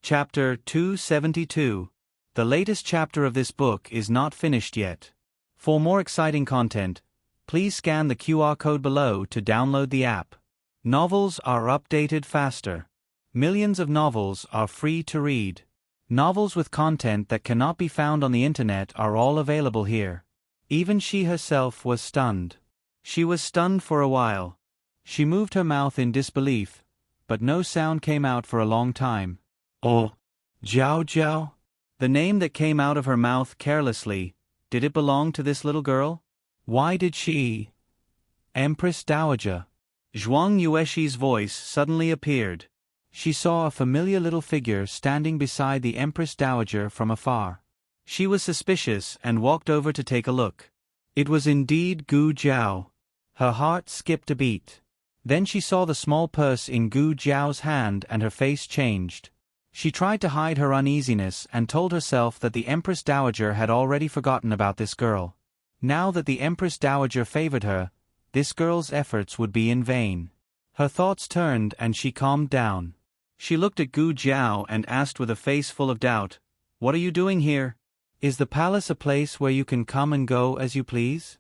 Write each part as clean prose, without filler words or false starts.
Chapter 272. The latest chapter of this book is not finished yet. For more exciting content, please scan the QR code below to download the app. Novels are updated faster. Millions of novels are free to read. Novels with content that cannot be found on the internet are all available here. Even she herself was stunned. She was stunned for a while. She moved her mouth in disbelief, but no sound came out for a long time. Oh, Jiao Jiao? The name that came out of her mouth carelessly, did it belong to this little girl? Why did she? Empress Dowager. Zhuang Yuexi's voice suddenly appeared. She saw a familiar little figure standing beside the Empress Dowager from afar. She was suspicious and walked over to take a look. It was indeed Gu Jiao. Her heart skipped a beat. Then she saw the small purse in Gu Jiao's hand and her face changed. She tried to hide her uneasiness and told herself that the Empress Dowager had already forgotten about this girl. Now that the Empress Dowager favored her, this girl's efforts would be in vain. Her thoughts turned and she calmed down. She looked at Gu Jiao and asked with a face full of doubt, "What are you doing here? Is the palace a place where you can come and go as you please?"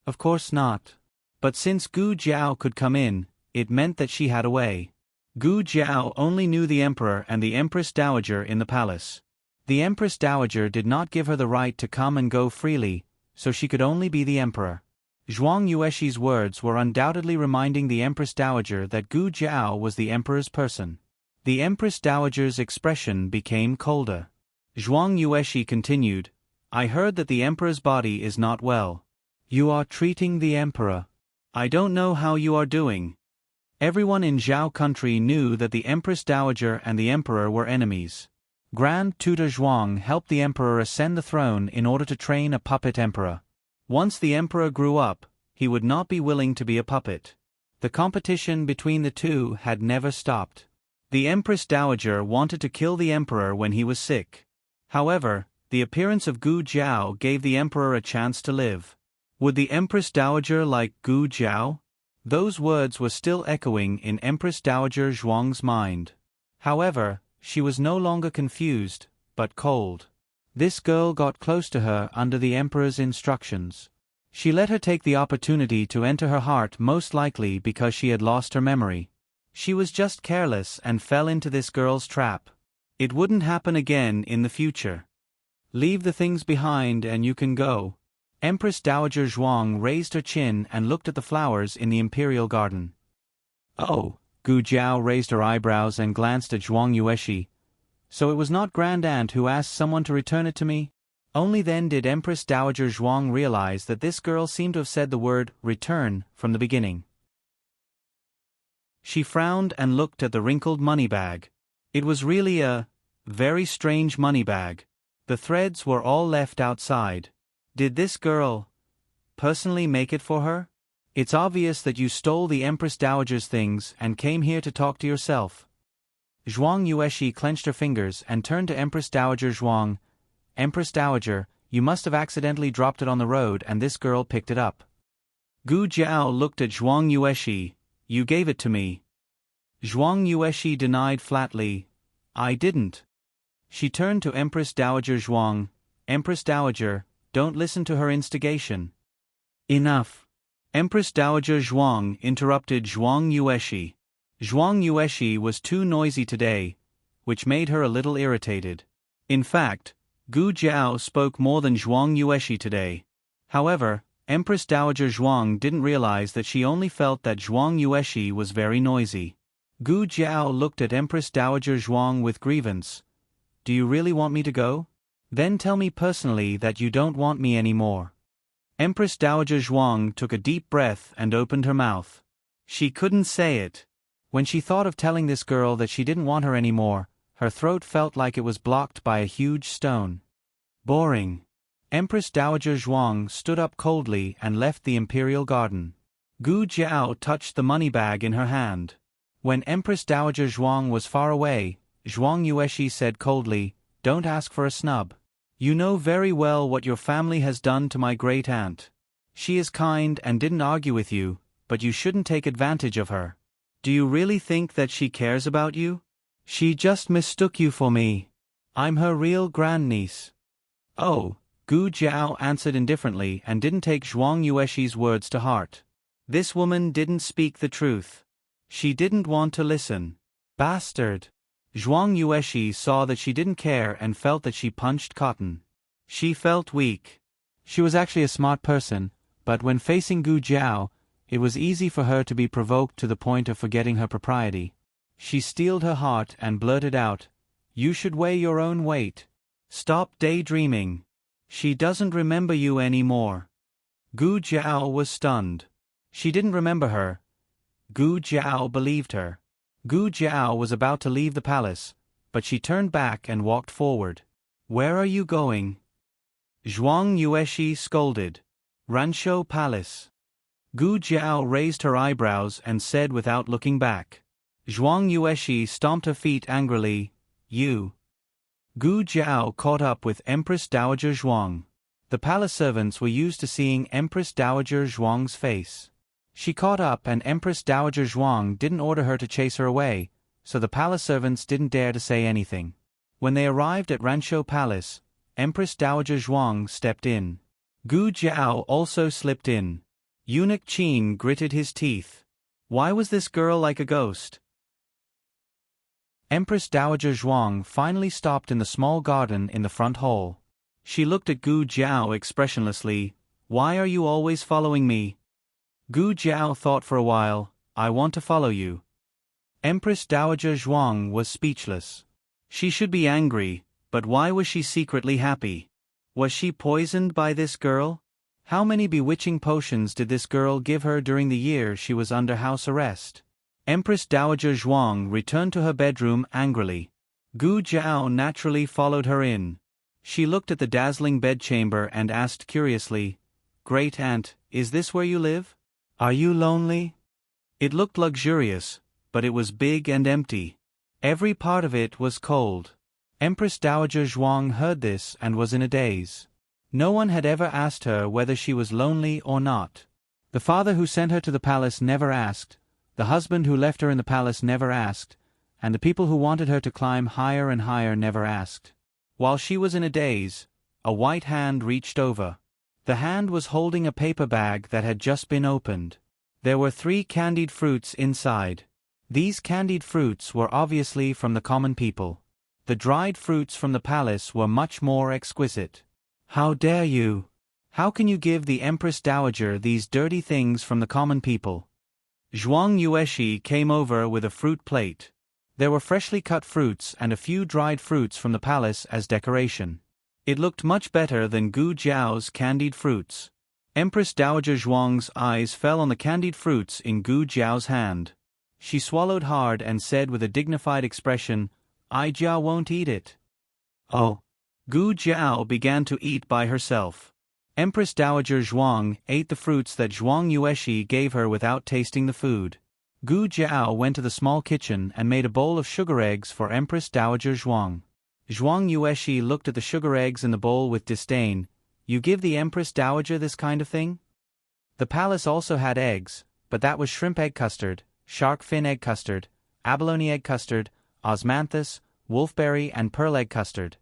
Of course not. But since Gu Jiao could come in, it meant that she had a way. Gu Jiao only knew the emperor and the Empress Dowager in the palace. The Empress Dowager did not give her the right to come and go freely, so she could only be the emperor. Zhuang Yuexi's words were undoubtedly reminding the Empress Dowager that Gu Jiao was the emperor's person. The Empress Dowager's expression became colder. Zhuang Yuexi continued, "I heard that the emperor's body is not well. You are treating the emperor. I don't know how you are doing." Everyone in Zhao country knew that the Empress Dowager and the emperor were enemies. Grand Tutor Zhuang helped the emperor ascend the throne in order to train a puppet emperor. Once the emperor grew up, he would not be willing to be a puppet. The competition between the two had never stopped. The Empress Dowager wanted to kill the emperor when he was sick. However, the appearance of Gu Jiao gave the emperor a chance to live. Would the Empress Dowager like Gu Jiao? Those words were still echoing in Empress Dowager Zhuang's mind. However, she was no longer confused, but cold. This girl got close to her under the emperor's instructions. She let her take the opportunity to enter her heart, most likely because she had lost her memory. She was just careless and fell into this girl's trap. It wouldn't happen again in the future. Leave the things behind and you can go. Empress Dowager Zhuang raised her chin and looked at the flowers in the imperial garden. Oh, Gu Jiao raised her eyebrows and glanced at Zhuang Yuexi. So it was not Grand Aunt who asked someone to return it to me? Only then did Empress Dowager Zhuang realize that this girl seemed to have said the word return from the beginning. She frowned and looked at the wrinkled money bag. It was really a very strange money bag. The threads were all left outside. Did this girl personally make it for her? It's obvious that you stole the Empress Dowager's things and came here to talk to yourself. Zhuang Yuexi clenched her fingers and turned to Empress Dowager Zhuang. Empress Dowager, you must have accidentally dropped it on the road and this girl picked it up. Gu Jiao looked at Zhuang Yuexi. You gave it to me. Zhuang Yuexi denied flatly. I didn't. She turned to Empress Dowager Zhuang. Empress Dowager, don't listen to her instigation. Enough. Empress Dowager Zhuang interrupted Zhuang Yuexi. Zhuang Yuexi was too noisy today, which made her a little irritated. In fact, Gu Jiao spoke more than Zhuang Yuexi today. However, Empress Dowager Zhuang didn't realize that she only felt that Zhuang Yuexi was very noisy. Gu Jiao looked at Empress Dowager Zhuang with grievance. Do you really want me to go? Then tell me personally that you don't want me anymore. Empress Dowager Zhuang took a deep breath and opened her mouth. She couldn't say it. When she thought of telling this girl that she didn't want her anymore, her throat felt like it was blocked by a huge stone. Boring. Empress Dowager Zhuang stood up coldly and left the imperial garden. Gu Jiao touched the money bag in her hand. When Empress Dowager Zhuang was far away, Zhuang Yuexi said coldly, Don't ask for a snub. You know very well what your family has done to my great aunt. She is kind and didn't argue with you, but you shouldn't take advantage of her. Do you really think that she cares about you? She just mistook you for me. I'm her real grandniece. Oh, Gu Jiao answered indifferently and didn't take Zhuang Yueshi's words to heart. This woman didn't speak the truth. She didn't want to listen. Bastard. Zhuang Yueshi saw that she didn't care and felt that she punched cotton. She felt weak. She was actually a smart person, but when facing Gu Jiao, it was easy for her to be provoked to the point of forgetting her propriety. She steeled her heart and blurted out, "You should weigh your own weight. Stop daydreaming. She doesn't remember you anymore." Gu Jiao was stunned. She didn't remember her. Gu Jiao believed her. Gu Jiao was about to leave the palace, but she turned back and walked forward. "Where are you going?" Zhuang Yueshi scolded. "Ranshou Palace." Gu Jiao raised her eyebrows and said without looking back. Zhuang Yueshi stomped her feet angrily. "You." Gu Jiao caught up with Empress Dowager Zhuang. The palace servants were used to seeing Empress Dowager Zhuang's face. She caught up and Empress Dowager Zhuang didn't order her to chase her away, so the palace servants didn't dare to say anything. When they arrived at Ranshou Palace, Empress Dowager Zhuang stepped in. Gu Jiao also slipped in. Eunuch Qin gritted his teeth. Why was this girl like a ghost? Empress Dowager Zhuang finally stopped in the small garden in the front hall. She looked at Gu Jiao expressionlessly. "Why are you always following me?" Gu Jiao thought for a while. "I want to follow you." Empress Dowager Zhuang was speechless. She should be angry, but why was she secretly happy? Was she poisoned by this girl? How many bewitching potions did this girl give her during the year she was under house arrest? Empress Dowager Zhuang returned to her bedroom angrily. Gu Jiao naturally followed her in. She looked at the dazzling bedchamber and asked curiously, "Great Aunt, is this where you live? Are you lonely?" It looked luxurious, but it was big and empty. Every part of it was cold. Empress Dowager Zhuang heard this and was in a daze. No one had ever asked her whether she was lonely or not. The father who sent her to the palace never asked, the husband who left her in the palace never asked, and the people who wanted her to climb higher and higher never asked. While she was in a daze, a white hand reached over. The hand was holding a paper bag that had just been opened. There were 3 candied fruits inside. These candied fruits were obviously from the common people. The dried fruits from the palace were much more exquisite. "How dare you? How can you give the Empress Dowager these dirty things from the common people?" Zhuang Yueshi came over with a fruit plate. There were freshly cut fruits and a few dried fruits from the palace as decoration. It looked much better than Gu Jiao's candied fruits. Empress Dowager Zhuang's eyes fell on the candied fruits in Gu Jiao's hand. She swallowed hard and said with a dignified expression, "I Jia won't eat it." "Oh." Gu Jiao began to eat by herself. Empress Dowager Zhuang ate the fruits that Zhuang Yueshi gave her without tasting the food. Gu Jiao went to the small kitchen and made a bowl of sugar eggs for Empress Dowager Zhuang. Zhuang Yueshi looked at the sugar eggs in the bowl with disdain. "You give the Empress Dowager this kind of thing?" The palace also had eggs, but that was shrimp egg custard, shark fin egg custard, abalone egg custard, osmanthus, wolfberry and pearl egg custard.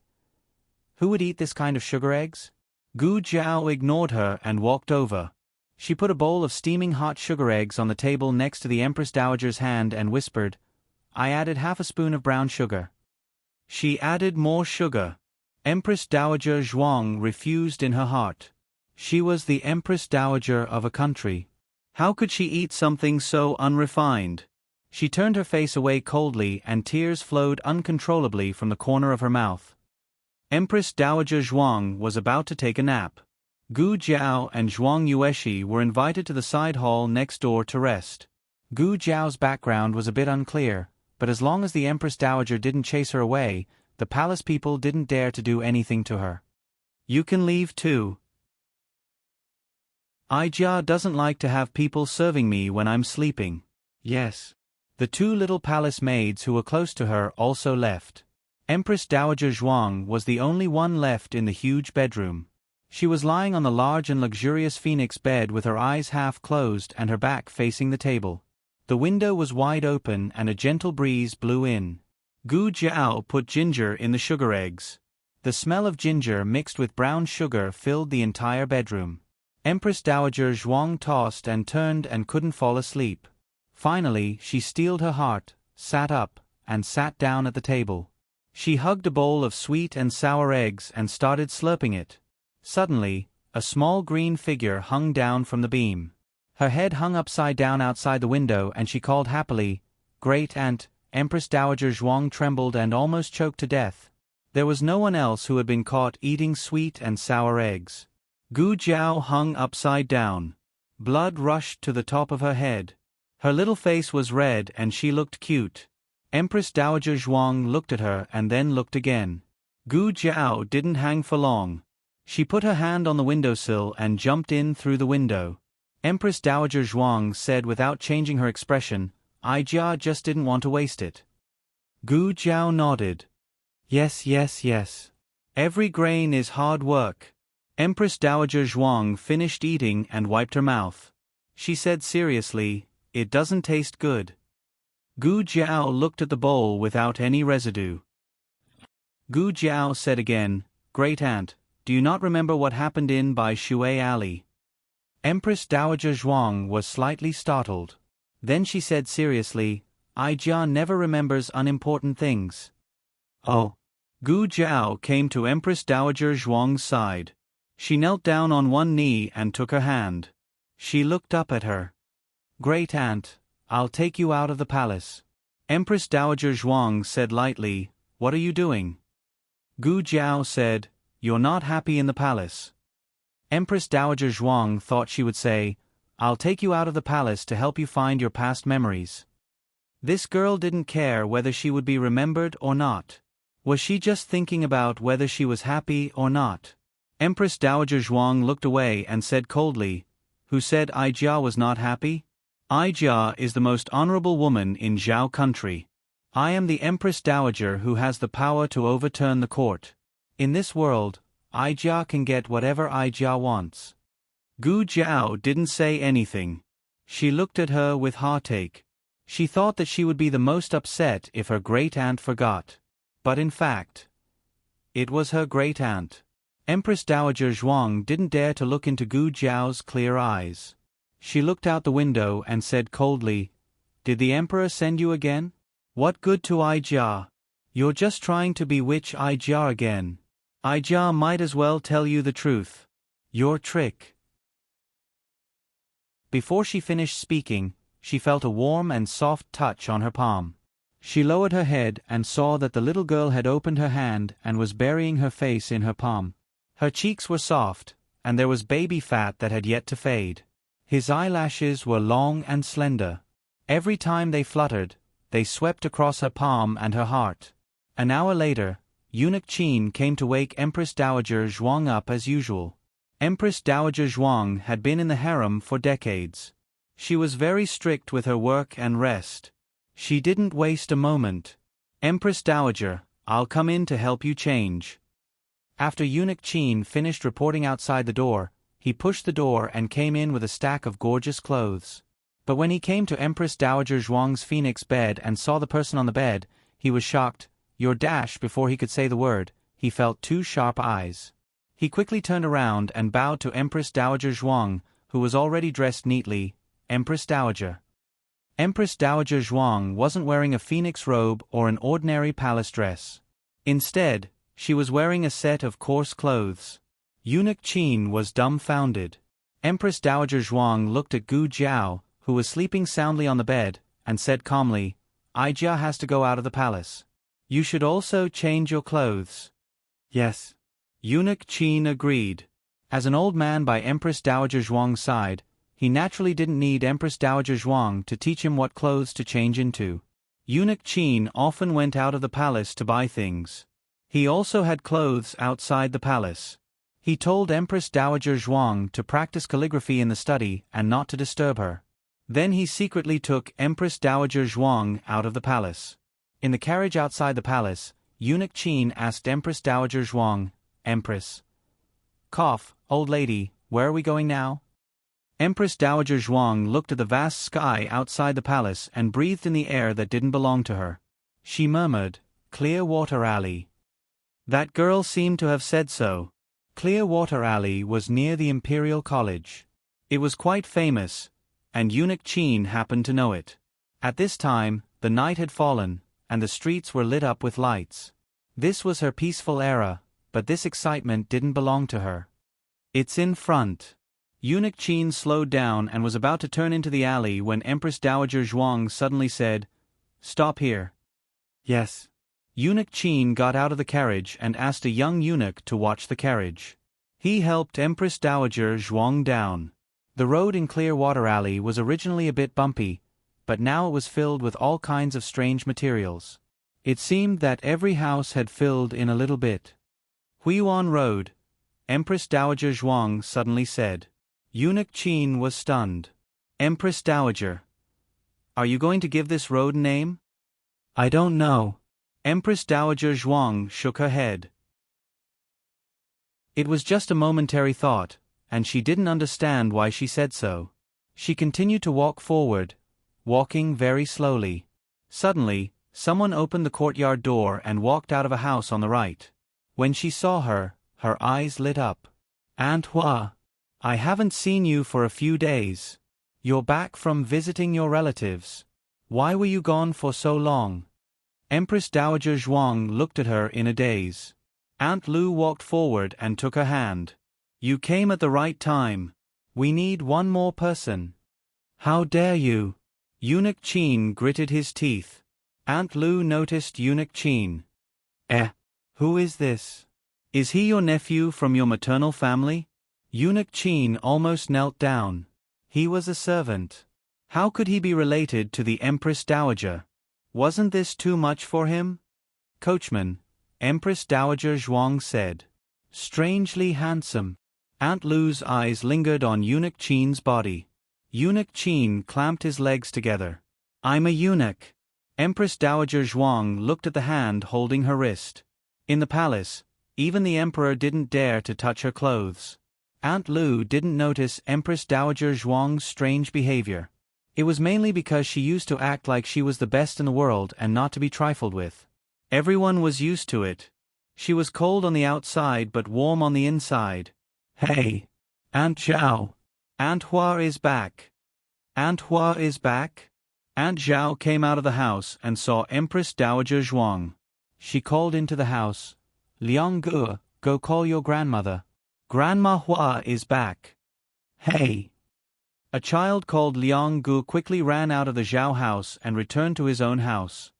Who would eat this kind of sugar eggs? Gu Jiao ignored her and walked over. She put a bowl of steaming hot sugar eggs on the table next to the Empress Dowager's hand and whispered, "I added half a spoon of brown sugar." She added more sugar. Empress Dowager Zhuang refused in her heart. She was the Empress Dowager of a country. How could she eat something so unrefined? She turned her face away coldly and tears flowed uncontrollably from the corner of her mouth. Empress Dowager Zhuang was about to take a nap. Gu Jiao and Zhuang Yueshi were invited to the side hall next door to rest. Gu Jiao's background was a bit unclear, but as long as the Empress Dowager didn't chase her away, the palace people didn't dare to do anything to her. "You can leave too. Aijia doesn't like to have people serving me when I'm sleeping." "Yes." The 2 little palace maids who were close to her also left. Empress Dowager Zhuang was the only one left in the huge bedroom. She was lying on the large and luxurious phoenix bed with her eyes half closed and her back facing the table. The window was wide open and a gentle breeze blew in. Gu Jiao put ginger in the sugar eggs. The smell of ginger mixed with brown sugar filled the entire bedroom. Empress Dowager Zhuang tossed and turned and couldn't fall asleep. Finally, she steeled her heart, sat up, and sat down at the table. She hugged a bowl of sweet and sour eggs and started slurping it. Suddenly, a small green figure hung down from the beam. Her head hung upside down outside the window and she called happily, "Great Aunt." Empress Dowager Zhuang trembled and almost choked to death. There was no one else who had been caught eating sweet and sour eggs. Gu Jiao hung upside down. Blood rushed to the top of her head. Her little face was red and she looked cute. Empress Dowager Zhuang looked at her and then looked again. Gu Jiao didn't hang for long. She put her hand on the windowsill and jumped in through the window. Empress Dowager Zhuang said without changing her expression, "I just didn't want to waste it." Gu Jiao nodded. "Yes, yes, yes. Every grain is hard work." Empress Dowager Zhuang finished eating and wiped her mouth. She said seriously, "It doesn't taste good." Gu Jiao looked at the bowl without any residue. Gu Jiao said again, "Great Aunt, do you not remember what happened in by Shui Alley?" Empress Dowager Zhuang was slightly startled. Then she said seriously, "I never remembers unimportant things." "Oh." Gu Jiao came to Empress Dowager Zhuang's side. She knelt down on one knee and took her hand. She looked up at her. "Great Aunt, I'll take you out of the palace." Empress Dowager Zhuang said lightly, "What are you doing?" Gu Jiao said, "You're not happy in the palace." Empress Dowager Zhuang thought she would say, "I'll take you out of the palace to help you find your past memories." This girl didn't care whether she would be remembered or not. Was she just thinking about whether she was happy or not? Empress Dowager Zhuang looked away and said coldly, "Who said Ai was not happy? Ai is the most honorable woman in Zhao country. I am the Empress Dowager who has the power to overturn the court. In this world, Ai can get whatever Ai wants." Gu Jiao didn't say anything. She looked at her with heartache. She thought that she would be the most upset if her great-aunt forgot. But in fact, it was her great-aunt. Empress Dowager Zhuang didn't dare to look into Gu Jiao's clear eyes. She looked out the window and said coldly, "Did the emperor send you again? What good to Ai Jia? You're just trying to bewitch Ai Jia again. Ai Jia might as well tell you the truth. Your trick." Before she finished speaking, she felt a warm and soft touch on her palm. She lowered her head and saw that the little girl had opened her hand and was burying her face in her palm. Her cheeks were soft, and there was baby fat that had yet to fade. His eyelashes were long and slender. Every time they fluttered, they swept across her palm and her heart. An hour later, Eunuch Qin came to wake Empress Dowager Zhuang up as usual. Empress Dowager Zhuang had been in the harem for decades. She was very strict with her work and rest. She didn't waste a moment. "Empress Dowager, I'll come in to help you change." After Eunuch Qin finished reporting outside the door, he pushed the door and came in with a stack of gorgeous clothes. But when he came to Empress Dowager Zhuang's phoenix bed and saw the person on the bed, he was shocked. "Your dash." Before he could say the word, he felt two sharp eyes. He quickly turned around and bowed to Empress Dowager Zhuang, who was already dressed neatly. "Empress Dowager." Empress Dowager Zhuang wasn't wearing a phoenix robe or an ordinary palace dress. Instead, she was wearing a set of coarse clothes. Eunuch Qin was dumbfounded. Empress Dowager Zhuang looked at Gu Jiao, who was sleeping soundly on the bed, and said calmly, "Ai Jia has to go out of the palace. You should also change your clothes." "Yes." Eunuch Qin agreed. As an old man by Empress Dowager Zhuang's side, he naturally didn't need Empress Dowager Zhuang to teach him what clothes to change into. Eunuch Qin often went out of the palace to buy things. He also had clothes outside the palace. He told Empress Dowager Zhuang to practice calligraphy in the study and not to disturb her. Then he secretly took Empress Dowager Zhuang out of the palace. In the carriage outside the palace, Eunuch Qin asked Empress Dowager Zhuang, "Empress. Old lady, where are we going now?" Empress Dowager Zhuang looked at the vast sky outside the palace and breathed in the air that didn't belong to her. She murmured, Clearwater Alley. That girl seemed to have said so. Clearwater Alley was near the Imperial College. It was quite famous, and Eunuch Chin happened to know it. At this time, the night had fallen, and the streets were lit up with lights. This was her peaceful era, but this excitement didn't belong to her. It's in front. Eunuch Chin slowed down and was about to turn into the alley when Empress Dowager Zhuang suddenly said, "Stop here." "Yes." Eunuch Chin got out of the carriage and asked a young eunuch to watch the carriage. He helped Empress Dowager Zhuang down. The road in Clearwater Alley was originally a bit bumpy, but now it was filled with all kinds of strange materials. It seemed that every house had filled in a little bit. Huiyuan Road, Empress Dowager Zhuang suddenly said. Eunuch Chin was stunned. "Empress Dowager, are you going to give this road a name?" "I don't know." Empress Dowager Zhuang shook her head. It was just a momentary thought, and she didn't understand why she said so. She continued to walk forward, walking very slowly. Suddenly, someone opened the courtyard door and walked out of a house on the right. When she saw her, her eyes lit up. "Aunt Hua, I haven't seen you for a few days. You're back from visiting your relatives. Why were you gone for so long?" Empress Dowager Zhuang looked at her in a daze. Aunt Lu walked forward and took her hand. "You came at the right time. We need one more person." "How dare you?" Eunuch Chin gritted his teeth. Aunt Lu noticed Eunuch Chin. Who is this? Is he your nephew from your maternal family?" Eunuch Chin almost knelt down. He was a servant. How could he be related to the Empress Dowager? Wasn't this too much for him? "Coachman," Empress Dowager Zhuang said. "Strangely handsome." Aunt Lu's eyes lingered on Eunuch Chin's body. Eunuch Chin clamped his legs together. "I'm a eunuch." Empress Dowager Zhuang looked at the hand holding her wrist. In the palace, even the emperor didn't dare to touch her clothes. Aunt Lu didn't notice Empress Dowager Zhuang's strange behavior. It was mainly because she used to act like she was the best in the world and not to be trifled with. Everyone was used to it. She was cold on the outside but warm on the inside. "Hey! Aunt Zhao! Aunt Hua is back!" "Aunt Hua is back?" Aunt Zhao came out of the house and saw Empress Dowager Zhuang. She called into the house, "Liang Gu, go call your grandmother. Grandma Hua is back." "Hey!" A child called Liang Gu quickly ran out of the Zhao house and returned to his own house.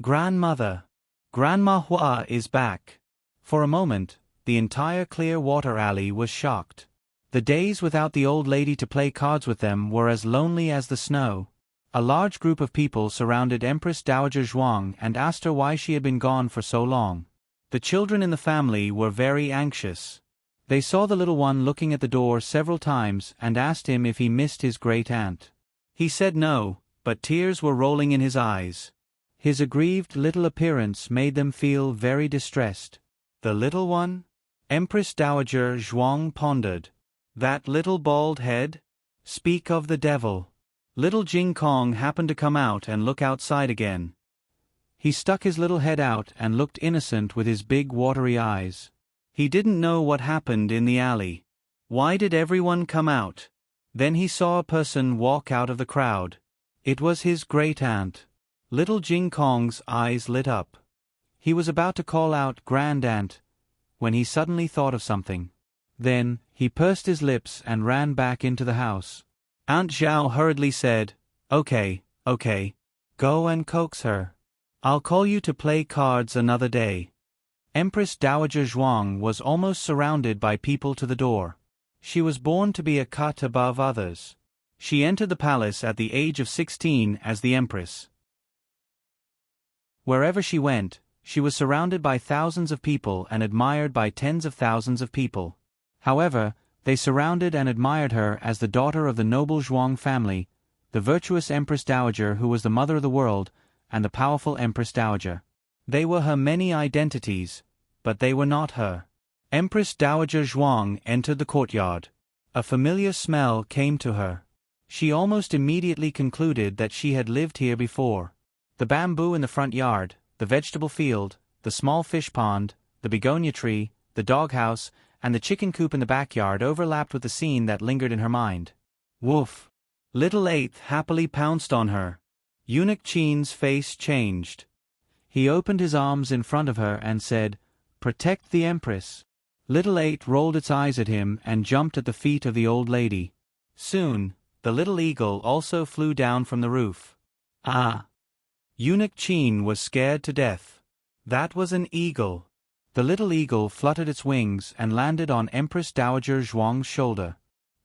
"Grandmother! Grandma Hua is back." For a moment, the entire Clearwater Alley was shocked. The days without the old lady to play cards with them were as lonely as the snow. A large group of people surrounded Empress Dowager Zhuang and asked her why she had been gone for so long. The children in the family were very anxious. They saw the little one looking at the door several times and asked him if he missed his great-aunt. He said no, but tears were rolling in his eyes. His aggrieved little appearance made them feel very distressed. "The little one?" Empress Dowager Zhuang pondered. "That little bald head? Speak of the devil." Little Jing Kong happened to come out and look outside again. He stuck his little head out and looked innocent with his big watery eyes. He didn't know what happened in the alley. Why did everyone come out? Then he saw a person walk out of the crowd. It was his great-aunt. Little Jing Kong's eyes lit up. He was about to call out "Grand-aunt," when he suddenly thought of something. Then, he pursed his lips and ran back into the house. Aunt Zhao hurriedly said, Okay, go and coax her. I'll call you to play cards another day." Empress Dowager Zhuang was almost surrounded by people to the door. She was born to be a cut above others. She entered the palace at the age of 16 as the empress. Wherever she went, she was surrounded by thousands of people and admired by tens of thousands of people. However, they surrounded and admired her as the daughter of the noble Zhuang family, the virtuous Empress Dowager who was the mother of the world, and the powerful Empress Dowager. They were her many identities, but they were not her. Empress Dowager Zhuang entered the courtyard. A familiar smell came to her. She almost immediately concluded that she had lived here before. The bamboo in the front yard, the vegetable field, the small fish pond, the begonia tree, the doghouse, and the chicken coop in the backyard overlapped with the scene that lingered in her mind. Woof! Little Eighth happily pounced on her. Eunuch Chin's face changed. He opened his arms in front of her and said, "Protect the Empress." Little Eight rolled its eyes at him and jumped at the feet of the old lady. Soon, the little eagle also flew down from the roof. Ah! Eunuch Chin was scared to death. That was an eagle. The little eagle fluttered its wings and landed on Empress Dowager Zhuang's shoulder.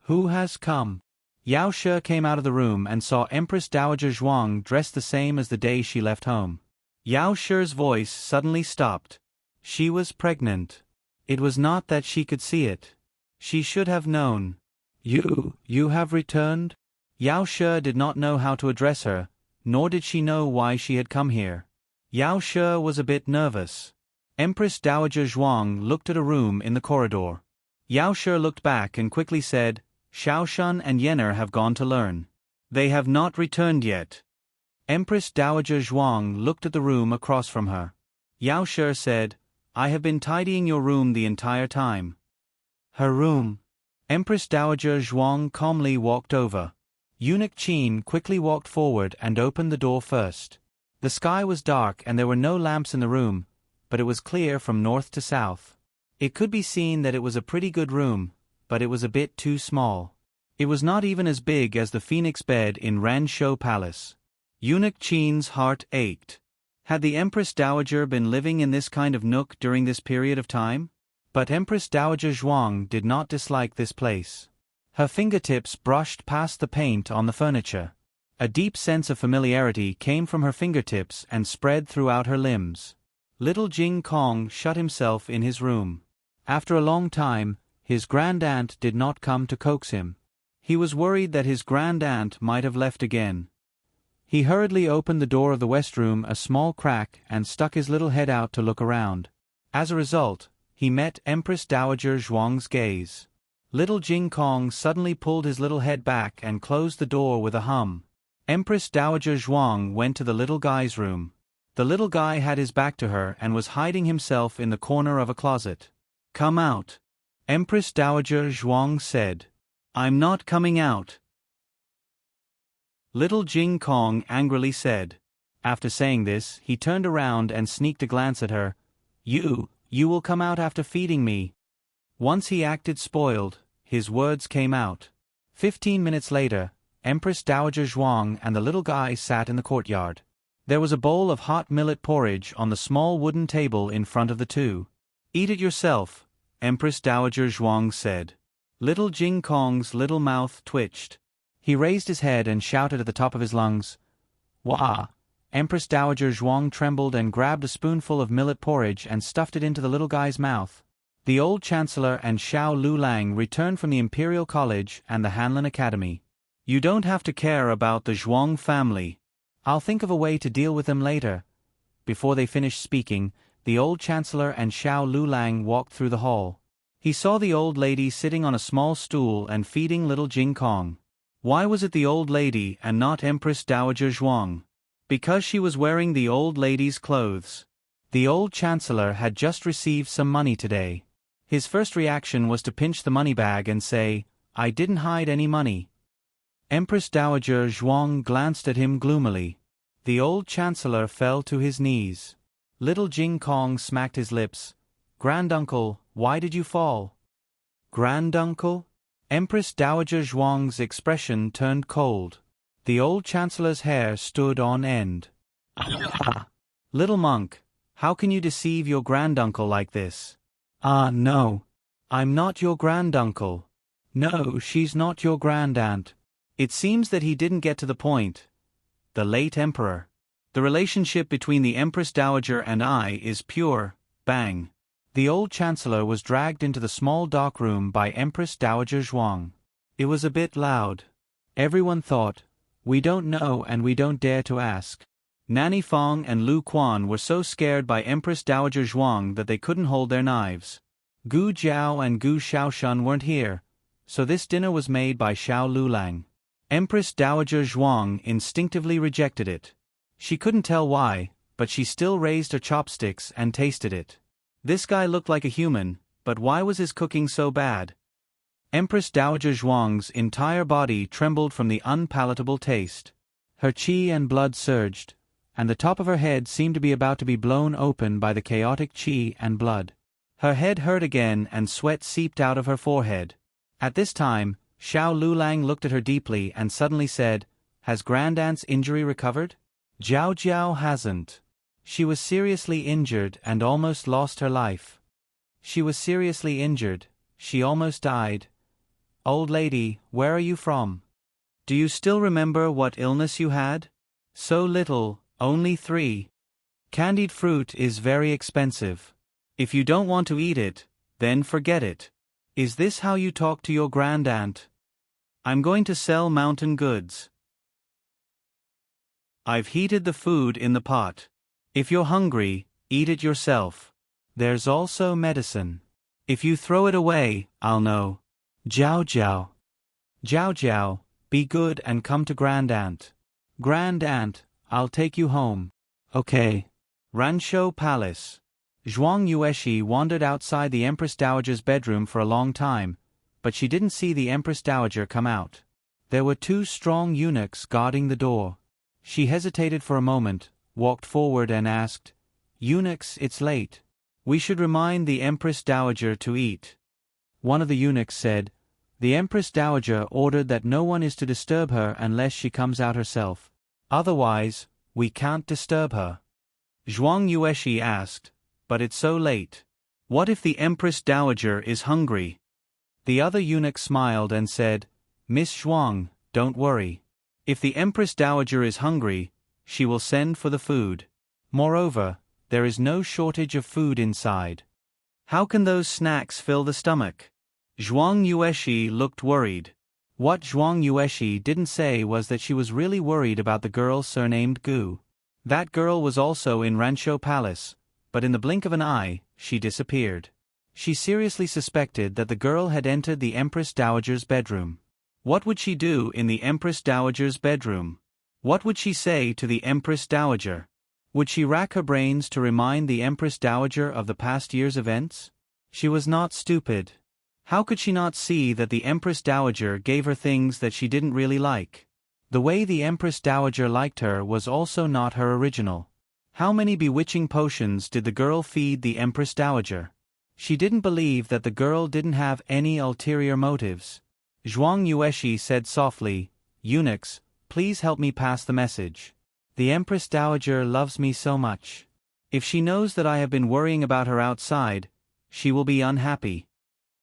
"Who has come?" Yao She came out of the room and saw Empress Dowager Zhuang dressed the same as the day she left home. Yao She's voice suddenly stopped. She was pregnant. It was not that she could see it. She should have known. You have returned?" Yao She did not know how to address her, nor did she know why she had come here. Yao She was a bit nervous. Empress Dowager Zhuang looked at a room in the corridor. Yao She looked back and quickly said, "Xiaoshan and Yenner have gone to learn. They have not returned yet." Empress Dowager Zhuang looked at the room across from her. Yao She said, "I have been tidying your room the entire time." Her room. Empress Dowager Zhuang calmly walked over. Eunuch Qin quickly walked forward and opened the door first. The sky was dark and there were no lamps in the room, but it was clear from north to south. It could be seen that it was a pretty good room, but it was a bit too small. It was not even as big as the phoenix bed in Ranshou Palace. Eunuch Qin's heart ached. Had the Empress Dowager been living in this kind of nook during this period of time? But Empress Dowager Zhuang did not dislike this place. Her fingertips brushed past the paint on the furniture. A deep sense of familiarity came from her fingertips and spread throughout her limbs. Little Jing Kong shut himself in his room. After a long time, his grand-aunt did not come to coax him. He was worried that his grand-aunt might have left again. He hurriedly opened the door of the west room a small crack and stuck his little head out to look around. As a result, he met Empress Dowager Zhuang's gaze. Little Jing Kong suddenly pulled his little head back and closed the door with a hum. Empress Dowager Zhuang went to the little guy's room. The little guy had his back to her and was hiding himself in the corner of a closet. "Come out," Empress Dowager Zhuang said. "I'm not coming out," Little Jing Kong angrily said. After saying this, he turned around and sneaked a glance at her. You will come out after feeding me." Once he acted spoiled, his words came out. 15 minutes later, Empress Dowager Zhuang and the little guy sat in the courtyard. There was a bowl of hot millet porridge on the small wooden table in front of the two. "Eat it yourself," Empress Dowager Zhuang said. Little Jing Kong's little mouth twitched. He raised his head and shouted at the top of his lungs, "Wah!" Empress Dowager Zhuang trembled and grabbed a spoonful of millet porridge and stuffed it into the little guy's mouth. The old chancellor and Xiao Lulang returned from the Imperial College and the Hanlin Academy. "You don't have to care about the Zhuang family. I'll think of a way to deal with them later." Before they finished speaking, the old chancellor and Xiao Lulang walked through the hall. He saw the old lady sitting on a small stool and feeding little Jing Kong. Why was it the old lady and not Empress Dowager Zhuang? Because she was wearing the old lady's clothes. The old chancellor had just received some money today. His first reaction was to pinch the money bag and say, "I didn't hide any money." Empress Dowager Zhuang glanced at him gloomily. The old chancellor fell to his knees. Little Jing Kong smacked his lips. "Granduncle, why did you fall?" "Granduncle?" Empress Dowager Zhuang's expression turned cold. The old chancellor's hair stood on end. "Little monk, how can you deceive your granduncle like this?" "Ah, no. I'm not your granduncle." "No, she's not your grandaunt." It seems that he didn't get to the point. The late emperor. The relationship between the Empress Dowager and I is pure. Bang. The old chancellor was dragged into the small dark room by Empress Dowager Zhuang. It was a bit loud. Everyone thought, "We don't know and we don't dare to ask." Nanny Fong and Lu Quan were so scared by Empress Dowager Zhuang that they couldn't hold their knives. Gu Jiao and Gu Xiaoshan weren't here, so this dinner was made by Xiao Lulang. Empress Dowager Zhuang instinctively rejected it. She couldn't tell why, but she still raised her chopsticks and tasted it. This guy looked like a human, but why was his cooking so bad? Empress Dowager Zhuang's entire body trembled from the unpalatable taste. Her qi and blood surged, and the top of her head seemed to be about to be blown open by the chaotic qi and blood. Her head hurt again and sweat seeped out of her forehead. At this time, Xiao Lulang looked at her deeply and suddenly said, "Has Grandaunt's injury recovered?" Jiao Jiao hasn't. She was seriously injured and almost lost her life. She was seriously injured, she almost died. Old lady, where are you from? Do you still remember what illness you had? So little, only 3. Candied fruit is very expensive. If you don't want to eat it, then forget it. Is this how you talk to your grandaunt? I'm going to sell mountain goods. I've heated the food in the pot. If you're hungry, eat it yourself. There's also medicine. If you throw it away, I'll know. Jiao Jiao. Jiao Jiao, be good and come to Grandaunt. Grandaunt, I'll take you home. Okay. Ranshou Palace. Zhuang Yueshi wandered outside the Empress Dowager's bedroom for a long time, but she didn't see the Empress Dowager come out. There were 2 strong eunuchs guarding the door. She hesitated for a moment, walked forward and asked, "Eunuchs, it's late. We should remind the Empress Dowager to eat." One of the eunuchs said, "The Empress Dowager ordered that no one is to disturb her unless she comes out herself. Otherwise, we can't disturb her." Zhuang Yueshi asked, "But it's so late. What if the Empress Dowager is hungry?" The other eunuch smiled and said, "Miss Zhuang, don't worry. If the Empress Dowager is hungry, she will send for the food. Moreover, there is no shortage of food inside. How can those snacks fill the stomach?" Zhuang Yueshi looked worried. What Zhuang Yueshi didn't say was that she was really worried about the girl surnamed Gu. That girl was also in Ranshou Palace, but in the blink of an eye, she disappeared. She seriously suspected that the girl had entered the Empress Dowager's bedroom. What would she do in the Empress Dowager's bedroom? What would she say to the Empress Dowager? Would she rack her brains to remind the Empress Dowager of the past year's events? She was not stupid. How could she not see that the Empress Dowager gave her things that she didn't really like? The way the Empress Dowager liked her was also not her original. How many bewitching potions did the girl feed the Empress Dowager? She didn't believe that the girl didn't have any ulterior motives. Zhuang Yueshi said softly, "Eunuchs, please help me pass the message. The Empress Dowager loves me so much. If she knows that I have been worrying about her outside, she will be unhappy."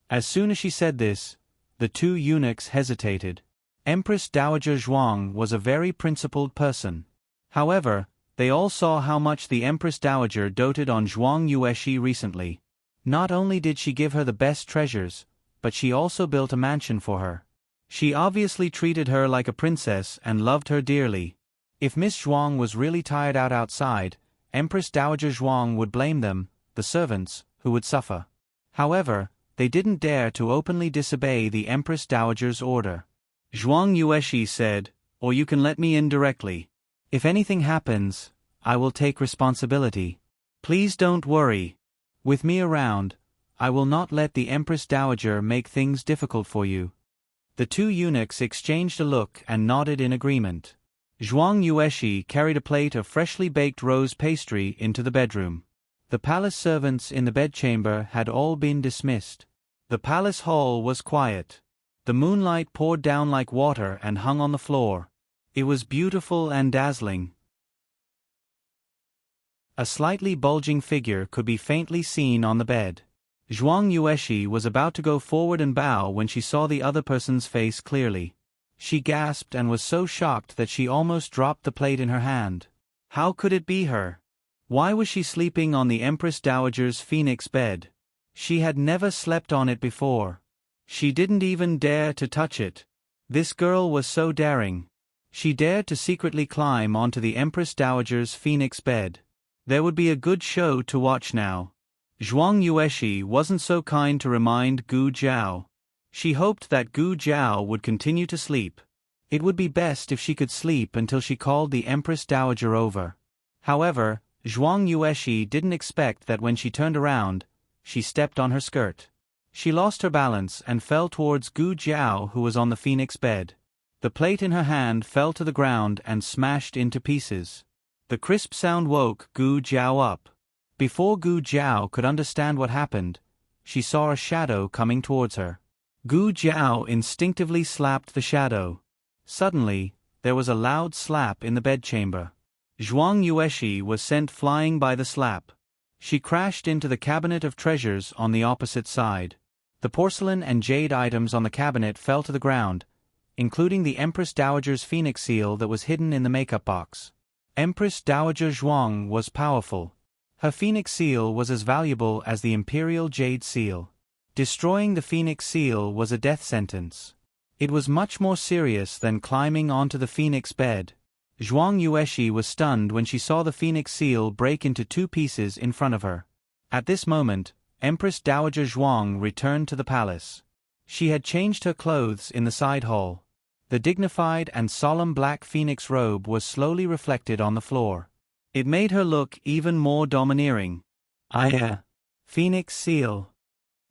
As soon as she said this, the 2 eunuchs hesitated. Empress Dowager Zhuang was a very principled person. However, they all saw how much the Empress Dowager doted on Zhuang Yueshi recently. Not only did she give her the best treasures, but she also built a mansion for her. She obviously treated her like a princess and loved her dearly. If Miss Zhuang was really tired out outside, Empress Dowager Zhuang would blame them, the servants, who would suffer. However, they didn't dare to openly disobey the Empress Dowager's order. Zhuang Yueshi said, "Or you can let me in directly. If anything happens, I will take responsibility. Please don't worry. With me around, I will not let the Empress Dowager make things difficult for you." The 2 eunuchs exchanged a look and nodded in agreement. Zhuang Yueshi carried a plate of freshly baked rose pastry into the bedroom. The palace servants in the bedchamber had all been dismissed. The palace hall was quiet. The moonlight poured down like water and hung on the floor. It was beautiful and dazzling. A slightly bulging figure could be faintly seen on the bed. Zhuang Yueshi was about to go forward and bow when she saw the other person's face clearly. She gasped and was so shocked that she almost dropped the plate in her hand. How could it be her? Why was she sleeping on the Empress Dowager's phoenix bed? She had never slept on it before. She didn't even dare to touch it. This girl was so daring. She dared to secretly climb onto the Empress Dowager's phoenix bed. There would be a good show to watch now. Zhuang Yueshi wasn't so kind to remind Gu Jiao. She hoped that Gu Jiao would continue to sleep. It would be best if she could sleep until she called the Empress Dowager over. However, Zhuang Yueshi didn't expect that when she turned around, she stepped on her skirt. She lost her balance and fell towards Gu Jiao, who was on the phoenix bed. The plate in her hand fell to the ground and smashed into pieces. The crisp sound woke Gu Jiao up. Before Gu Jiao could understand what happened, she saw a shadow coming towards her. Gu Jiao instinctively slapped the shadow. Suddenly, there was a loud slap in the bedchamber. Zhuang Yueshi was sent flying by the slap. She crashed into the cabinet of treasures on the opposite side. The porcelain and jade items on the cabinet fell to the ground, including the Empress Dowager's phoenix seal that was hidden in the makeup box. Empress Dowager Zhuang was powerful. Her phoenix seal was as valuable as the imperial jade seal. Destroying the phoenix seal was a death sentence. It was much more serious than climbing onto the phoenix bed. Zhuang Yueshi was stunned when she saw the phoenix seal break into two pieces in front of her. At this moment, Empress Dowager Zhuang returned to the palace. She had changed her clothes in the side hall. The dignified and solemn black phoenix robe was slowly reflected on the floor. It made her look even more domineering. Phoenix seal.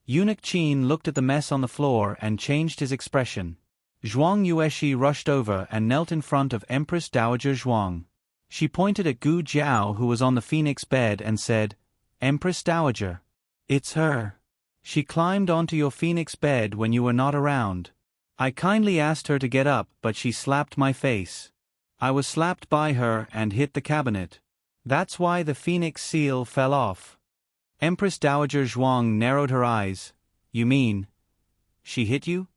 Eunuch Qin looked at the mess on the floor and changed his expression. Zhuang Yueshi rushed over and knelt in front of Empress Dowager Zhuang. She pointed at Gu Jiao, who was on the phoenix bed, and said, "Empress Dowager. It's her. She climbed onto your phoenix bed when you were not around. I kindly asked her to get up, but she slapped my face. I was slapped by her and hit the cabinet. That's why the phoenix seal fell off." Empress Dowager Zhuang narrowed her eyes. "You mean, she hit you?"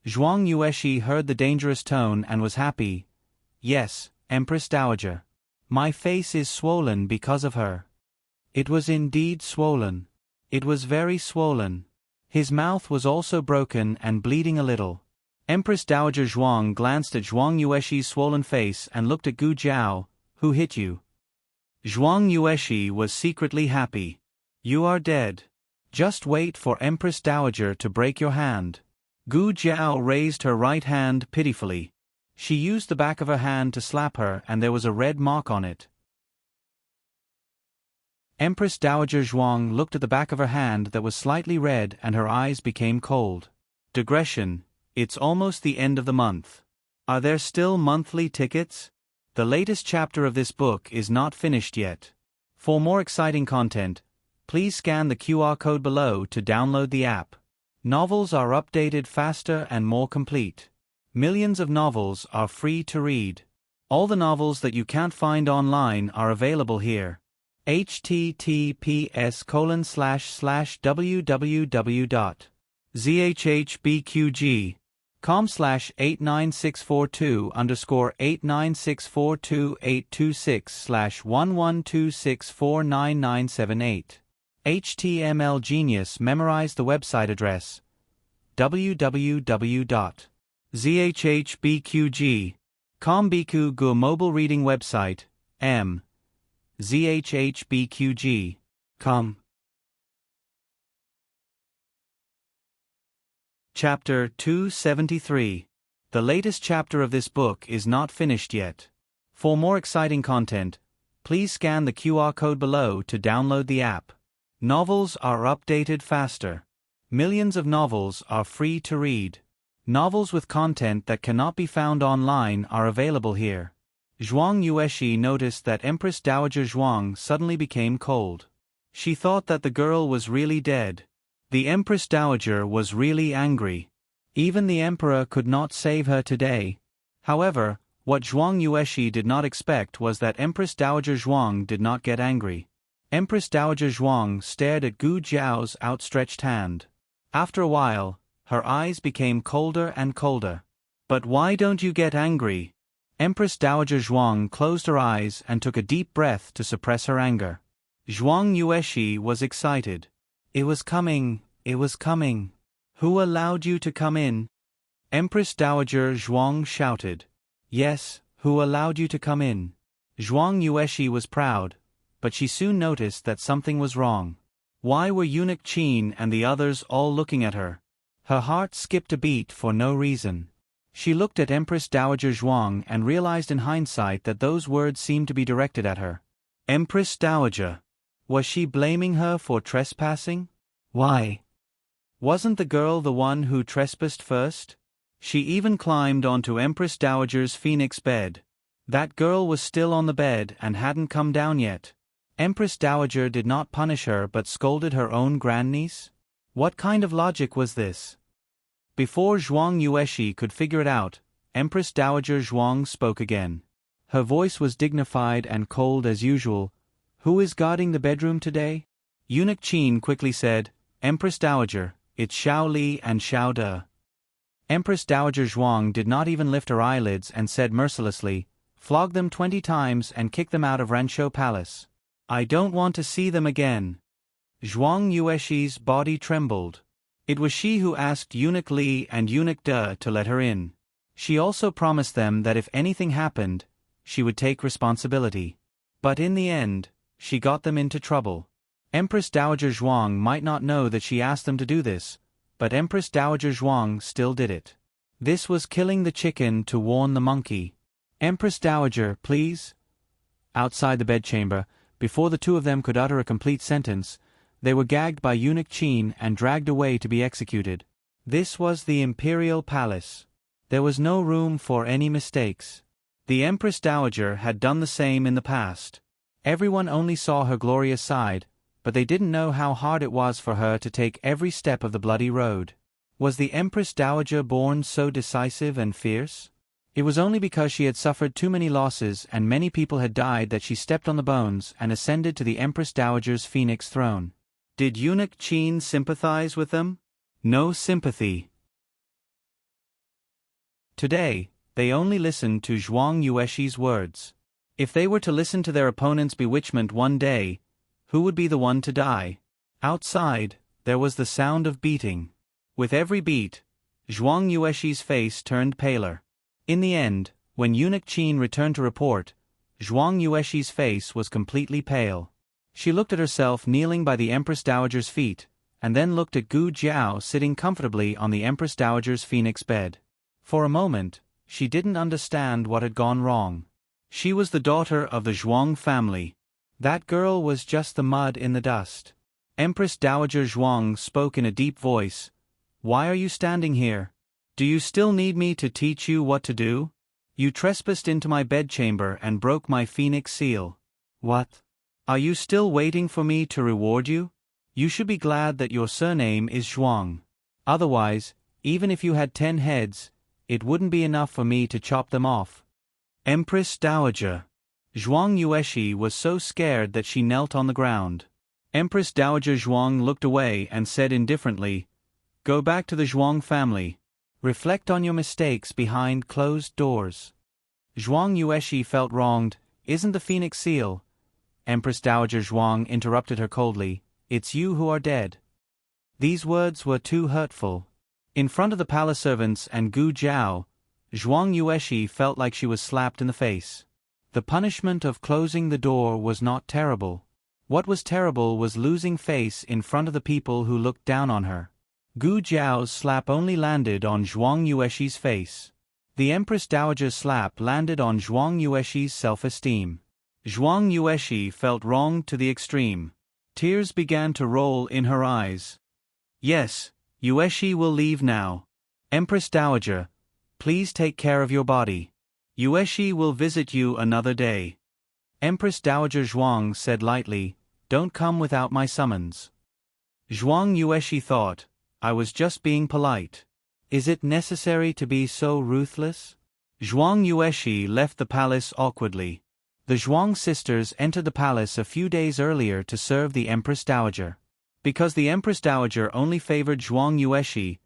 Zhuang Yueshi heard the dangerous tone and was happy. "Yes, Empress Dowager. My face is swollen because of her." It was indeed swollen. It was very swollen. His mouth was also broken and bleeding a little. Empress Dowager Zhuang glanced at Zhuang Yueshi's swollen face and looked at Gu Jiao. "Who hit you?" Zhuang Yueshi was secretly happy. "You are dead. Just wait for Empress Dowager to break your hand." Gu Jiao raised her right hand pitifully. She used the back of her hand to slap her and there was a red mark on it. Empress Dowager Zhuang looked at the back of her hand that was slightly red and her eyes became cold. Digression. It's almost the end of the month. Are there still monthly tickets? The latest chapter of this book is not finished yet. For more exciting content, please scan the QR code below to download the app. Novels are updated faster and more complete. Millions of novels are free to read. All the novels that you can't find online are available here. https://www.zhbqg.com/89642_826/1126499978. HTML Genius memorized the website address www.zhhbqg.com. Biku Gu mobile reading website zhhbqg.com. Chapter 273. The latest chapter of this book is not finished yet. For more exciting content, please scan the QR code below to download the app. Novels are updated faster. Millions of novels are free to read. Novels with content that cannot be found online are available here. Zhuang Yueshi noticed that Empress Dowager Zhuang suddenly became cold. She thought that the girl was really dead. The Empress Dowager was really angry. Even the Emperor could not save her today. However, what Zhuang Yueshi did not expect was that Empress Dowager Zhuang did not get angry. Empress Dowager Zhuang stared at Gu Jiao's outstretched hand. After a while, her eyes became colder and colder. "But why don't you get angry?" Empress Dowager Zhuang closed her eyes and took a deep breath to suppress her anger. Zhuang Yueshi was excited. "It was coming, it was coming. Who allowed you to come in?" Empress Dowager Zhuang shouted. "Yes, who allowed you to come in?" Zhuang Yueshi was proud, but she soon noticed that something was wrong. Why were Eunuch Qin and the others all looking at her? Her heart skipped a beat for no reason. She looked at Empress Dowager Zhuang and realized in hindsight that those words seemed to be directed at her. Empress Dowager. Was she blaming her for trespassing? Why? Wasn't the girl the one who trespassed first? She even climbed onto Empress Dowager's phoenix bed. That girl was still on the bed and hadn't come down yet. Empress Dowager did not punish her but scolded her own grandniece? What kind of logic was this? Before Zhuang Yueshi could figure it out, Empress Dowager Zhuang spoke again. Her voice was dignified and cold as usual. Who is guarding the bedroom today? Eunuch Qin quickly said, Empress Dowager, it's Xiao Li and Xiao De. Empress Dowager Zhuang did not even lift her eyelids and said mercilessly, flog them 20 times and kick them out of Ranshou Palace. I don't want to see them again. Zhuang Yueshi's body trembled. It was she who asked Eunuch Li and Eunuch De to let her in. She also promised them that if anything happened, she would take responsibility. But in the end, she got them into trouble. Empress Dowager Zhuang might not know that she asked them to do this, but Empress Dowager Zhuang still did it. This was killing the chicken to warn the monkey. Empress Dowager, please. Outside the bedchamber, before the two of them could utter a complete sentence, they were gagged by Eunuch Qin and dragged away to be executed. This was the imperial palace. There was no room for any mistakes. The Empress Dowager had done the same in the past. Everyone only saw her glorious side, but they didn't know how hard it was for her to take every step of the bloody road. Was the Empress Dowager born so decisive and fierce? It was only because she had suffered too many losses and many people had died that she stepped on the bones and ascended to the Empress Dowager's phoenix throne. Did Eunuch Qin sympathize with them? No sympathy. Today, they only listened to Zhuang Yueshi's words. If they were to listen to their opponent's bewitchment one day, who would be the one to die? Outside, there was the sound of beating. With every beat, Zhuang Yueshi's face turned paler. In the end, when Eunuch Qin returned to report, Zhuang Yueshi's face was completely pale. She looked at herself kneeling by the Empress Dowager's feet, and then looked at Gu Jiao sitting comfortably on the Empress Dowager's phoenix bed. For a moment, she didn't understand what had gone wrong. She was the daughter of the Zhuang family. That girl was just the mud in the dust. Empress Dowager Zhuang spoke in a deep voice. Why are you standing here? Do you still need me to teach you what to do? You trespassed into my bedchamber and broke my phoenix seal. What? Are you still waiting for me to reward you? You should be glad that your surname is Zhuang. Otherwise, even if you had 10 heads, it wouldn't be enough for me to chop them off. Empress Dowager. Zhuang Yueshi was so scared that she knelt on the ground. Empress Dowager Zhuang looked away and said indifferently, Go back to the Zhuang family. Reflect on your mistakes behind closed doors. Zhuang Yueshi felt wronged. Isn't the phoenix seal? Empress Dowager Zhuang interrupted her coldly. It's you who are dead. These words were too hurtful. In front of the palace servants and Gu Jiao, Zhuang Yueshi felt like she was slapped in the face. The punishment of closing the door was not terrible. What was terrible was losing face in front of the people who looked down on her. Gu Jiao's slap only landed on Zhuang Yueshi's face. The Empress Dowager's slap landed on Zhuang Yueshi's self-esteem. Zhuang Yueshi felt wronged to the extreme. Tears began to roll in her eyes. Yes, Yueshi will leave now. Empress Dowager, please take care of your body. Yueshi will visit you another day. Empress Dowager Zhuang said lightly, Don't come without my summons. Zhuang Yueshi thought, I was just being polite. Is it necessary to be so ruthless? Zhuang Yueshi left the palace awkwardly. The Zhuang sisters entered the palace a few days earlier to serve the Empress Dowager. Because the Empress Dowager only favored Zhuang Yueshi,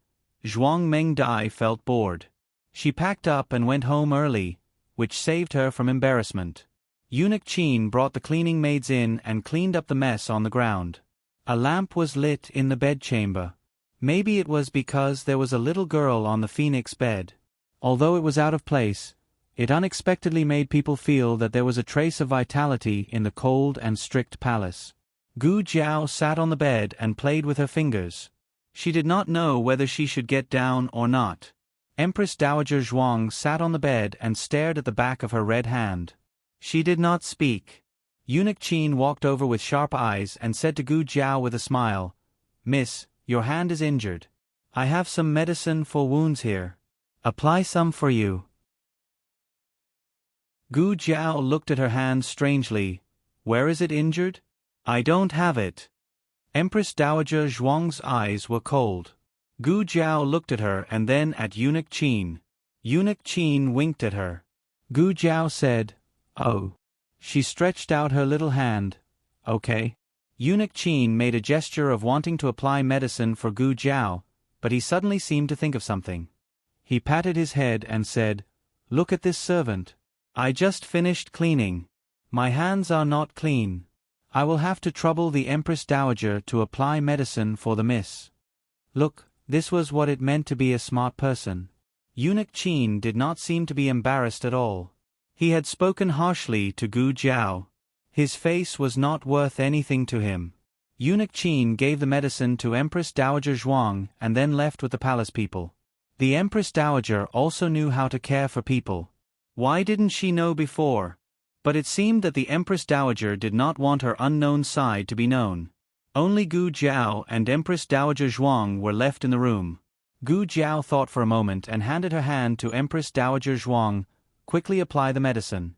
Zhuang Mengdai felt bored. She packed up and went home early, which saved her from embarrassment. Eunuch Qin brought the cleaning maids in and cleaned up the mess on the ground. A lamp was lit in the bedchamber. Maybe it was because there was a little girl on the phoenix bed. Although it was out of place, it unexpectedly made people feel that there was a trace of vitality in the cold and strict palace. Gu Jiao sat on the bed and played with her fingers. She did not know whether she should get down or not. Empress Dowager Zhuang sat on the bed and stared at the back of her red hand. She did not speak. Eunuch Qin walked over with sharp eyes and said to Gu Jiao with a smile, "Miss, your hand is injured. I have some medicine for wounds here. Apply some for you." Gu Jiao looked at her hand strangely. "Where is it injured? I don't have it." Empress Dowager Zhuang's eyes were cold. Gu Jiao looked at her and then at Eunuch Qin. Eunuch Qin winked at her. Gu Jiao said, "Oh." She stretched out her little hand. "Okay." Eunuch Qin made a gesture of wanting to apply medicine for Gu Jiao, but he suddenly seemed to think of something. He patted his head and said, "Look at this servant. I just finished cleaning. My hands are not clean. I will have to trouble the Empress Dowager to apply medicine for the miss." Look, this was what it meant to be a smart person. Eunuch Qin did not seem to be embarrassed at all. He had spoken harshly to Gu Jiao. His face was not worth anything to him. Eunuch Qin gave the medicine to Empress Dowager Zhuang and then left with the palace people. The Empress Dowager also knew how to care for people. Why didn't she know before? But it seemed that the Empress Dowager did not want her unknown side to be known. Only Gu Jiao and Empress Dowager Zhuang were left in the room. Gu Jiao thought for a moment and handed her hand to Empress Dowager Zhuang. "Quickly apply the medicine."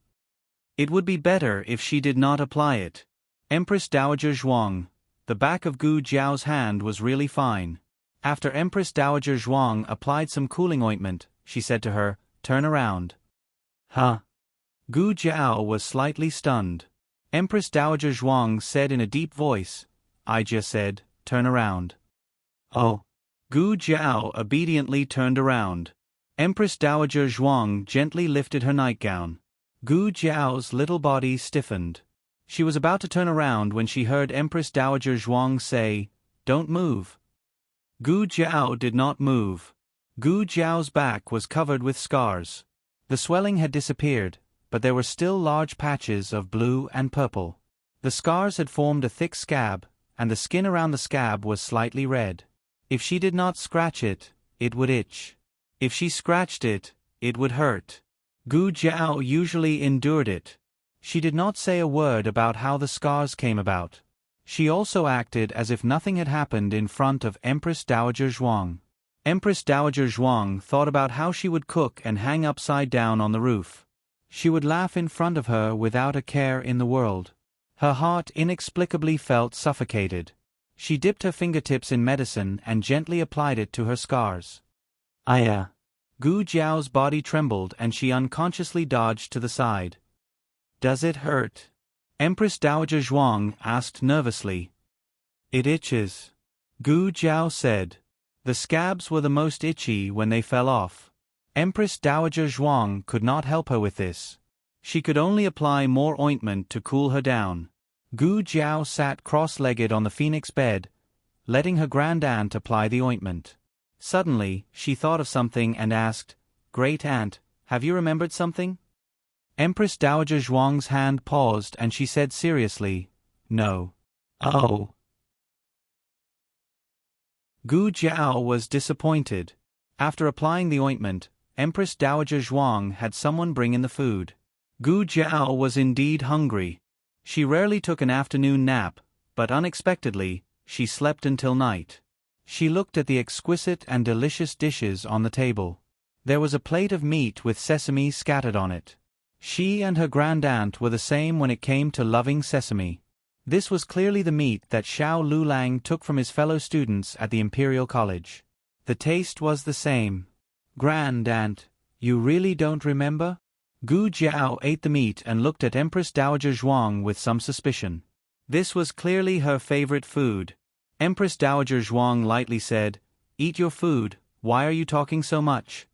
It would be better if she did not apply it. Empress Dowager Zhuang. The back of Gu Jiao's hand was really fine. After Empress Dowager Zhuang applied some cooling ointment, she said to her, "Turn around." "Huh?" Gu Jiao was slightly stunned. Empress Dowager Zhuang said in a deep voice, "I just said, turn around." "Oh." Gu Jiao obediently turned around. Empress Dowager Zhuang gently lifted her nightgown. Gu Jiao's little body stiffened. She was about to turn around when she heard Empress Dowager Zhuang say, "Don't move." Gu Jiao did not move. Gu Jiao's back was covered with scars. The swelling had disappeared, but there were still large patches of blue and purple. The scars had formed a thick scab, and the skin around the scab was slightly red. If she did not scratch it, it would itch. If she scratched it, it would hurt. Gu Jiao usually endured it. She did not say a word about how the scars came about. She also acted as if nothing had happened in front of Empress Dowager Zhuang. Empress Dowager Zhuang thought about how she would cook and hang upside down on the roof. She would laugh in front of her without a care in the world. Her heart inexplicably felt suffocated. She dipped her fingertips in medicine and gently applied it to her scars. "Aya." Gu Jiao's body trembled and she unconsciously dodged to the side. "Does it hurt?" Empress Dowager Zhuang asked nervously. "It itches," Gu Jiao said. The scabs were the most itchy when they fell off. Empress Dowager Zhuang could not help her with this. She could only apply more ointment to cool her down. Gu Jiao sat cross-legged on the phoenix bed, letting her grand aunt apply the ointment. Suddenly, she thought of something and asked, "Great aunt, have you remembered something?" Empress Dowager Zhuang's hand paused and she said seriously, "No." "Oh." Gu Jiao was disappointed. After applying the ointment, Empress Dowager Zhuang had someone bring in the food. Gu Jiao was indeed hungry. She rarely took an afternoon nap, but unexpectedly, she slept until night. She looked at the exquisite and delicious dishes on the table. There was a plate of meat with sesame scattered on it. She and her grand aunt were the same when it came to loving sesame. This was clearly the meat that Xiao Lulang took from his fellow students at the Imperial College. The taste was the same. "Grand aunt, you really don't remember?" Gu Jiao ate the meat and looked at Empress Dowager Zhuang with some suspicion. This was clearly her favorite food. Empress Dowager Zhuang lightly said, "Eat your food, why are you talking so much?"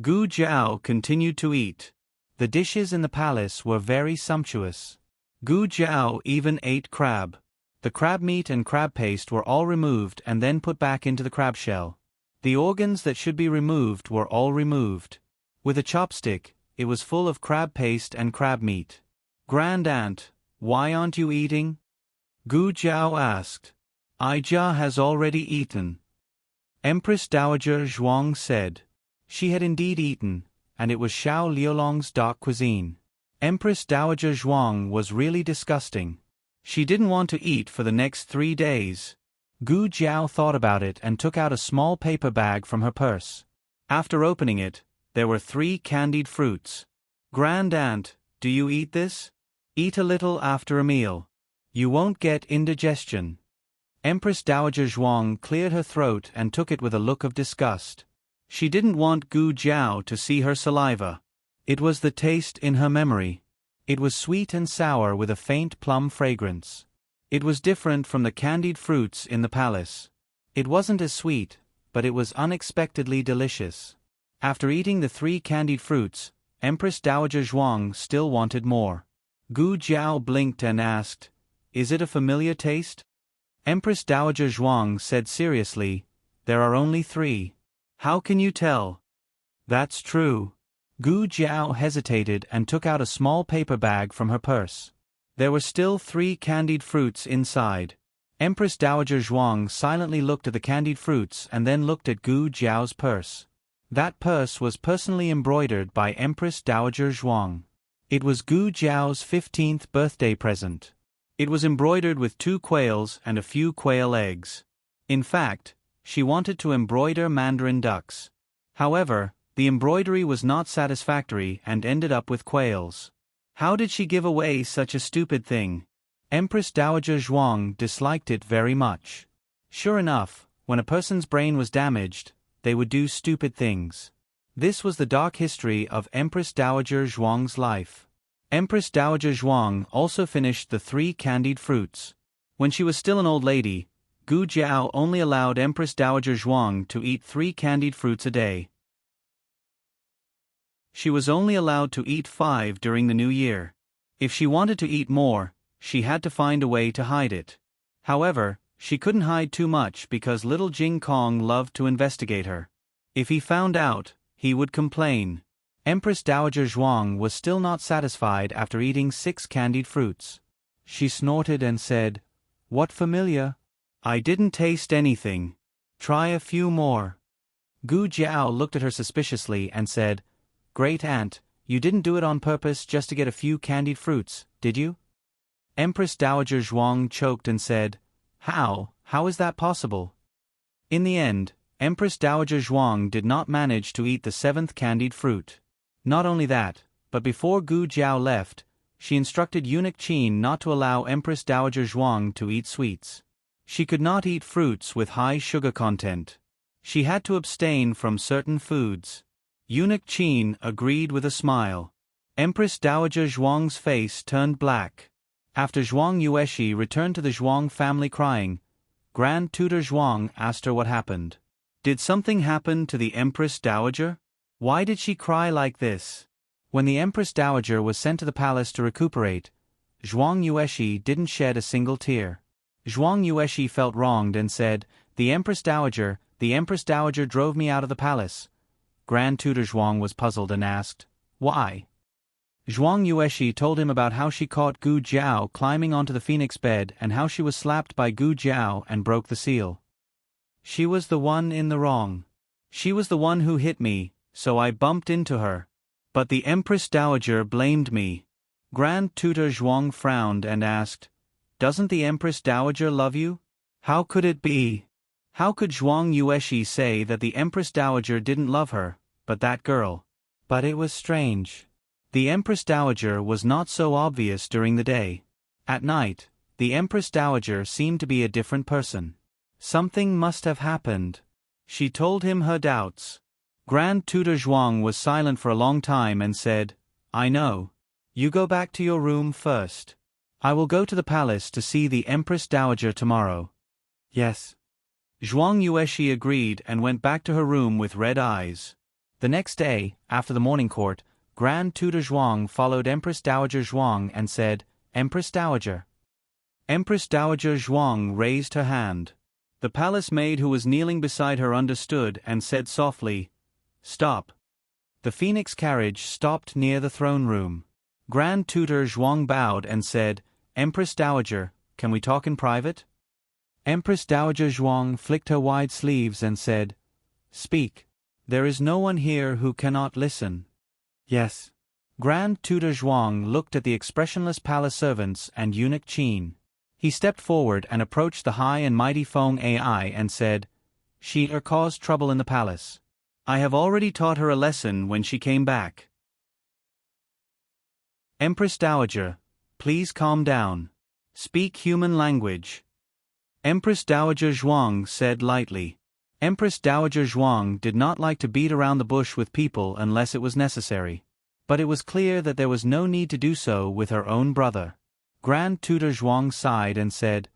Gu Jiao continued to eat. The dishes in the palace were very sumptuous. Gu Jiao even ate crab. The crab meat and crab paste were all removed and then put back into the crab shell. The organs that should be removed were all removed. With a chopstick, it was full of crab paste and crab meat. "Grand aunt, why aren't you eating?" Gu Jiao asked. "Aija has already eaten." Empress Dowager Zhuang said. She had indeed eaten, and it was Xiao Liulong's dark cuisine. Empress Dowager Zhuang was really disgusting. She didn't want to eat for the next 3 days. Gu Jiao thought about it and took out a small paper bag from her purse. After opening it, there were 3 candied fruits. Grand Aunt, do you eat this? Eat a little after a meal. You won't get indigestion. Empress Dowager Zhuang cleared her throat and took it with a look of disgust. She didn't want Gu Jiao to see her saliva. It was the taste in her memory. It was sweet and sour with a faint plum fragrance. It was different from the candied fruits in the palace. It wasn't as sweet, but it was unexpectedly delicious. After eating the 3 candied fruits, Empress Dowager Zhuang still wanted more. Gu Jiao blinked and asked, "Is it a familiar taste?" Empress Dowager Zhuang said seriously, "There are only 3. How can you tell?" "That's true." Gu Jiao hesitated and took out a small paper bag from her purse. There were still 3 candied fruits inside. Empress Dowager Zhuang silently looked at the candied fruits and then looked at Gu Jiao's purse. That purse was personally embroidered by Empress Dowager Zhuang. It was Gu Jiao's 15th birthday present. It was embroidered with 2 quails and a few quail eggs. In fact, she wanted to embroider mandarin ducks. However, the embroidery was not satisfactory and ended up with quails. How did she give away such a stupid thing? Empress Dowager Zhuang disliked it very much. Sure enough, when a person's brain was damaged, they would do stupid things. This was the dark history of Empress Dowager Zhuang's life. Empress Dowager Zhuang also finished the 3 candied fruits. When she was still an old lady, Gu Jiao only allowed Empress Dowager Zhuang to eat 3 candied fruits a day. She was only allowed to eat 5 during the new year. If she wanted to eat more, she had to find a way to hide it. However, she couldn't hide too much because little Jing Kong loved to investigate her. If he found out, he would complain. Empress Dowager Zhuang was still not satisfied after eating 6 candied fruits. She snorted and said, "What familiar? I didn't taste anything. Try a few more." Gu Jiao looked at her suspiciously and said, "Great Aunt, you didn't do it on purpose just to get a few candied fruits, did you?" Empress Dowager Zhuang choked and said, How is that possible?" In the end, Empress Dowager Zhuang did not manage to eat the 7th candied fruit. Not only that, but before Gu Jiao left, she instructed Eunuch Qin not to allow Empress Dowager Zhuang to eat sweets. She could not eat fruits with high sugar content. She had to abstain from certain foods. Eunuch Qin agreed with a smile. Empress Dowager Zhuang's face turned black. After Zhuang Yueshi returned to the Zhuang family crying, Grand Tutor Zhuang asked her what happened. Did something happen to the Empress Dowager? Why did she cry like this? When the Empress Dowager was sent to the palace to recuperate, Zhuang Yueshi didn't shed a single tear. Zhuang Yueshi felt wronged and said, the Empress Dowager drove me out of the palace." Grand Tutor Zhuang was puzzled and asked, "Why?" Zhuang Yueshi told him about how she caught Gu Jiao climbing onto the phoenix bed and how she was slapped by Gu Jiao and broke the seal. "She was the one in the wrong. She was the one who hit me, so I bumped into her. But the Empress Dowager blamed me." Grand Tutor Zhuang frowned and asked, "Doesn't the Empress Dowager love you? How could it be? How could Zhuang Yueshi say that the Empress Dowager didn't love her, but that girl?" But it was strange. The Empress Dowager was not so obvious during the day. At night, the Empress Dowager seemed to be a different person. Something must have happened. She told him her doubts. Grand Tutor Zhuang was silent for a long time and said, "I know. You go back to your room first. I will go to the palace to see the Empress Dowager tomorrow." "Yes." Zhuang Yueshi agreed and went back to her room with red eyes. The next day, after the morning court, Grand Tutor Zhuang followed Empress Dowager Zhuang and said, "Empress Dowager." Empress Dowager Zhuang raised her hand. The palace maid who was kneeling beside her understood and said softly, "Stop." The phoenix carriage stopped near the throne room. Grand Tutor Zhuang bowed and said, "Empress Dowager, can we talk in private?" Empress Dowager Zhuang flicked her wide sleeves and said, "Speak. There is no one here who cannot listen." "Yes." Grand Tutor Zhuang looked at the expressionless palace servants and eunuch Qin. He stepped forward and approached the high and mighty Feng Ai and said, "She caused trouble in the palace. I have already taught her a lesson when she came back. Empress Dowager, please calm down. Speak human language." Empress Dowager Zhuang said lightly. Empress Dowager Zhuang did not like to beat around the bush with people unless it was necessary. But it was clear that there was no need to do so with her own brother. Grand Tutor Zhuang sighed and said,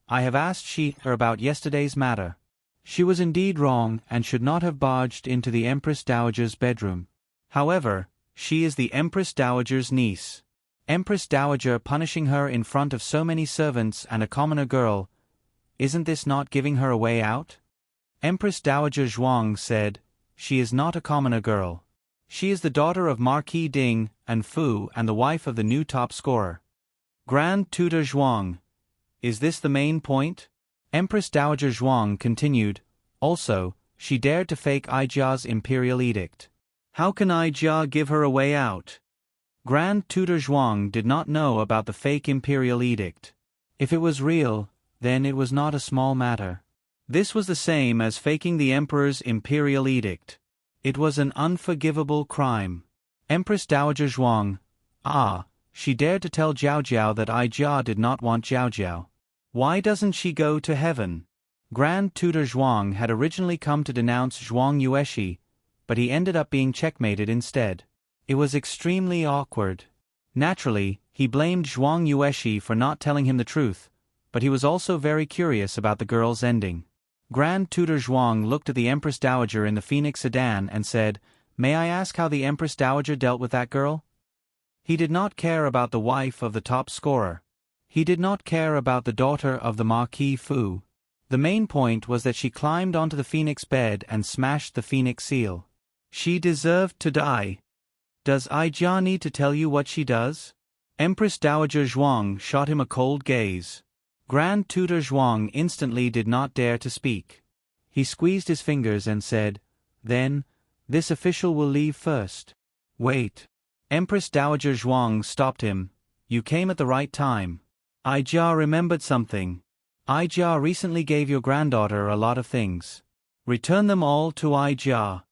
"I have asked her about yesterday's matter. She was indeed wrong and should not have barged into the Empress Dowager's bedroom. However, she is the Empress Dowager's niece. Empress Dowager punishing her in front of so many servants and a commoner girl, isn't this not giving her a way out?" Empress Dowager Zhuang said, "She is not a commoner girl. She is the daughter of Marquis Ding and Fu and the wife of the new top scorer." Grand Tutor Zhuang, is this the main point? Empress Dowager Zhuang continued, "Also, she dared to fake Aijia's imperial edict. How can Aijia give her a way out?" Grand Tutor Zhuang did not know about the fake imperial edict. If it was real, then it was not a small matter. This was the same as faking the emperor's imperial edict. It was an unforgivable crime. Empress Dowager Zhuang, she dared to tell Jiao Jiao that Aijia did not want Jiao Jiao. Why doesn't she go to heaven? Grand Tutor Zhuang had originally come to denounce Zhuang Yueshi, but he ended up being checkmated instead. It was extremely awkward. Naturally, he blamed Zhuang Yueshi for not telling him the truth, but he was also very curious about the girl's ending. Grand Tutor Zhuang looked at the Empress Dowager in the Phoenix sedan and said, "May I ask how the Empress Dowager dealt with that girl?" He did not care about the wife of the top scorer. He did not care about the daughter of the Marquis Fu. The main point was that she climbed onto the Phoenix bed and smashed the Phoenix seal. She deserved to die. Does Aijia need to tell you what she does? Empress Dowager Zhuang shot him a cold gaze. Grand Tutor Zhuang instantly did not dare to speak. He squeezed his fingers and said, "Then, this official will leave first." "Wait." Empress Dowager Zhuang stopped him. "You came at the right time. Aijia remembered something. Aijia recently gave your granddaughter a lot of things. Return them all to Aijia."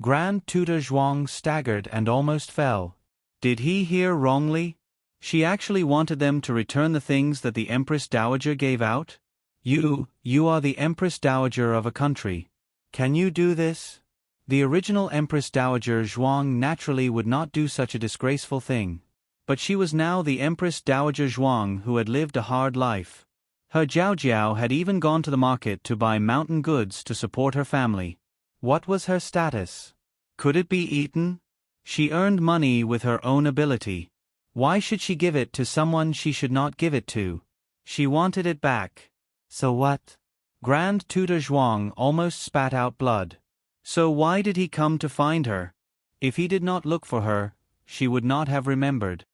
Grand Tutor Zhuang staggered and almost fell. Did he hear wrongly? She actually wanted them to return the things that the Empress Dowager gave out? You are the Empress Dowager of a country. Can you do this? The original Empress Dowager Zhuang naturally would not do such a disgraceful thing. But she was now the Empress Dowager Zhuang who had lived a hard life. Her Jiao Jiao had even gone to the market to buy mountain goods to support her family. What was her status? Could it be eaten? She earned money with her own ability. Why should she give it to someone she should not give it to? She wanted it back. So what? Grand Tutor Zhuang almost spat out blood. So why did he come to find her? If he did not look for her, she would not have remembered.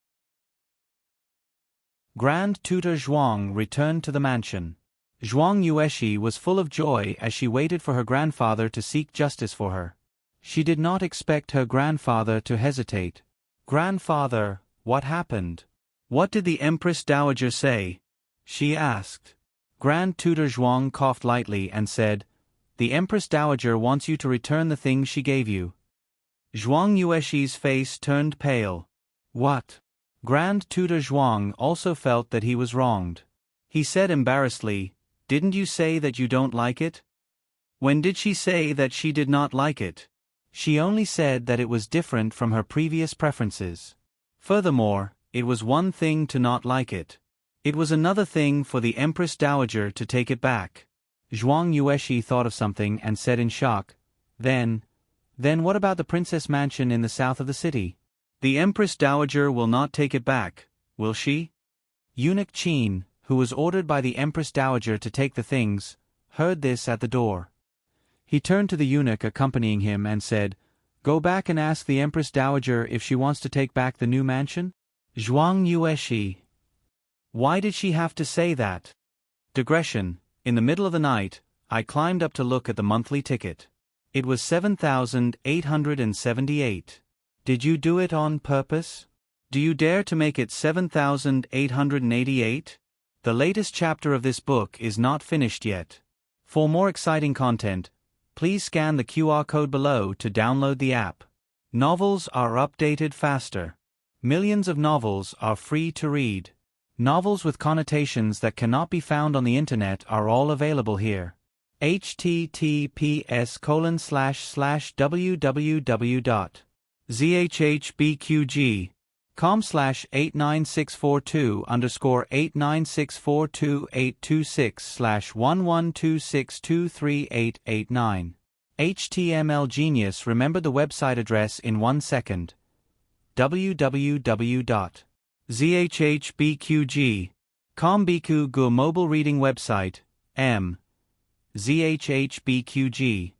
Grand Tutor Zhuang returned to the mansion. Zhuang Yueshi was full of joy as she waited for her grandfather to seek justice for her. She did not expect her grandfather to hesitate. "Grandfather, what happened? What did the Empress Dowager say?" she asked. Grand Tutor Zhuang coughed lightly and said, "The Empress Dowager wants you to return the things she gave you." Zhuang Yueshi's face turned pale. What? Grand Tutor Zhuang also felt that he was wronged. He said embarrassedly, "Didn't you say that you don't like it?" When did she say that she did not like it? She only said that it was different from her previous preferences. Furthermore, it was one thing to not like it. It was another thing for the Empress Dowager to take it back. Zhuang Yueshi thought of something and said in shock, Then what about the princess mansion in the south of the city? The Empress Dowager will not take it back, will she?" Eunuch Qin, who was ordered by the Empress Dowager to take the things, heard this at the door. He turned to the eunuch accompanying him and said, "Go back and ask the Empress Dowager if she wants to take back the new mansion?" Zhuang Yueshi. Why did she have to say that? Digression. In the middle of the night, I climbed up to look at the monthly ticket. It was 7,878. Did you do it on purpose? Do you dare to make it 7,888? The latest chapter of this book is not finished yet. For more exciting content, please scan the QR code below to download the app. Novels are updated faster. Millions of novels are free to read. Novels with connotations that cannot be found on the internet are all available here. https://www.zhbqg.com/89642_826/112623889. HTML Genius remembered the website address in 1 second. www.zhbqg.com Biku mobile reading website, m. zhbqg.com.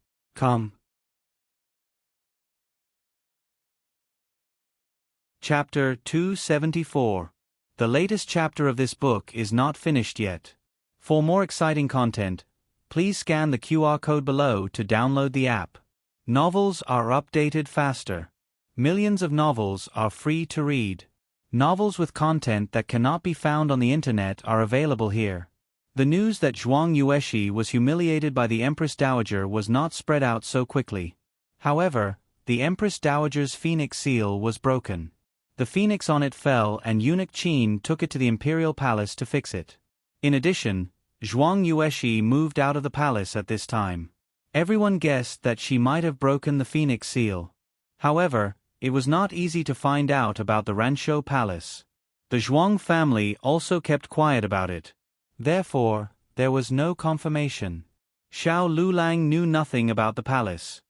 Chapter 274. The latest chapter of this book is not finished yet. For more exciting content, please scan the QR code below to download the app. Novels are updated faster. Millions of novels are free to read. Novels with content that cannot be found on the internet are available here. The news that Zhuang Yueshi was humiliated by the Empress Dowager was not spread out so quickly. However, the Empress Dowager's phoenix seal was broken. The phoenix on it fell and eunuch Qin took it to the imperial palace to fix it. In addition, Zhuang Yueshi moved out of the palace at this time. Everyone guessed that she might have broken the phoenix seal. However, it was not easy to find out about the Ranshou Palace. The Zhuang family also kept quiet about it. Therefore, there was no confirmation. Xiao Lulang knew nothing about the palace.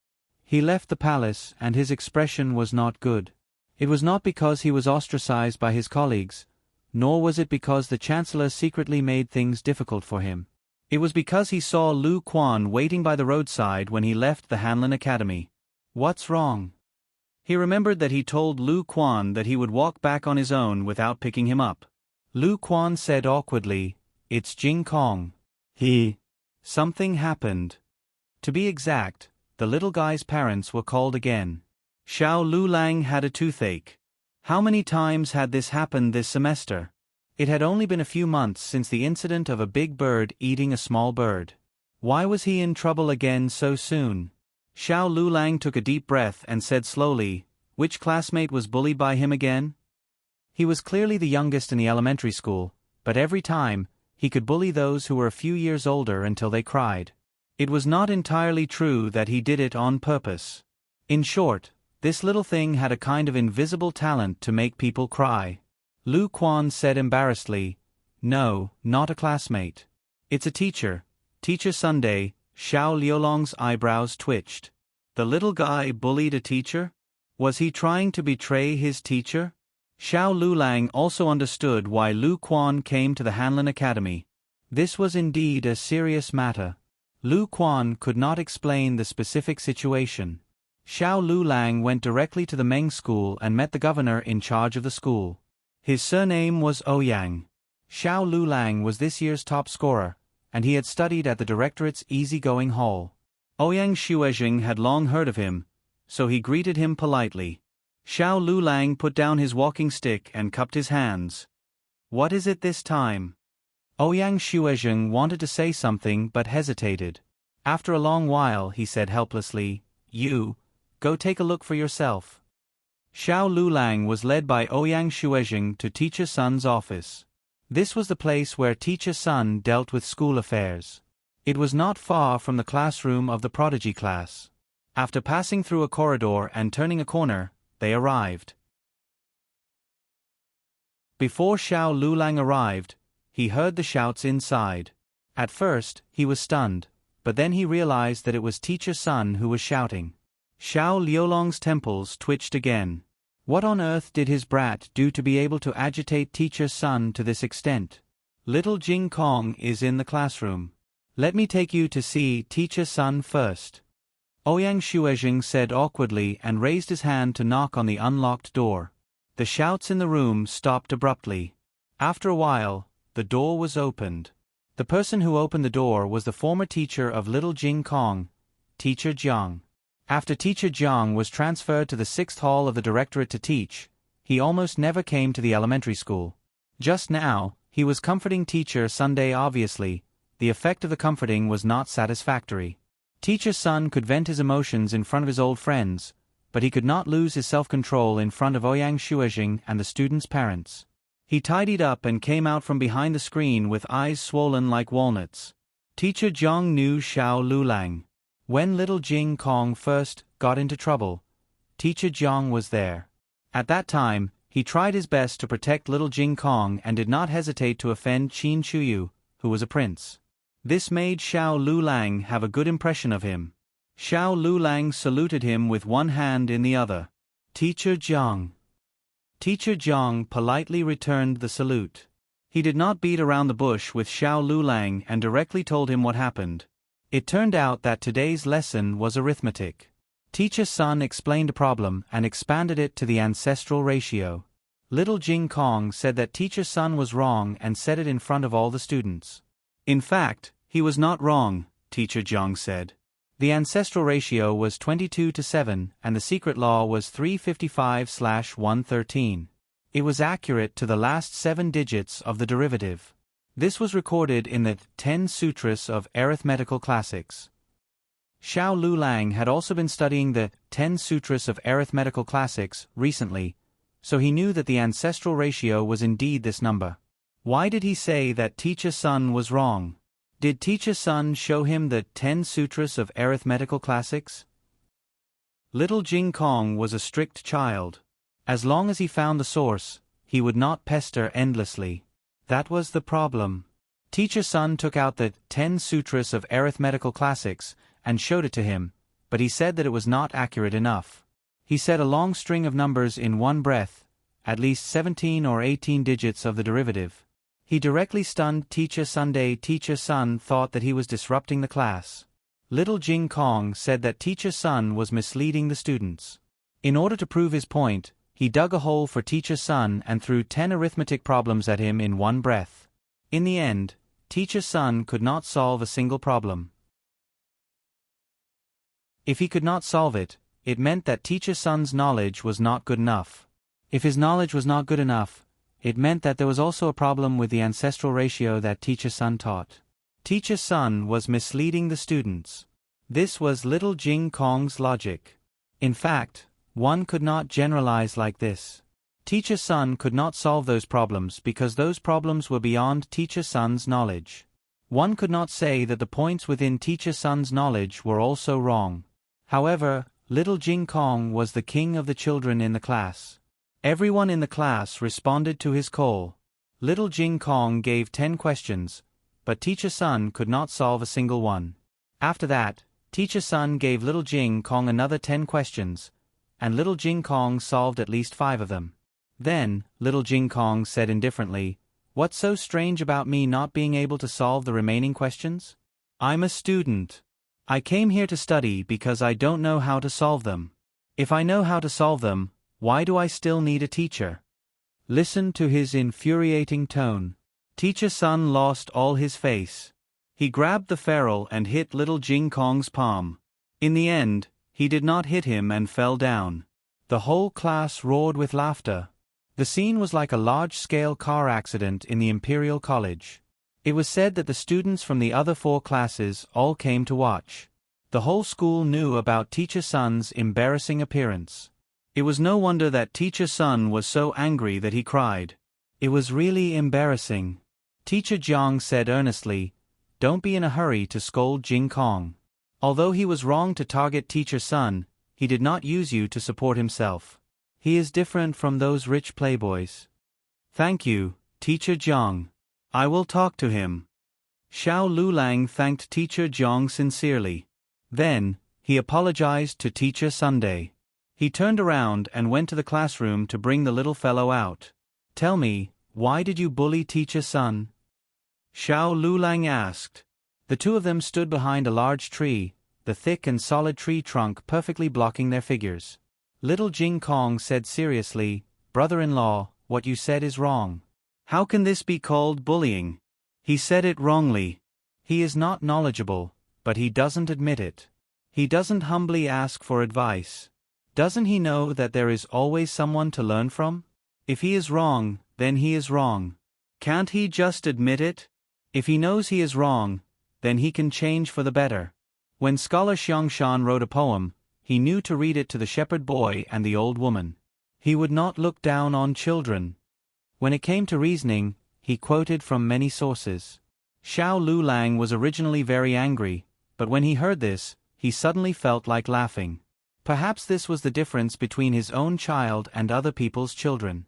He left the palace and his expression was not good. It was not because he was ostracized by his colleagues, nor was it because the chancellor secretly made things difficult for him. It was because he saw Lu Quan waiting by the roadside when he left the Hanlin Academy. What's wrong? He remembered that he told Lu Quan that he would walk back on his own without picking him up. Lu Quan said awkwardly, "It's Jing Kong." Something happened. To be exact, the little guy's parents were called again. Xiao Lulang had a toothache. How many times had this happened this semester? It had only been a few months since the incident of a big bird eating a small bird. Why was he in trouble again so soon? Xiao Lulang took a deep breath and said slowly, which classmate was bullied by him again? He was clearly the youngest in the elementary school, but every time, he could bully those who were a few years older until they cried. It was not entirely true that he did it on purpose. In short, this little thing had a kind of invisible talent to make people cry. Lu Quan said embarrassedly, "No, not a classmate. It's a teacher. Teacher Sunday." Xiao Liulong's eyebrows twitched. The little guy bullied a teacher? Was he trying to betray his teacher? Xiao Lulang also understood why Lu Quan came to the Hanlin Academy. This was indeed a serious matter. Lu Quan could not explain the specific situation. Xiao Lulang went directly to the Meng school and met the governor in charge of the school. His surname was Ouyang. Xiao Lulang was this year's top scorer, and he had studied at the directorate's easygoing hall. Ouyang Shuezheng had long heard of him, so he greeted him politely. Xiao Lulang put down his walking stick and cupped his hands. "What is it this time?" Ouyang Shuezheng wanted to say something but hesitated. After a long while he said helplessly, "You, go take a look for yourself." Xiao Lulang was led by Ouyang Shuezheng to Teacher Sun's office. This was the place where Teacher Sun dealt with school affairs. It was not far from the classroom of the prodigy class. After passing through a corridor and turning a corner, they arrived. Before Xiao Lulang arrived, he heard the shouts inside. At first, he was stunned, but then he realized that it was Teacher Sun who was shouting. Xiao Liulong's temples twitched again. What on earth did his brat do to be able to agitate Teacher Sun to this extent? Little Jing Kong is in the classroom. Let me take you to see Teacher Sun first. Ouyang Shuezheng said awkwardly and raised his hand to knock on the unlocked door. The shouts in the room stopped abruptly. After a while, the door was opened. The person who opened the door was the former teacher of little Jing Kong, Teacher Jiang. After teacher Jiang was transferred to the 6th hall of the directorate to teach, he almost never came to the elementary school. Just now, he was comforting teacher Sunday. Obviously, the effect of the comforting was not satisfactory. Teacher Sun could vent his emotions in front of his old friends, but he could not lose his self-control in front of Ouyang Shuijing and the students' parents. He tidied up and came out from behind the screen with eyes swollen like walnuts. Teacher Jiang knew Xiao Lulang. When little Jing Kong first got into trouble, teacher Jiang was there. At that time, he tried his best to protect little Jing Kong and did not hesitate to offend Qin Chuyu, who was a prince. This made Xiao Lulang have a good impression of him. Xiao Lulang saluted him with one hand in the other. Teacher Jiang. Teacher Jiang politely returned the salute. He did not beat around the bush with Xiao Lulang and directly told him what happened. It turned out that today's lesson was arithmetic. Teacher Sun explained a problem and expanded it to the ancestral ratio. Little Jing Kong said that teacher Sun was wrong and said it in front of all the students. In fact, he was not wrong, teacher Jiang said. The ancestral ratio was 22:7 and the secret law was 355/113. It was accurate to the last 7 digits of the derivative. This was recorded in the 10 Sutras of Arithmetical Classics. Xiao Lulang had also been studying the 10 Sutras of Arithmetical Classics recently, so he knew that the ancestral ratio was indeed this number. Why did he say that teacher Sun was wrong? Did teacher Sun show him the 10 Sutras of Arithmetical Classics? Little Jing Kong was a strict child. As long as he found the source, he would not pester endlessly. That was the problem. Teacher Sun took out the 10 Sutras of Arithmetical Classics and showed it to him, but he said that it was not accurate enough. He said a long string of numbers in one breath, at least 17 or 18 digits of the derivative. He directly stunned Teacher Sunday. Teacher Sun thought that he was disrupting the class. Little Jing Kong said that teacher Sun was misleading the students. In order to prove his point, he dug a hole for teacher Sun and threw 10 arithmetic problems at him in one breath. In the end, teacher Sun could not solve a single problem. If he could not solve it, it meant that teacher Sun's knowledge was not good enough. If his knowledge was not good enough, it meant that there was also a problem with the ancestral ratio that teacher Sun taught. Teacher Sun was misleading the students. This was little Jing Kong's logic. In fact, one could not generalize like this. Teacher Sun could not solve those problems because those problems were beyond teacher Sun's knowledge. One could not say that the points within teacher Sun's knowledge were also wrong. However, little Jing Kong was the king of the children in the class. Everyone in the class responded to his call. Little Jing Kong gave 10 questions, but teacher Sun could not solve a single one. After that, teacher Sun gave little Jing Kong another 10 questions, and little Jing Kong solved at least 5 of them. Then, little Jing Kong said indifferently, "What's so strange about me not being able to solve the remaining questions? I'm a student. I came here to study because I don't know how to solve them. If I know how to solve them, why do I still need a teacher?" Listen to his infuriating tone. Teacher Sun lost all his face. He grabbed the ferrule and hit little Jing Kong's palm. In the end, he did not hit him and fell down. The whole class roared with laughter. The scene was like a large-scale car accident in the Imperial College. It was said that the students from the other 4 classes all came to watch. The whole school knew about teacher Sun's embarrassing appearance. It was no wonder that teacher Sun was so angry that he cried. It was really embarrassing. Teacher Jiang said earnestly, "Don't be in a hurry to scold Jing Kong. Although he was wrong to target teacher Sun, he did not use you to support himself. He is different from those rich playboys." "Thank you, teacher Jiang. I will talk to him." Xiao Lulang thanked teacher Jiang sincerely. Then, he apologized to teacher Sunday. He turned around and went to the classroom to bring the little fellow out. "Tell me, why did you bully teacher Sun?" Xiao Lulang asked. The two of them stood behind a large tree, the thick and solid tree trunk perfectly blocking their figures. Little Jing Kong said seriously, "Brother-in-law, what you said is wrong. How can this be called bullying? He said it wrongly. He is not knowledgeable, but he doesn't admit it. He doesn't humbly ask for advice. Doesn't he know that there is always someone to learn from? If he is wrong, then he is wrong. Can't he just admit it? If he knows he is wrong, then he can change for the better. When Scholar Xiangshan wrote a poem, he knew to read it to the shepherd boy and the old woman. He would not look down on children. When it came to reasoning, he quoted from many sources. Xiao Lulang was originally very angry, but when he heard this, he suddenly felt like laughing. Perhaps this was the difference between his own child and other people's children.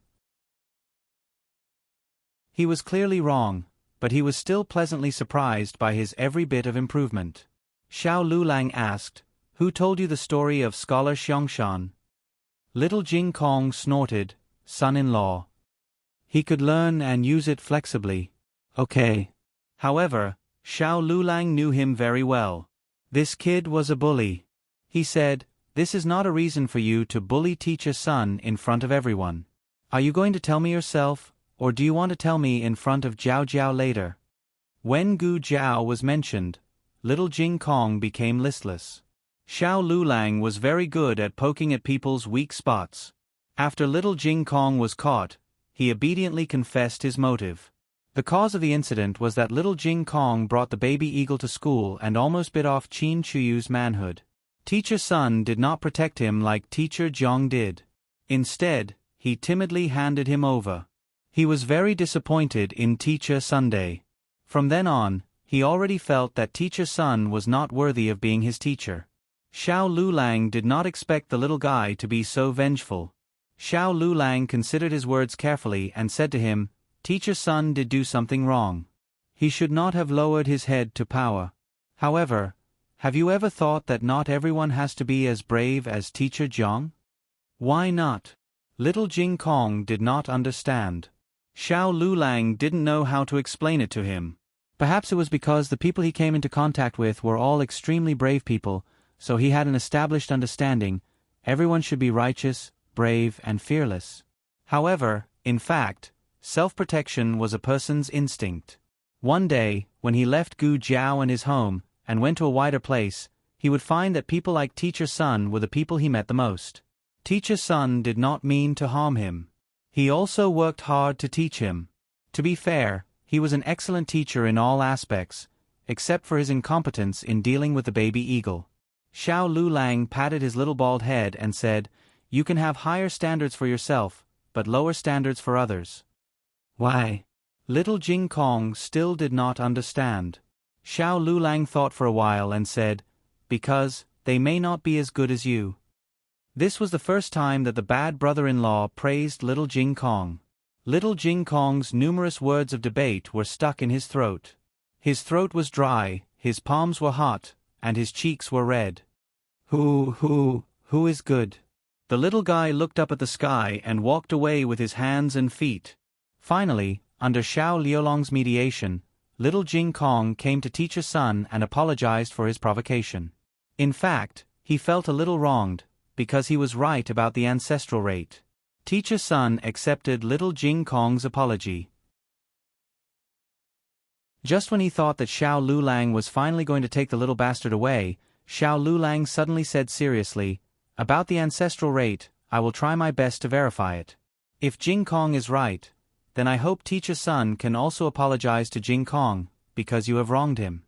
He was clearly wrong, but he was still pleasantly surprised by his every bit of improvement. Xiao Lulang asked, "Who told you the story of Scholar Xiangshan?" Little Jing Kong snorted, "Son-in-law. He could learn and use it flexibly." Okay. However, Xiao Lulang knew him very well. This kid was a bully. He said, "This is not a reason for you to bully Teacher Sun in front of everyone. Are you going to tell me yourself, or do you want to tell me in front of Jiao Jiao later?" When Gu Jiao was mentioned, little Jing Kong became listless. Xiao Lulang was very good at poking at people's weak spots. After little Jing Kong was caught, he obediently confessed his motive. The cause of the incident was that little Jing Kong brought the baby eagle to school and almost bit off Qin Chuyu's manhood. Teacher Sun did not protect him like Teacher Jiang did. Instead, he timidly handed him over. He was very disappointed in Teacher Sunday. From then on, he already felt that Teacher Sun was not worthy of being his teacher. Xiao Lulang did not expect the little guy to be so vengeful. Xiao Lulang considered his words carefully and said to him, "Teacher Sun did do something wrong. He should not have lowered his head to power. However, have you ever thought that not everyone has to be as brave as Teacher Jiang? Why not?" Little Jing Kong did not understand. Xiao Lulang didn't know how to explain it to him. Perhaps it was because the people he came into contact with were all extremely brave people, so he had an established understanding, everyone should be righteous, brave, and fearless. However, in fact, self-protection was a person's instinct. One day, when he left Gu Jiao and his home, and went to a wider place, he would find that people like Teacher Sun were the people he met the most. Teacher Sun did not mean to harm him. He also worked hard to teach him. To be fair, he was an excellent teacher in all aspects, except for his incompetence in dealing with the baby eagle. Xiao Lulang patted his little bald head and said, "You can have higher standards for yourself, but lower standards for others." Why? Little Jing Kong still did not understand. Xiao Lulang thought for a while and said, "Because they may not be as good as you." This was the first time that the bad brother-in-law praised little Jing Kong. Little Jing Kong's numerous words of debate were stuck in his throat. His throat was dry, his palms were hot, and his cheeks were red. Who is good?" The little guy looked up at the sky and walked away with his hands and feet. Finally, under Xiao Liulong's mediation, little Jing Kong came to Teacher Sun and apologized for his provocation. In fact, he felt a little wronged, because he was right about the ancestral rate. Teacher Sun accepted little Jing Kong's apology. Just when he thought that Xiao Lulang was finally going to take the little bastard away, Xiao Lulang suddenly said seriously, "About the ancestral rate, I will try my best to verify it. If Jing Kong is right, then I hope Teacher Sun can also apologize to Jing Kong, because you have wronged him."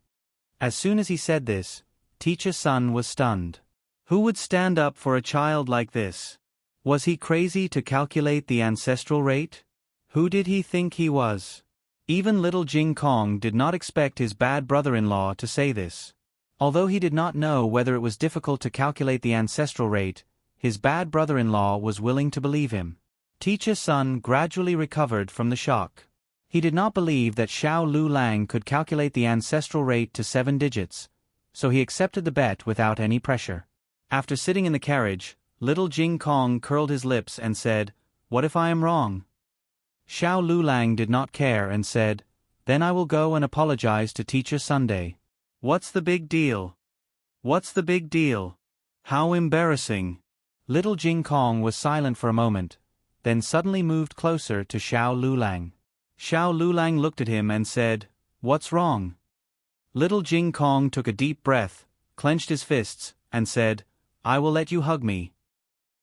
As soon as he said this, Teacher Sun was stunned. Who would stand up for a child like this? Was he crazy to calculate the ancestral rate? Who did he think he was? Even little Jing Kong did not expect his bad brother-in-law to say this. Although he did not know whether it was difficult to calculate the ancestral rate, his bad brother-in-law was willing to believe him. Teacher Sun gradually recovered from the shock. He did not believe that Xiao Lulang could calculate the ancestral rate to 7 digits, so he accepted the bet without any pressure. After sitting in the carriage, little Jing Kong curled his lips and said, "What if I am wrong?" Xiao Lulang did not care and said, "Then I will go and apologize to Teacher Sunday." What's the big deal? What's the big deal? How embarrassing. Little Jing Kong was silent for a moment, then suddenly moved closer to Xiao Lulang. Xiao Lulang looked at him and said, "What's wrong?" Little Jing Kong took a deep breath, clenched his fists, and said, "I will let you hug me."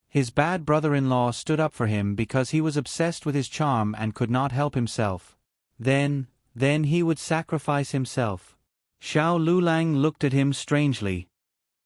His bad brother-in-law stood up for him because he was obsessed with his charm and could not help himself. Then he would sacrifice himself. Xiao Lulang looked at him strangely.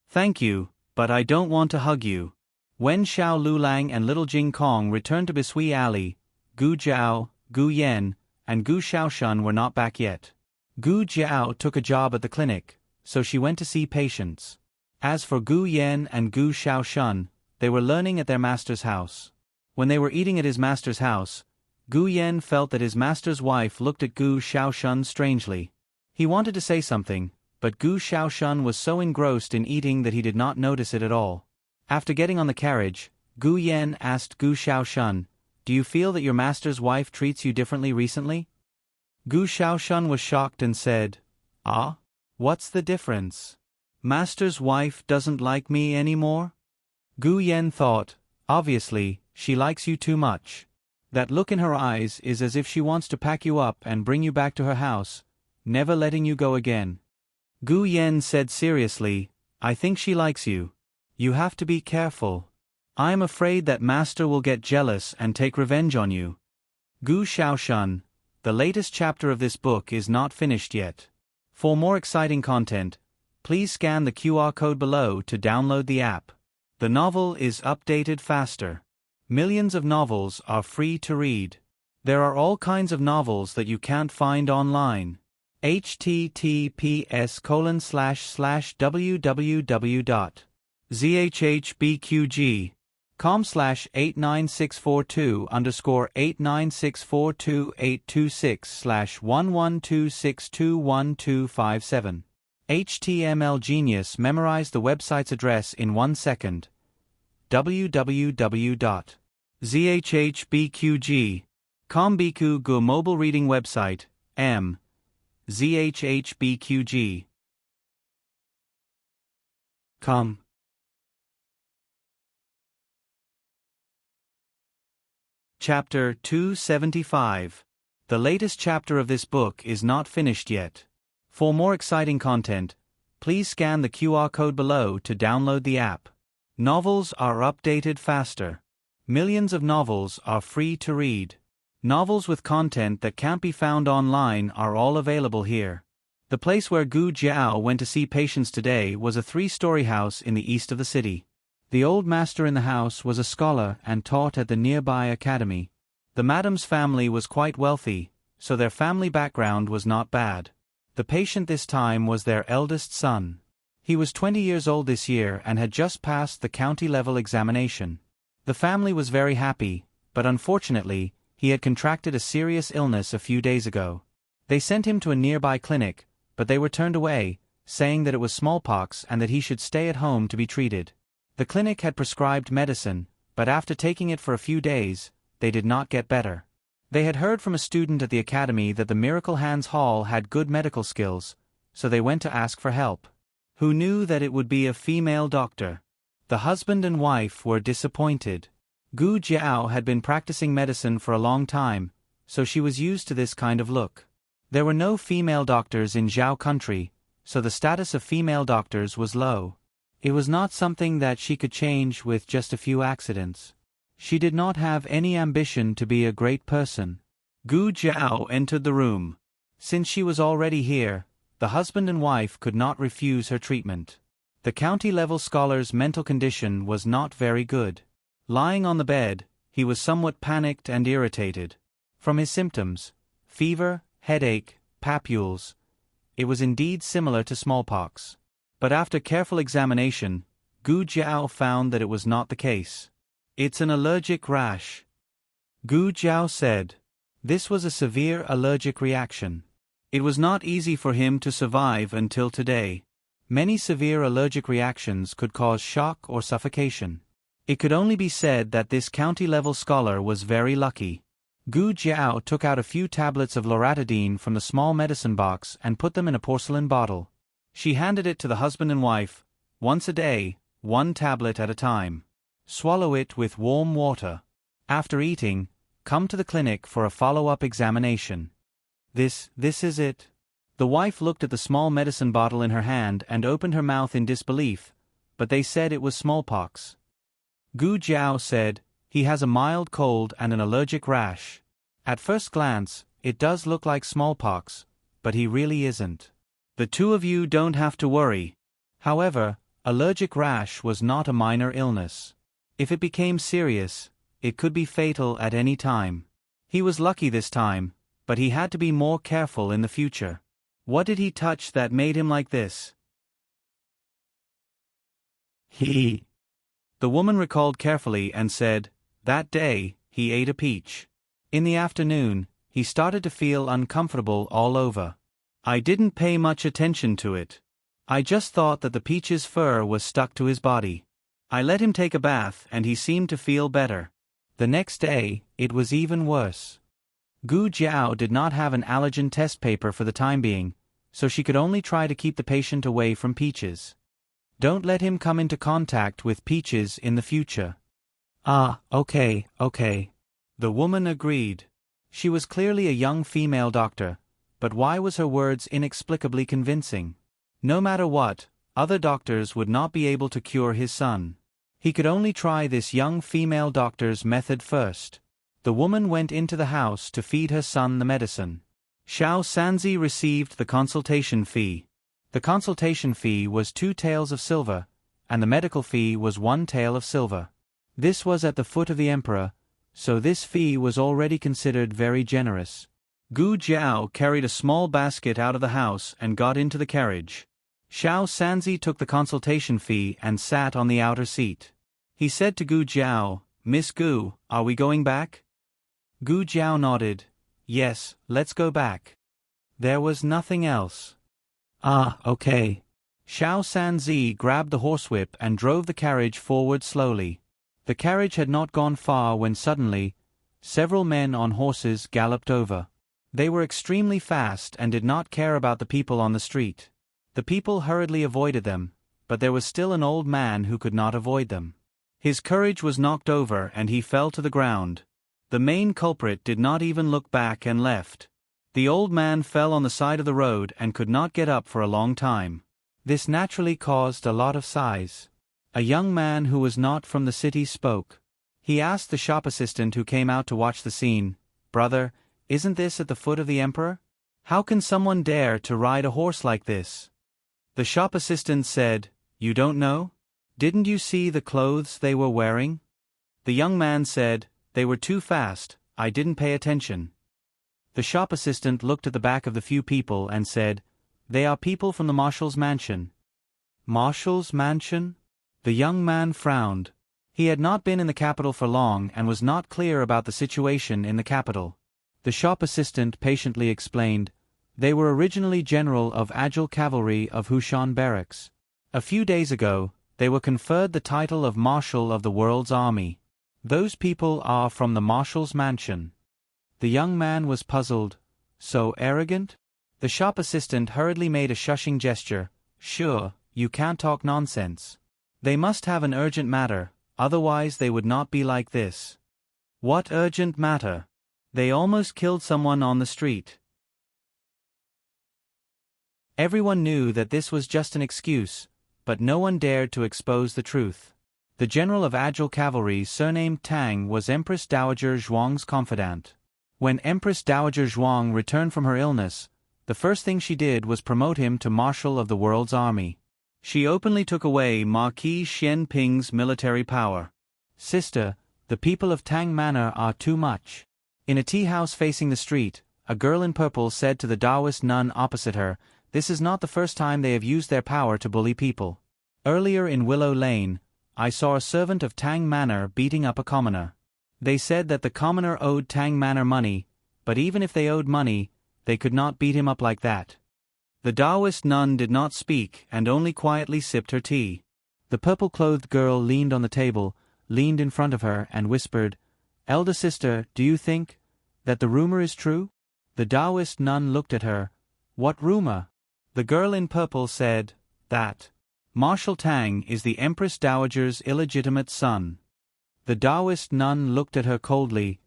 "Thank you, but I don't want to hug you." When Xiao Lulang and little Jing Kong returned to Bisui Alley, Gu Jiao, Gu Yen, and Gu Xiaoshun were not back yet. Gu Jiao took a job at the clinic, so she went to see patients. As for Gu Yen and Gu Xiaoshun, they were learning at their master's house. When they were eating at his master's house, Gu Yen felt that his master's wife looked at Gu Xiaoshun strangely. He wanted to say something, but Gu Xiaoshun was so engrossed in eating that he did not notice it at all. After getting on the carriage, Gu Yen asked Gu Xiaoshun, "Do you feel that your master's wife treats you differently recently?" Gu Xiaoshun was shocked and said, "Ah? What's the difference? Master's wife doesn't like me anymore?" Gu Yen thought, "Obviously, she likes you too much. That look in her eyes is as if she wants to pack you up and bring you back to her house, never letting you go again." Gu Yen said seriously, "I think she likes you. You have to be careful. I am afraid that master will get jealous and take revenge on you." Gu Xiaoshun, the latest chapter of this book is not finished yet. For more exciting content, please scan the QR code below to download the app. The novel is updated faster. Millions of novels are free to read. There are all kinds of novels that you can't find online. https://www.zhbqg.com/89642_826/112621257. HTML Genius memorized the website's address in 1 second. www.zhbqg.com Biku Gu mobile reading website, m. zhbqg.com. Chapter 275. The latest chapter of this book is not finished yet. For more exciting content, please scan the QR code below to download the app. Novels are updated faster. Millions of novels are free to read. Novels with content that can't be found online are all available here. The place where Gu Jiao went to see patients today was a 3-story house in the east of the city. The old master in the house was a scholar and taught at the nearby academy. The madam's family was quite wealthy, so their family background was not bad. The patient this time was their eldest son. He was 20 years old this year and had just passed the county-level examination. The family was very happy, but unfortunately, he had contracted a serious illness a few days ago. They sent him to a nearby clinic, but they were turned away, saying that it was smallpox and that he should stay at home to be treated. The clinic had prescribed medicine, but after taking it for a few days, they did not get better. They had heard from a student at the academy that the Miracle Hands Hall had good medical skills, so they went to ask for help. Who knew that it would be a female doctor? The husband and wife were disappointed. Gu Jiao had been practicing medicine for a long time, so she was used to this kind of look. There were no female doctors in Zhao country, so the status of female doctors was low. It was not something that she could change with just a few accidents. She did not have any ambition to be a great person. Gu Jiao entered the room. Since she was already here, the husband and wife could not refuse her treatment. The county-level scholar's mental condition was not very good. Lying on the bed, he was somewhat panicked and irritated. From his symptoms, fever, headache, papules, it was indeed similar to smallpox. But after careful examination, Gu Jiao found that it was not the case. "It's an allergic rash," Gu Jiao said. This was a severe allergic reaction. It was not easy for him to survive until today. Many severe allergic reactions could cause shock or suffocation. It could only be said that this county-level scholar was very lucky. Gu Jiao took out a few tablets of loratadine from the small medicine box and put them in a porcelain bottle. She handed it to the husband and wife. "Once a day, 1 tablet at a time. Swallow it with warm water. After eating, come to the clinic for a follow-up examination." This is it. The wife looked at the small medicine bottle in her hand and opened her mouth in disbelief, but they said it was smallpox. Gu Jiao said, he has a mild cold and an allergic rash. At first glance, it does look like smallpox, but he really isn't. The two of you don't have to worry. However, allergic rash was not a minor illness. If it became serious, it could be fatal at any time. He was lucky this time, but he had to be more careful in the future. What did he touch that made him like this? The woman recalled carefully and said, that day, he ate a peach. In the afternoon, he started to feel uncomfortable all over. I didn't pay much attention to it. I just thought that the peach's fur was stuck to his body. I let him take a bath and he seemed to feel better. The next day, it was even worse. Gu Jiao did not have an allergen test paper for the time being, so she could only try to keep the patient away from peaches. Don't let him come into contact with peaches in the future. Okay. The woman agreed. She was clearly a young female doctor, but why was her words inexplicably convincing? No matter what, other doctors would not be able to cure his son. He could only try this young female doctor's method first. The woman went into the house to feed her son the medicine. Xiao Sanzi received the consultation fee. The consultation fee was 2 taels of silver, and the medical fee was 1 tael of silver. This was at the foot of the emperor, so this fee was already considered very generous. Gu Jiao carried a small basket out of the house and got into the carriage. Xiao Sanzi took the consultation fee and sat on the outer seat. He said to Gu Jiao, Miss Gu, are we going back? Gu Jiao nodded. Yes, let's go back. There was nothing else. Okay. Xiao Sanzi grabbed the horsewhip and drove the carriage forward slowly. The carriage had not gone far when suddenly, several men on horses galloped over. They were extremely fast and did not care about the people on the street. The people hurriedly avoided them, but there was still an old man who could not avoid them. His courage was knocked over and he fell to the ground. The main culprit did not even look back and left. The old man fell on the side of the road and could not get up for a long time. This naturally caused a lot of sighs. A young man who was not from the city spoke. He asked the shop assistant who came out to watch the scene, Brother, isn't this at the foot of the emperor? How can someone dare to ride a horse like this? The shop assistant said, You don't know? Didn't you see the clothes they were wearing? The young man said, They were too fast, I didn't pay attention. The shop assistant looked at the back of the few people and said, They are people from the marshal's mansion. Marshal's mansion? The young man frowned. He had not been in the capital for long and was not clear about the situation in the capital. The shop assistant patiently explained, They were originally general of Agile Cavalry of Hushan Barracks. A few days ago, they were conferred the title of Marshal of the World's Army. Those people are from the Marshal's mansion. The young man was puzzled. So arrogant? The shop assistant hurriedly made a shushing gesture. Sure, you can't talk nonsense. They must have an urgent matter, otherwise they would not be like this. What urgent matter? They almost killed someone on the street. Everyone knew that this was just an excuse, but no one dared to expose the truth. The general of Agile Cavalry, surnamed Tang, was Empress Dowager Zhuang's confidant. When Empress Dowager Zhuang returned from her illness, the first thing she did was promote him to Marshal of the World's Army. She openly took away Marquis Xian Ping's military power. Sister, the people of Tang Manor are too much. In a tea house facing the street, a girl in purple said to the Taoist nun opposite her, This is not the first time they have used their power to bully people. Earlier in Willow Lane, I saw a servant of Tang Manor beating up a commoner. They said that the commoner owed Tang Manor money, but even if they owed money, they could not beat him up like that. The Taoist nun did not speak and only quietly sipped her tea. The purple-clothed girl leaned on the table, leaned in front of her and whispered, Elder sister, do you think that the rumor is true? The Taoist nun looked at her. What rumor? The girl in purple said, that Marshal Tang is the Empress Dowager's illegitimate son. The Taoist nun looked at her coldly.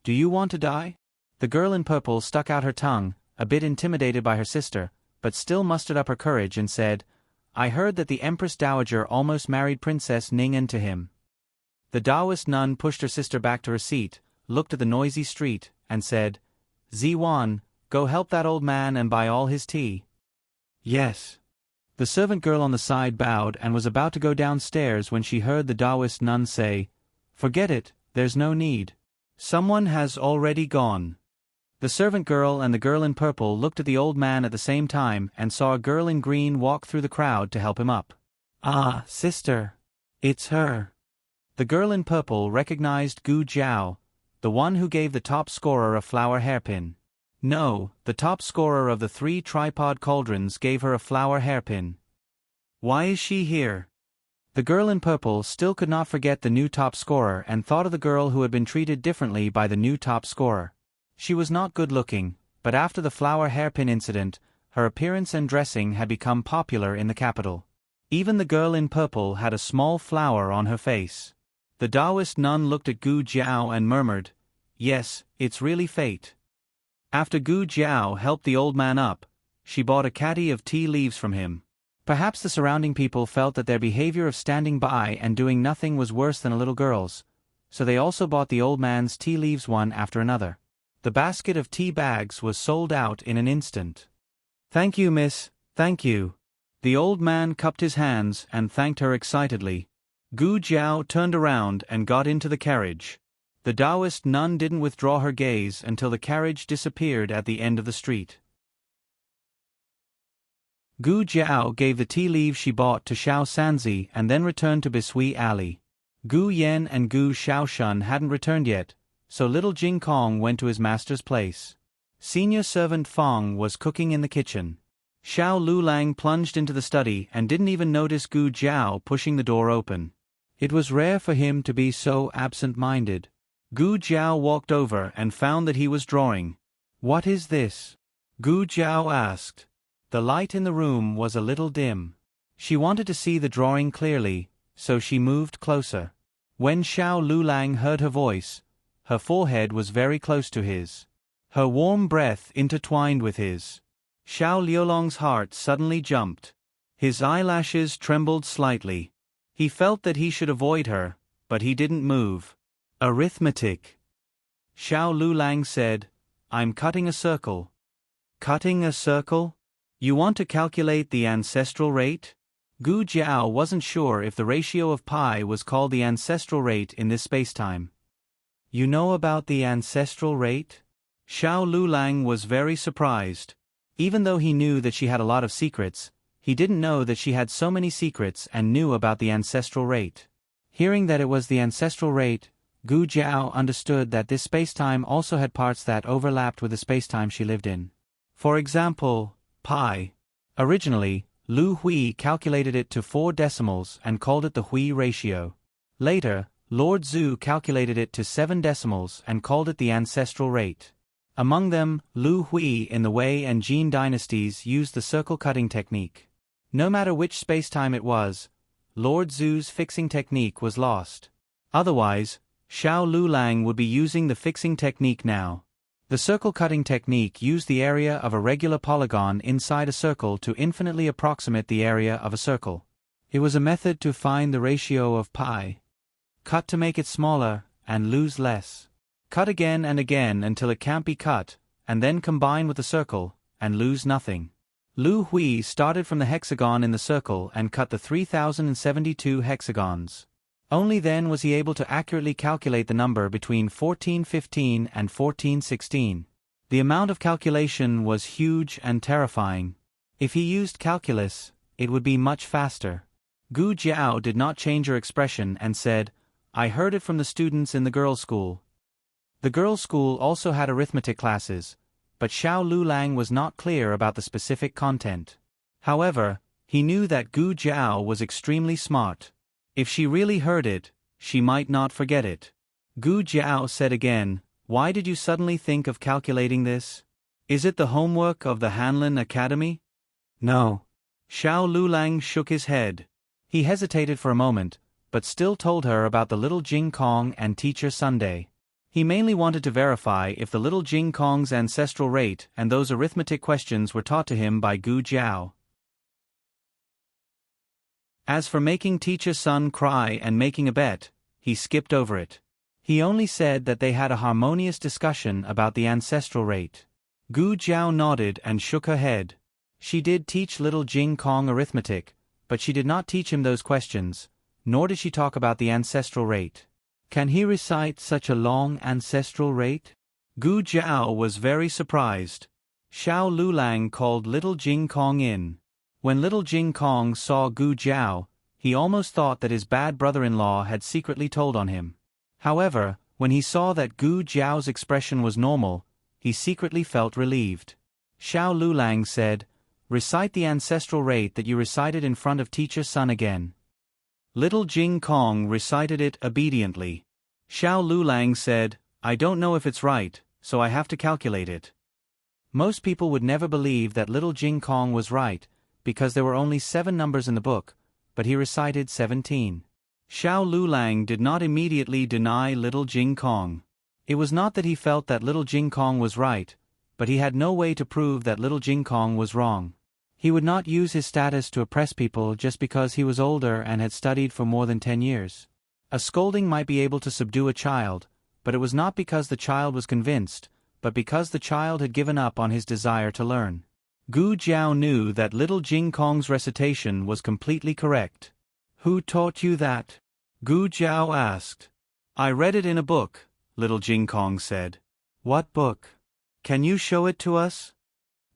Do you want to die? The girl in purple stuck out her tongue, a bit intimidated by her sister, but still mustered up her courage and said, I heard that the Empress Dowager almost married Princess Ning'an to him. The Taoist nun pushed her sister back to her seat, looked at the noisy street, and said, Ziwan, go help that old man and buy all his tea. Yes. The servant girl on the side bowed and was about to go downstairs when she heard the Taoist nun say, Forget it, there's no need. Someone has already gone. The servant girl and the girl in purple looked at the old man at the same time and saw a girl in green walk through the crowd to help him up. Ah, sister. It's her. The girl in purple recognized Gu Jiao, the one who gave the top scorer a flower hairpin. No, the top scorer of the 3 tripod cauldrons gave her a flower hairpin. Why is she here? The girl in purple still could not forget the new top scorer and thought of the girl who had been treated differently by the new top scorer. She was not good-looking, but after the flower hairpin incident, her appearance and dressing had become popular in the capital. Even the girl in purple had a small flower on her face. The Taoist nun looked at Gu Jiao and murmured, Yes, it's really fate. After Gu Jiao helped the old man up, she bought a caddy of tea leaves from him. Perhaps the surrounding people felt that their behavior of standing by and doing nothing was worse than a little girl's, so they also bought the old man's tea leaves one after another. The basket of tea bags was sold out in an instant. Thank you, miss, thank you. The old man cupped his hands and thanked her excitedly. Gu Jiao turned around and got into the carriage. The Taoist nun didn't withdraw her gaze until the carriage disappeared at the end of the street. Gu Jiao gave the tea leaves she bought to Xiao Sanzi and then returned to Bisui Alley. Gu Yan and Gu Xiaoshun hadn't returned yet, so little Jing Kong went to his master's place. Senior servant Fong was cooking in the kitchen. Xiao Lulang plunged into the study and didn't even notice Gu Jiao pushing the door open. It was rare for him to be so absent-minded. Gu Jiao walked over and found that he was drawing. What is this? Gu Jiao asked. The light in the room was a little dim. She wanted to see the drawing clearly, so she moved closer. When Xiao Lulang heard her voice, her forehead was very close to his. Her warm breath intertwined with his. Xiao Liulong's heart suddenly jumped. His eyelashes trembled slightly. He felt that he should avoid her, but he didn't move. Arithmetic. Xiao Lulang said, I'm cutting a circle. Cutting a circle? You want to calculate the ancestral rate? Gu Jiao wasn't sure if the ratio of pi was called the ancestral rate in this spacetime. You know about the ancestral rate? Xiao Lulang was very surprised. Even though he knew that she had a lot of secrets, he didn't know that she had so many secrets and knew about the ancestral rate. Hearing that it was the ancestral rate, Gu Jiao understood that this spacetime also had parts that overlapped with the spacetime she lived in. For example, pi. Originally, Lu Hui calculated it to 4 decimals and called it the Hui ratio. Later, Lord Zhu calculated it to 7 decimals and called it the ancestral rate. Among them, Lu Hui in the Wei and Jin dynasties used the circle-cutting technique. No matter which spacetime it was, Lord Zhu's fixing technique was lost. Otherwise, Xiao Lulang would be using the fixing technique now. The circle-cutting technique used the area of a regular polygon inside a circle to infinitely approximate the area of a circle. It was a method to find the ratio of pi. Cut to make it smaller, and lose less. Cut again and again until it can't be cut, and then combine with the circle, and lose nothing. Lu Hui started from the hexagon in the circle and cut the 3072 hexagons. Only then was he able to accurately calculate the number between 1415 and 1416. The amount of calculation was huge and terrifying. If he used calculus, it would be much faster. Gu Jiao did not change her expression and said, I heard it from the students in the girls' school. The girls' school also had arithmetic classes, but Xiao Lulang was not clear about the specific content. However, he knew that Gu Jiao was extremely smart. If she really heard it, she might not forget it. Gu Jiao said again, Why did you suddenly think of calculating this? Is it the homework of the Hanlin Academy? No. Xiao Lulang shook his head. He hesitated for a moment, but still told her about the little Jing Kong and teacher Sunday. He mainly wanted to verify if the little Jing Kong's ancestral rate and those arithmetic questions were taught to him by Gu Jiao. As for making teacher Sun cry and making a bet, he skipped over it. He only said that they had a harmonious discussion about the ancestral rate. Gu Jiao nodded and shook her head. She did teach little Jing Kong arithmetic, but she did not teach him those questions, nor did she talk about the ancestral rate. Can he recite such a long ancestral rate? Gu Jiao was very surprised. Xiao Lulang called little Jing Kong in. When little Jing Kong saw Gu Jiao, he almost thought that his bad brother-in-law had secretly told on him. However, when he saw that Gu Jiao's expression was normal, he secretly felt relieved. Xiao Lulang said, "Recite the ancestral rate that you recited in front of teacher Sun again." Little Jing Kong recited it obediently. Xiao Lulang said, "I don't know if it's right, so I have to calculate it." Most people would never believe that little Jing Kong was right, because there were only 7 numbers in the book, but he recited 17. Xiao Lulang did not immediately deny little Jing Kong. It was not that he felt that little Jing Kong was right, but he had no way to prove that little Jing Kong was wrong. He would not use his status to oppress people just because he was older and had studied for more than 10 years. A scolding might be able to subdue a child, but it was not because the child was convinced, but because the child had given up on his desire to learn. Gu Jiao knew that little Jing Kong's recitation was completely correct. "Who taught you that?" Gu Jiao asked. "I read it in a book," little Jing Kong said. "What book? Can you show it to us?"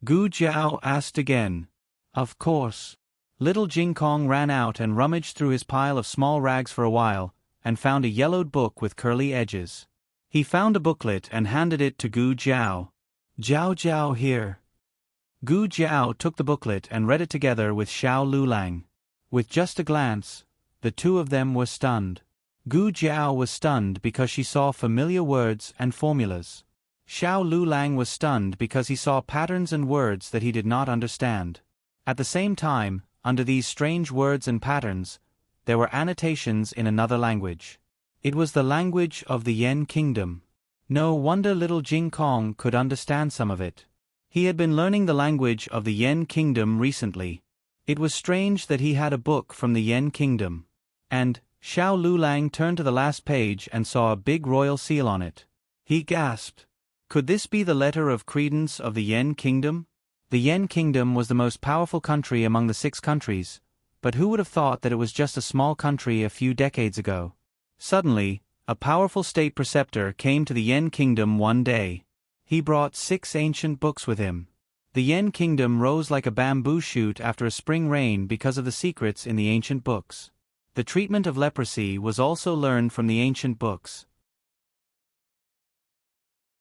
Gu Jiao asked again. "Of course." Little Jing Kong ran out and rummaged through his pile of small rags for a while, and found a yellowed book with curly edges. He found a booklet and handed it to Gu Jiao. "Jiao Jiao here." Gu Jiao took the booklet and read it together with Xiao Lulang. With just a glance, the two of them were stunned. Gu Jiao was stunned because she saw familiar words and formulas. Xiao Lulang was stunned because he saw patterns and words that he did not understand. At the same time, under these strange words and patterns, there were annotations in another language. It was the language of the Yen Kingdom. No wonder little Jing Kong could understand some of it. He had been learning the language of the Yen Kingdom recently. It was strange that he had a book from the Yen Kingdom. And Xiao Lulang turned to the last page and saw a big royal seal on it. He gasped. Could this be the letter of credence of the Yen Kingdom? The Yen Kingdom was the most powerful country among the 6 countries, but who would have thought that it was just a small country a few decades ago? Suddenly, a powerful state preceptor came to the Yen Kingdom one day. He brought 6 ancient books with him. The Yen Kingdom rose like a bamboo shoot after a spring rain because of the secrets in the ancient books. The treatment of leprosy was also learned from the ancient books.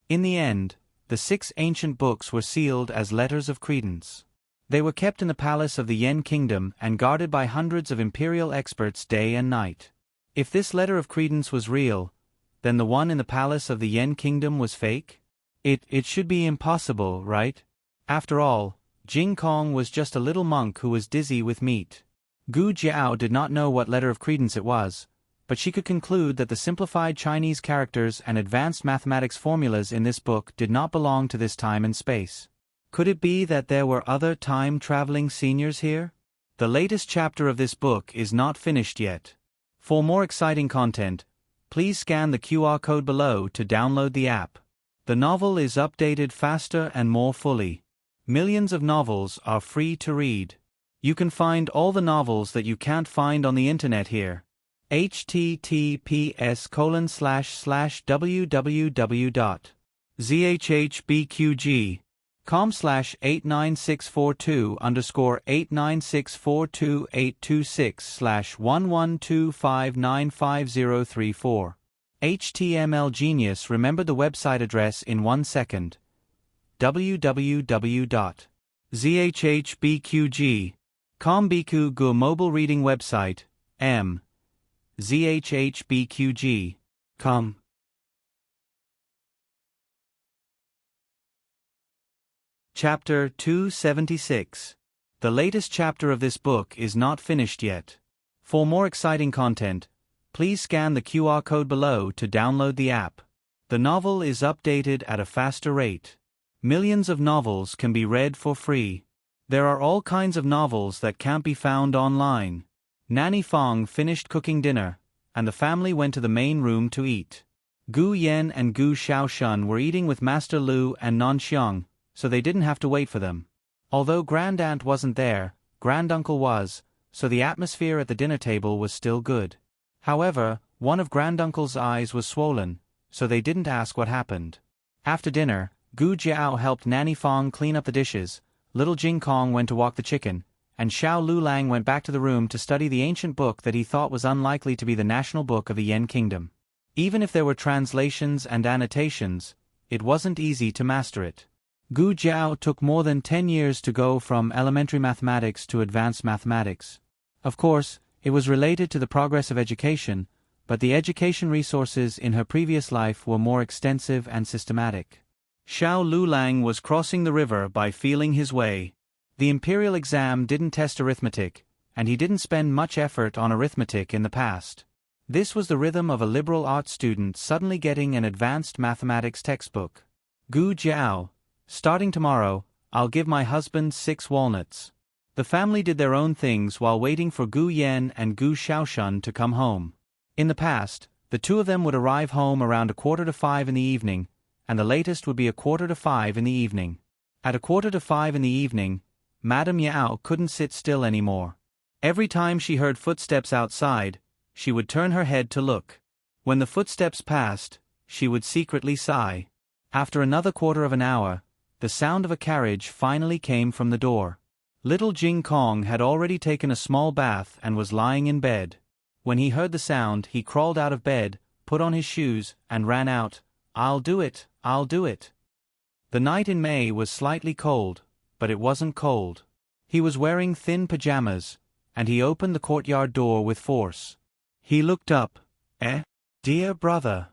In the end, the 6 ancient books were sealed as letters of credence. They were kept in the palace of the Yen Kingdom and guarded by hundreds of imperial experts day and night. If this letter of credence was real, then the one in the palace of the Yen Kingdom was fake? It should be impossible, right? After all, Jing Kong was just a little monk who was dizzy with meat. Gu Jiao did not know what letter of credence it was, but she could conclude that the simplified Chinese characters and advanced mathematics formulas in this book did not belong to this time and space. Could it be that there were other time-traveling seniors here? The latest chapter of this book is not finished yet. For more exciting content, please scan the QR code below to download the app. The novel is updated faster and more fully. Millions of novels are free to read. You can find all the novels that you can't find on the internet here. https://www.zhbqg.com/896428286/112595034. HTML Genius remembered the website address in 1 second. www.zhbqg.com Biku Gu mobile reading website, m. zhbqg.com. Chapter 276. The latest chapter of this book is not finished yet. For more exciting content, please scan the QR code below to download the app. The novel is updated at a faster rate. Millions of novels can be read for free. There are all kinds of novels that can't be found online. Nanny Fong finished cooking dinner, and the family went to the main room to eat. Gu Yen and Gu Xiaoshun were eating with Master Lu and Non Xiang, so they didn't have to wait for them. Although Grandaunt wasn't there, Granduncle was, so the atmosphere at the dinner table was still good. However, one of Granduncle's eyes was swollen, so they didn't ask what happened. After dinner, Gu Jiao helped Nanny Fong clean up the dishes, little Jing Kong went to walk the chicken, and Xiao Lulang went back to the room to study the ancient book that he thought was unlikely to be the national book of the Yen Kingdom. Even if there were translations and annotations, it wasn't easy to master it. Gu Jiao took more than 10 years to go from elementary mathematics to advanced mathematics. Of course, it was related to the progress of education, but the education resources in her previous life were more extensive and systematic. Xiao Lulang was crossing the river by feeling his way. The imperial exam didn't test arithmetic, and he didn't spend much effort on arithmetic in the past. This was the rhythm of a liberal arts student suddenly getting an advanced mathematics textbook. Gu Jiao, starting tomorrow, I'll give my husband 6 walnuts. The family did their own things while waiting for Gu Yen and Gu Xiaoshun to come home. In the past, the two of them would arrive home around 4:45 in the evening, and the latest would be 4:45 in the evening. At 4:45 in the evening, Madame Yao couldn't sit still anymore. Every time she heard footsteps outside, she would turn her head to look. When the footsteps passed, she would secretly sigh. After another quarter of an hour, the sound of a carriage finally came from the door. Little Jing Kong had already taken a small bath and was lying in bed. When he heard the sound, he crawled out of bed, put on his shoes, and ran out. "I'll do it, I'll do it." The night in May was slightly cold, but it wasn't cold. He was wearing thin pajamas, and he opened the courtyard door with force. He looked up. Dear brother.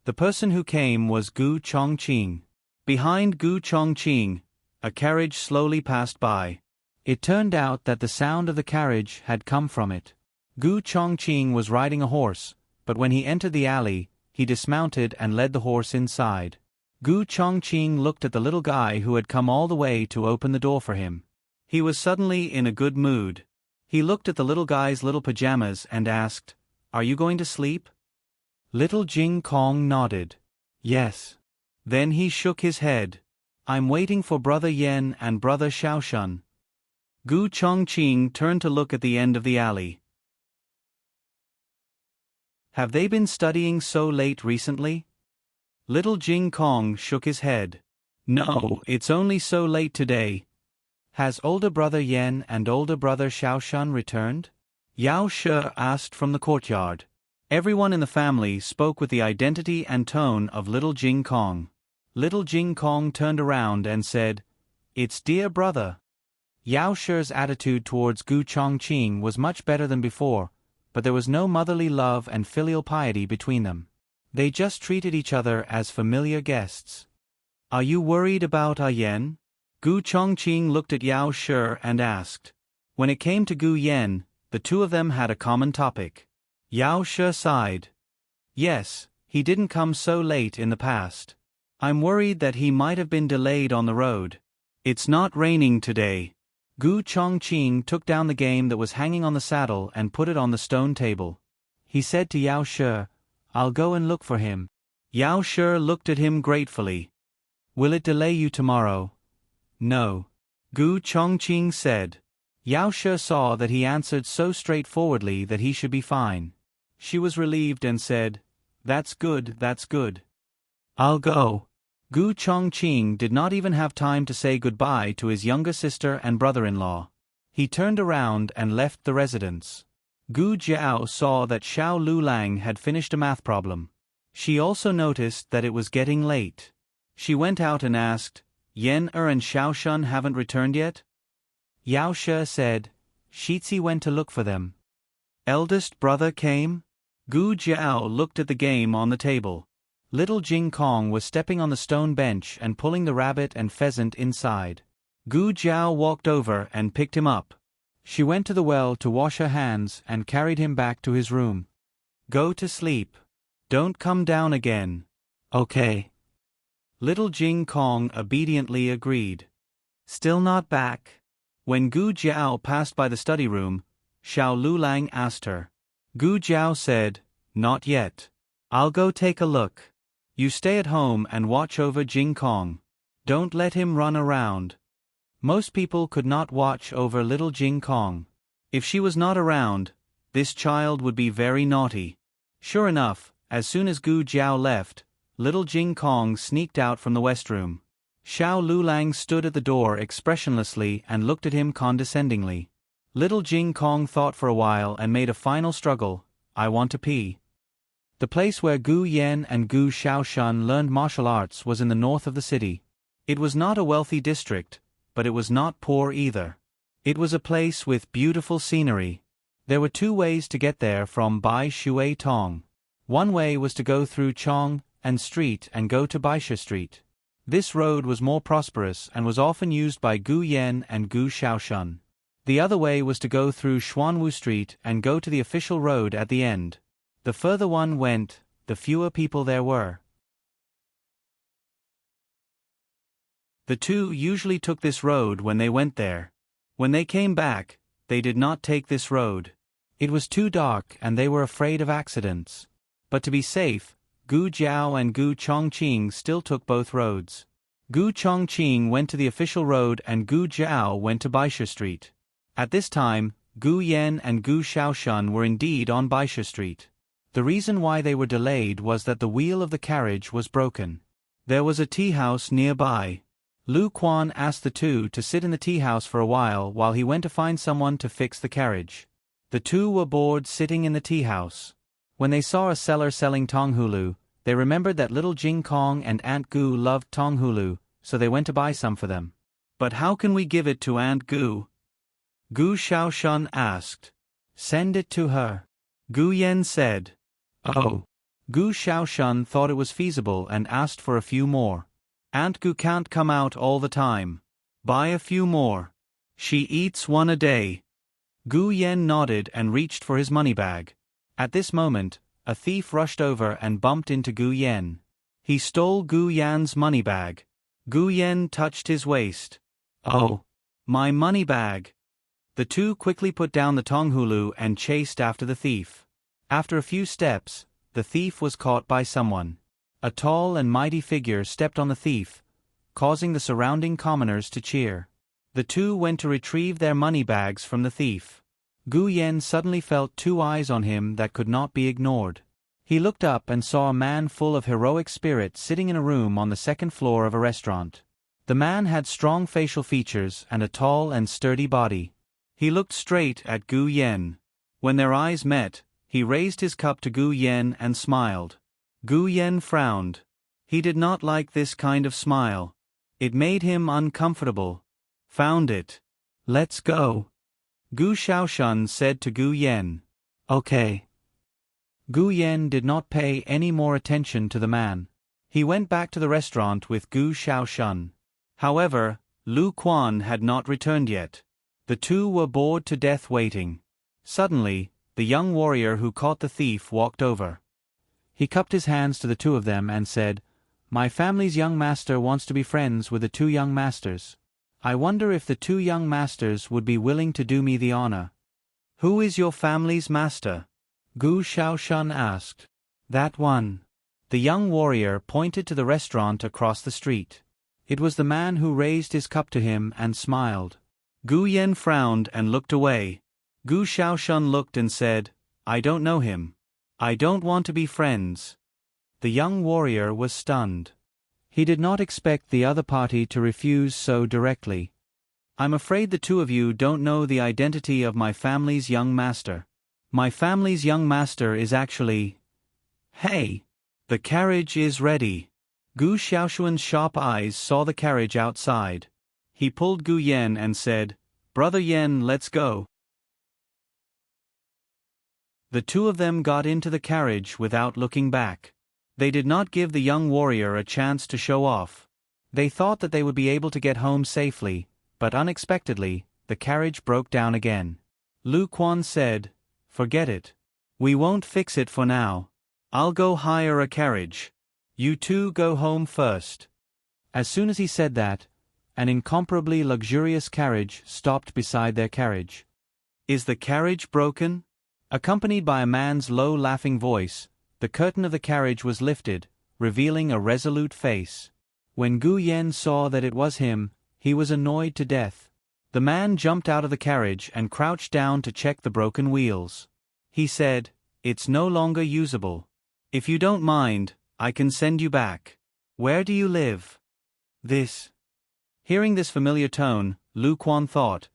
The person who came was Gu Chongqing. Behind Gu Chongqing, a carriage slowly passed by. It turned out that the sound of the carriage had come from it. Gu Chongqing was riding a horse, but when he entered the alley, he dismounted and led the horse inside. Gu Chongqing looked at the little guy who had come all the way to open the door for him. He was suddenly in a good mood. He looked at the little guy's little pajamas and asked, "Are you going to sleep?" Little Jing Kong nodded. "Yes." Then he shook his head. "I'm waiting for Brother Yen and Brother Xiaoshun." Gu Chongqing turned to look at the end of the alley. "Have they been studying so late recently?" Little Jing Kong shook his head. "No, it's only so late today." "Has older brother Yen and older brother Xiaoshun returned?" Yao Shi asked from the courtyard. Everyone in the family spoke with the identity and tone of little Jing Kong. Little Jing Kong turned around and said, "It's dear brother." Yao Shi's attitude towards Gu Chongqing was much better than before, but there was no motherly love and filial piety between them. They just treated each other as familiar guests. "Are you worried about Yen?" Gu Chongqing looked at Yao Shi and asked. When it came to Gu Yen, the two of them had a common topic. Yao Shi sighed. "Yes, he didn't come so late in the past. I'm worried that he might have been delayed on the road. It's not raining today." Gu Chongqing took down the game that was hanging on the saddle and put it on the stone table. He said to Yao Shi, "I'll go and look for him." Yao Shi looked at him gratefully. "Will it delay you tomorrow?" "No." Gu Chongqing said. Yao Shi saw that he answered so straightforwardly that he should be fine. She was relieved and said, "That's good, that's good. I'll go." Gu Chongqing did not even have time to say goodbye to his younger sister and brother-in-law. He turned around and left the residence. Gu Jiao saw that Xiao Lulang had finished a math problem. She also noticed that it was getting late. She went out and asked, "Yen and Xiaoshun haven't returned yet?" Yao Shi said, "Shitzi went to look for them." "Eldest brother came?" Gu Jiao looked at the game on the table. Little Jing Kong was stepping on the stone bench and pulling the rabbit and pheasant inside. Gu Jiao walked over and picked him up. She went to the well to wash her hands and carried him back to his room. "Go to sleep. Don't come down again." "Okay." Little Jing Kong obediently agreed. Still not back. When Gu Jiao passed by the study room, Xiao Lulang asked her. Gu Jiao said, Not yet. I'll go take a look. You stay at home and watch over Jing Kong. Don't let him run around. Most people could not watch over little Jing Kong. If she was not around, this child would be very naughty. Sure enough, as soon as Gu Jiao left, little Jing Kong sneaked out from the west room. Xiao Lulang stood at the door expressionlessly and looked at him condescendingly. Little Jing Kong thought for a while and made a final struggle. I want to pee. The place where Gu Yan and Gu Xiaoshan learned martial arts was in the north of the city. It was not a wealthy district, but it was not poor either. It was a place with beautiful scenery. There were two ways to get there from Bai Shui Tong. One way was to go through Chong and Street and go to Baisha Street. This road was more prosperous and was often used by Gu Yan and Gu Xiaoshan. The other way was to go through Xuanwu Street and go to the official road at the end. The further one went, the fewer people there were. The two usually took this road when they went there. When they came back, they did not take this road. It was too dark and they were afraid of accidents. But to be safe, Gu Jiao and Gu Chongqing still took both roads. Gu Chongqing went to the official road and Gu Jiao went to Baisha Street. At this time, Gu Yan and Gu Xiaoshan were indeed on Baisha Street. The reason why they were delayed was that the wheel of the carriage was broken. There was a tea house nearby. Lu Quan asked the two to sit in the tea house for a while he went to find someone to fix the carriage. The two were bored sitting in the tea house. When they saw a seller selling tonghulu, they remembered that little Jing Kong and Aunt Gu loved tonghulu, so they went to buy some for them. But how can we give it to Aunt Gu? Gu Xiaoshan asked. Send it to her. Gu Yan said. Oh. Gu Xiaoshan thought it was feasible and asked for a few more. Aunt Gu can't come out all the time. Buy a few more. She eats one a day. Gu Yan nodded and reached for his money bag. At this moment, a thief rushed over and bumped into Gu Yan. He stole Gu Yan's money bag. Gu Yan touched his waist. Oh. My money bag. The two quickly put down the tonghulu and chased after the thief. After a few steps, the thief was caught by someone. A tall and mighty figure stepped on the thief, causing the surrounding commoners to cheer. The two went to retrieve their money bags from the thief. Gu Yan suddenly felt two eyes on him that could not be ignored. He looked up and saw a man full of heroic spirit sitting in a room on the second floor of a restaurant. The man had strong facial features and a tall and sturdy body. He looked straight at Gu Yan. When their eyes met, he raised his cup to Gu Yan and smiled. Gu Yan frowned. He did not like this kind of smile. It made him uncomfortable. Found it. Let's go. Gu Xiaoshan said to Gu Yan. Okay. Gu Yan did not pay any more attention to the man. He went back to the restaurant with Gu Xiaoshan. However, Lu Quan had not returned yet. The two were bored to death waiting. Suddenly, the young warrior who caught the thief walked over. He cupped his hands to the two of them and said, My family's young master wants to be friends with the two young masters. I wonder if the two young masters would be willing to do me the honor. Who is your family's master? Gu Xiaoshan asked. That one. The young warrior pointed to the restaurant across the street. It was the man who raised his cup to him and smiled. Gu Yan frowned and looked away. Gu Xiaoshan looked and said, I don't know him. I don't want to be friends. The young warrior was stunned. He did not expect the other party to refuse so directly. I'm afraid the two of you don't know the identity of my family's young master. My family's young master is actually... Hey! The carriage is ready. Gu Xiaoshuan's sharp eyes saw the carriage outside. He pulled Gu Yan and said, Brother Yan, let's go. The two of them got into the carriage without looking back. They did not give the young warrior a chance to show off. They thought that they would be able to get home safely, but unexpectedly, the carriage broke down again. Lu Quan said, Forget it. We won't fix it for now. I'll go hire a carriage. You two go home first. As soon as he said that, an incomparably luxurious carriage stopped beside their carriage. Is the carriage broken? Accompanied by a man's low laughing voice, the curtain of the carriage was lifted, revealing a resolute face. When Gu Yen saw that it was him, he was annoyed to death. The man jumped out of the carriage and crouched down to check the broken wheels. He said, "It's no longer usable. If you don't mind, I can send you back. Where do you live?" Hearing this familiar tone, Lu Quan thought,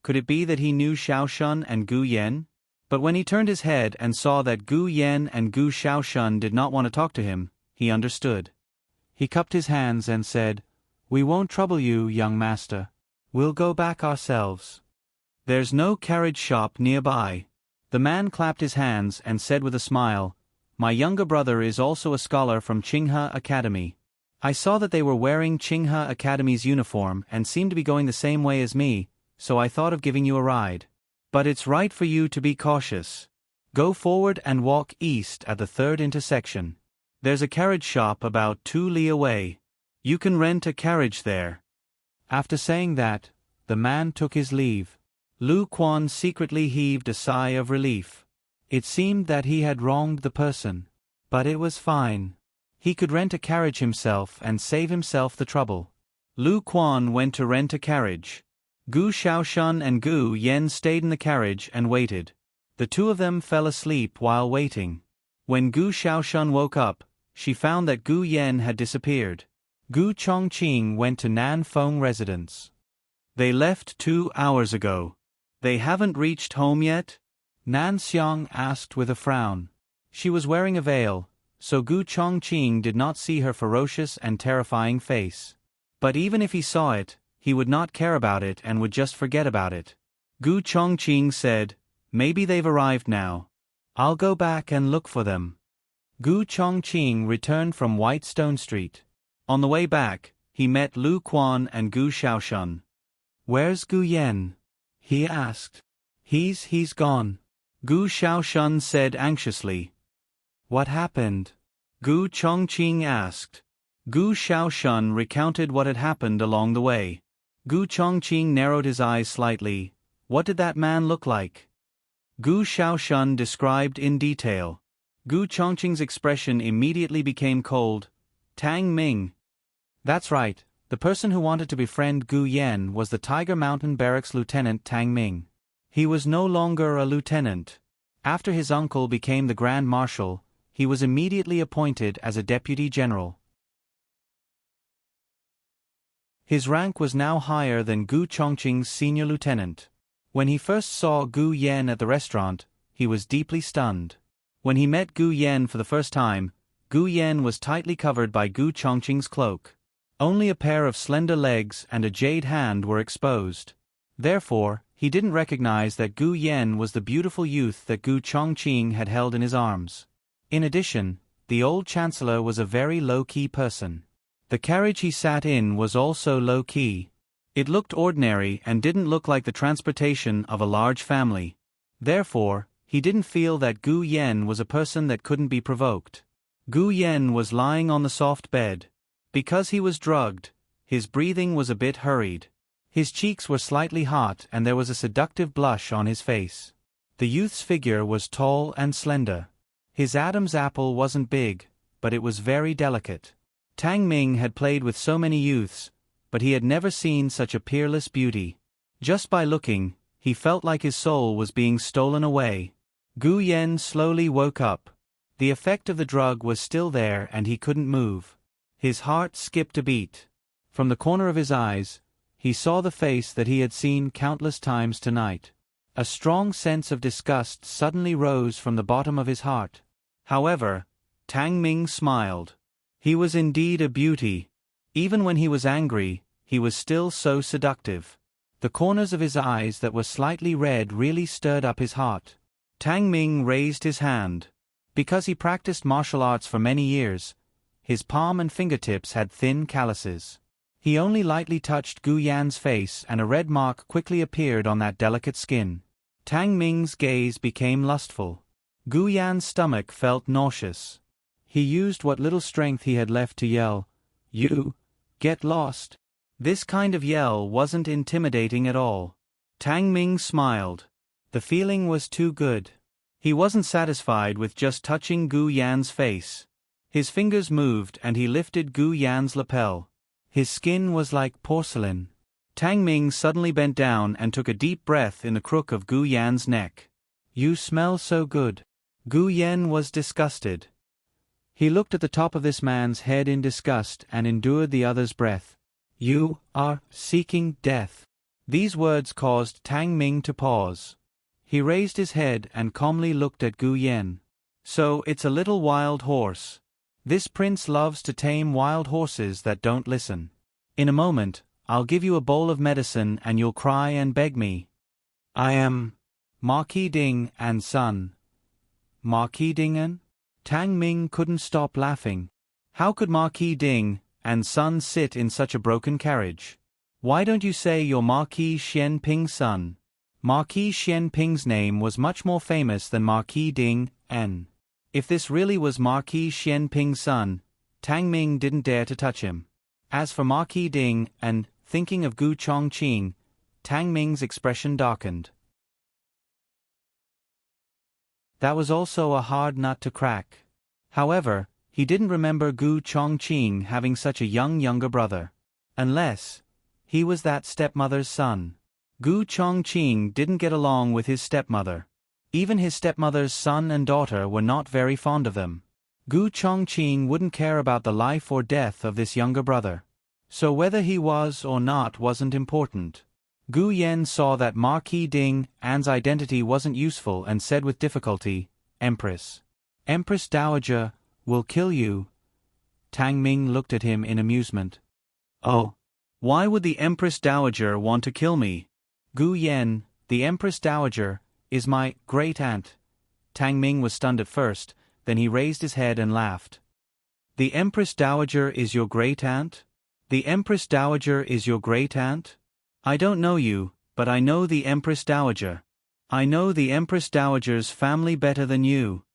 could it be that he knew Xiaoshun and Gu Yen? But when he turned his head and saw that Gu Yen and Gu Xiaoshun did not want to talk to him, he understood. He cupped his hands and said, "We won't trouble you, young master. We'll go back ourselves. There's no carriage shop nearby." The man clapped his hands and said with a smile, "My younger brother is also a scholar from Qinghe Academy. I saw that they were wearing Qinghe Academy's uniform and seemed to be going the same way as me, so I thought of giving you a ride. But it's right for you to be cautious. Go forward and walk east at the 3rd intersection. There's a carriage shop about 2 li away. You can rent a carriage there." After saying that, the man took his leave. Lu Quan secretly heaved a sigh of relief. It seemed that he had wronged the person. But it was fine. He could rent a carriage himself and save himself the trouble. Lu Quan went to rent a carriage. Gu Xiaoshun and Gu Yen stayed in the carriage and waited. The two of them fell asleep while waiting. When Gu Xiaoshun woke up, she found that Gu Yen had disappeared. Gu Chongqing went to Nan Feng residence. "They left 2 hours ago. They haven't reached home yet?" Nan Xiang asked with a frown. She was wearing a veil, so Gu Chongqing did not see her ferocious and terrifying face. But even if he saw it, he would not care about it and would just forget about it. Gu Chongqing said, "Maybe they've arrived now. I'll go back and look for them." Gu Chongqing returned from Whitestone Street. On the way back, he met Lu Quan and Gu Xiaoshun. "Where's Gu Yen?" he asked. He's gone," Gu Xiaoshun said anxiously. "What happened?" Gu Chongqing asked. Gu Xiaoshun recounted what had happened along the way. Gu Chongqing narrowed his eyes slightly. What did that man look like? Gu Xiaoshun described in detail. Gu Chongqing's expression immediately became cold. "Tang Ming." "That's right, the person who wanted to befriend Gu Yen was the Tiger Mountain Barracks Lieutenant Tang Ming. He was no longer a lieutenant. After his uncle became the Grand Marshal, he was immediately appointed as a Deputy General. His rank was now higher than Gu Chongqing's senior lieutenant. When he first saw Gu Yen at the restaurant, he was deeply stunned. When he met Gu Yen for the first time, Gu Yen was tightly covered by Gu Chongqing's cloak. Only a pair of slender legs and a jade hand were exposed. Therefore, he didn't recognize that Gu Yen was the beautiful youth that Gu Chongqing had held in his arms. In addition, the old chancellor was a very low-key person. The carriage he sat in was also low-key. It looked ordinary and didn't look like the transportation of a large family. Therefore, he didn't feel that Gu Yen was a person that couldn't be provoked. Gu Yen was lying on the soft bed. Because he was drugged, his breathing was a bit hurried. His cheeks were slightly hot and there was a seductive blush on his face. The youth's figure was tall and slender. His Adam's apple wasn't big, but it was very delicate. Tang Ming had played with so many youths, but he had never seen such a peerless beauty. Just by looking, he felt like his soul was being stolen away. Gu Yen slowly woke up. The effect of the drug was still there and he couldn't move. His heart skipped a beat. From the corner of his eyes, he saw the face that he had seen countless times tonight. A strong sense of disgust suddenly rose from the bottom of his heart. However, Tang Ming smiled. He was indeed a beauty. Even when he was angry, he was still so seductive. The corners of his eyes that were slightly red really stirred up his heart. Tang Ming raised his hand. Because he practiced martial arts for many years, his palm and fingertips had thin calluses. He only lightly touched Gu Yan's face and a red mark quickly appeared on that delicate skin. Tang Ming's gaze became lustful. Gu Yan's stomach felt nauseous. He used what little strength he had left to yell, "You! Get lost!" This kind of yell wasn't intimidating at all. Tang Ming smiled. The feeling was too good. He wasn't satisfied with just touching Gu Yan's face. His fingers moved and he lifted Gu Yan's lapel. His skin was like porcelain. Tang Ming suddenly bent down and took a deep breath in the crook of Gu Yan's neck. "You smell so good." Gu Yan was disgusted. He looked at the top of this man's head in disgust and endured the other's breath. "You are seeking death." These words caused Tang Ming to pause. He raised his head and calmly looked at Gu Yan. "So it's a little wild horse. This prince loves to tame wild horses that don't listen. In a moment, I'll give you a bowl of medicine and you'll cry and beg me. I am Marquis Ding and son." "Marquis Ding?" Tang Ming couldn't stop laughing. How could Marquis Ding and son sit in such a broken carriage? "Why don't you say you're Marquis Xian Ping's son?" Marquis Xian Ping's name was much more famous than Marquis Ding N. If this really was Marquis Xian Ping's son, Tang Ming didn't dare to touch him. As for Marquis Ding and thinking of Gu Chongqing, Tang Ming's expression darkened. That was also a hard nut to crack. However, he didn't remember Gu Chongqing having such a younger brother. Unless he was that stepmother's son. Gu Chongqing didn't get along with his stepmother. Even his stepmother's son and daughter were not very fond of them. Gu Chongqing wouldn't care about the life or death of this younger brother. So whether he was or not wasn't important. Gu Yan saw that Marquis Ding An's identity wasn't useful and said with difficulty, "Empress. Empress Dowager will kill you." Tang Ming looked at him in amusement. "Oh. Why would the Empress Dowager want to kill me?" "Gu Yan, the Empress Dowager, is my great-aunt." Tang Ming was stunned at first, then he raised his head and laughed. "The Empress Dowager is your great-aunt? The Empress Dowager is your great-aunt? I don't know you, but I know the Empress Dowager. I know the Empress Dowager's family better than you."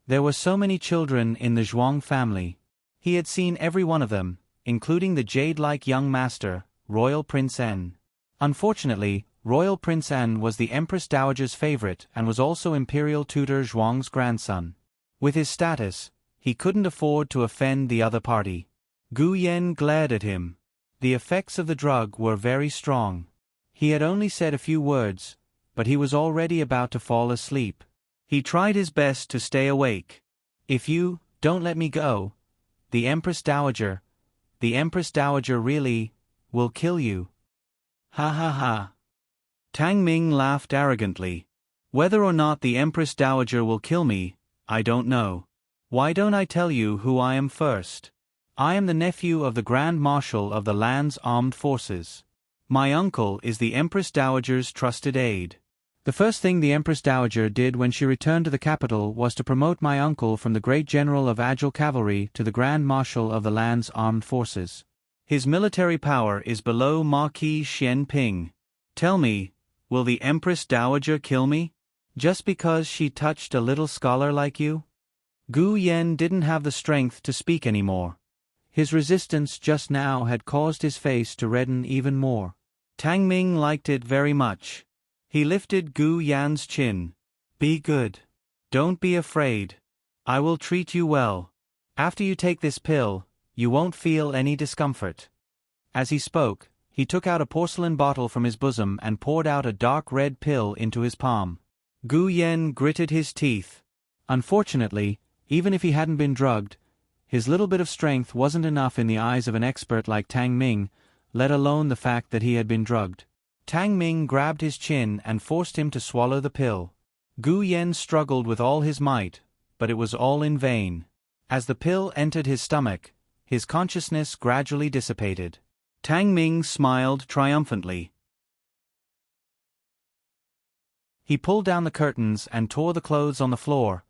There were so many children in the Zhuang family. He had seen every one of them, including the jade-like young master, Royal Prince N. Unfortunately, Royal Prince N was the Empress Dowager's favorite and was also Imperial Tutor Zhuang's grandson. With his status, he couldn't afford to offend the other party. Gu Yan glared at him. The effects of the drug were very strong. He had only said a few words, but he was already about to fall asleep. He tried his best to stay awake. "If you don't let me go, the Empress Dowager really will kill you." "Ha ha ha." Tang Ming laughed arrogantly. "Whether or not the Empress Dowager will kill me, I don't know. Why don't I tell you who I am first? I am the nephew of the Grand Marshal of the land's armed forces. My uncle is the Empress Dowager's trusted aide. The first thing the Empress Dowager did when she returned to the capital was to promote my uncle from the great general of agile cavalry to the Grand Marshal of the land's armed forces. His military power is below Marquis Xian Ping. Tell me, will the Empress Dowager kill me? Just because she touched a little scholar like you?" Gu Yan didn't have the strength to speak anymore. His resistance just now had caused his face to redden even more. Tang Ming liked it very much. He lifted Gu Yan's chin. "Be good. Don't be afraid. I will treat you well. After you take this pill, you won't feel any discomfort." As he spoke, he took out a porcelain bottle from his bosom and poured out a dark red pill into his palm. Gu Yan gritted his teeth. Unfortunately, even if he hadn't been drugged, his little bit of strength wasn't enough in the eyes of an expert like Tang Ming, let alone the fact that he had been drugged. Tang Ming grabbed his chin and forced him to swallow the pill. Gu Yan struggled with all his might, but it was all in vain. As the pill entered his stomach, his consciousness gradually dissipated. Tang Ming smiled triumphantly. He pulled down the curtains and tore the clothes on the floor.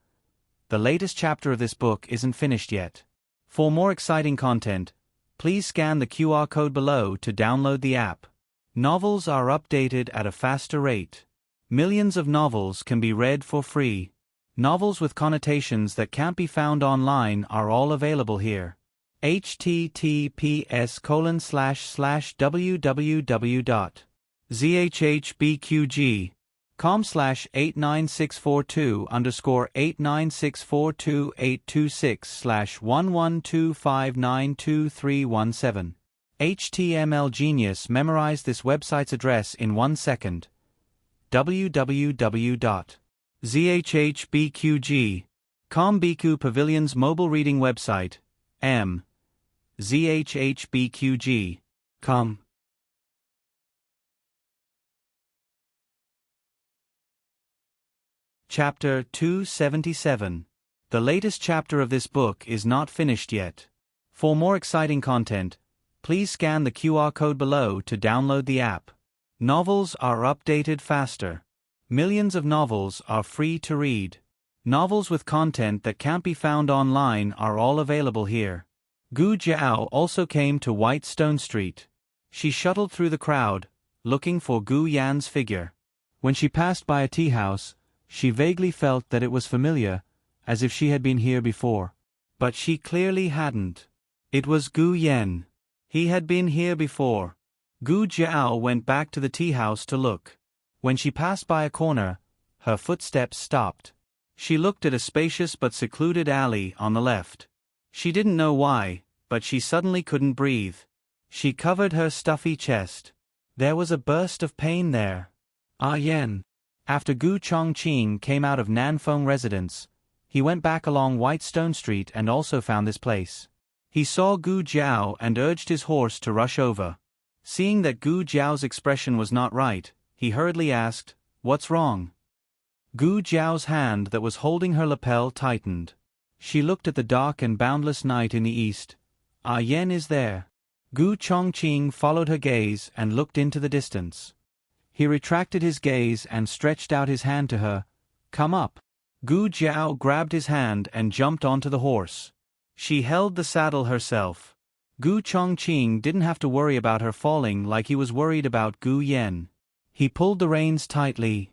The latest chapter of this book isn't finished yet. For more exciting content, please scan the QR code below to download the app. Novels are updated at a faster rate. Millions of novels can be read for free. Novels with connotations that can't be found online are all available here. https://www.zhhbqg com/89642_826/112592317. HTML Genius memorized this website's address in 1 second. www.zhhbqg.com Biku Pavilion's mobile reading website, zhhbqg.com. Chapter 277. The latest chapter of this book is not finished yet. For more exciting content, please scan the QR code below to download the app. Novels are updated faster. Millions of novels are free to read. Novels with content that can't be found online are all available here. Gu Jiao also came to White Stone Street. She shuttled through the crowd, looking for Gu Yan's figure. When she passed by a tea house, she vaguely felt that it was familiar, as if she had been here before. But she clearly hadn't. It was Gu Yan. He had been here before. Gu Jiao went back to the tea house to look. When she passed by a corner, her footsteps stopped. She looked at a spacious but secluded alley on the left. She didn't know why, but she suddenly couldn't breathe. She covered her stuffy chest. There was a burst of pain there. Ah Yen. After Gu Chongqing came out of Nanfeng residence, he went back along White Stone Street and also found this place. He saw Gu Jiao and urged his horse to rush over. Seeing that Gu Jiao's expression was not right, he hurriedly asked, "What's wrong?" Gu Jiao's hand that was holding her lapel tightened. She looked at the dark and boundless night in the east. Ah Yen is there. Gu Chongqing followed her gaze and looked into the distance. He retracted his gaze and stretched out his hand to her. "Come up." Gu Jiao grabbed his hand and jumped onto the horse. She held the saddle herself. Gu Chongqing didn't have to worry about her falling like he was worried about Gu Yan. He pulled the reins tightly.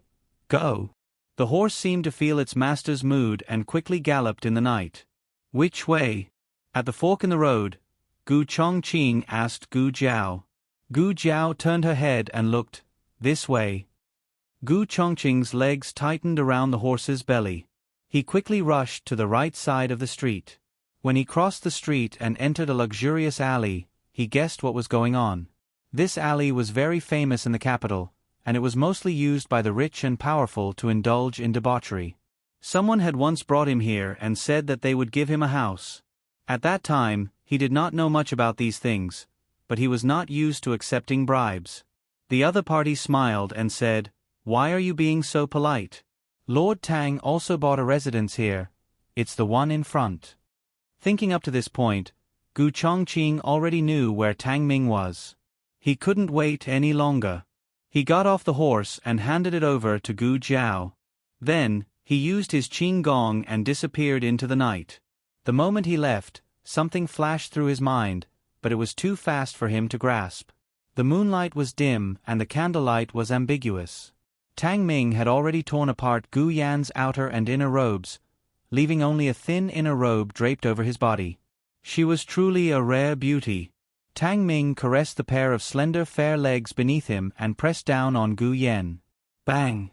"Go." The horse seemed to feel its master's mood and quickly galloped in the night. "Which way?" At the fork in the road, Gu Chongqing asked Gu Jiao. Gu Jiao turned her head and looked. "This way." Gu Chongqing's legs tightened around the horse's belly. He quickly rushed to the right side of the street. When he crossed the street and entered a luxurious alley, he guessed what was going on. This alley was very famous in the capital, and it was mostly used by the rich and powerful to indulge in debauchery. Someone had once brought him here and said that they would give him a house. At that time, he did not know much about these things, but he was not used to accepting bribes. The other party smiled and said, "Why are you being so polite? Lord Tang also bought a residence here. It's the one in front." Thinking up to this point, Gu Chongqing already knew where Tang Ming was. He couldn't wait any longer. He got off the horse and handed it over to Gu Jiao. Then, he used his qing gong and disappeared into the night. The moment he left, something flashed through his mind, but it was too fast for him to grasp. The moonlight was dim and the candlelight was ambiguous. Tang Ming had already torn apart Gu Yan's outer and inner robes, leaving only a thin inner robe draped over his body. She was truly a rare beauty. Tang Ming caressed the pair of slender fair legs beneath him and pressed down on Gu Yan. Bang!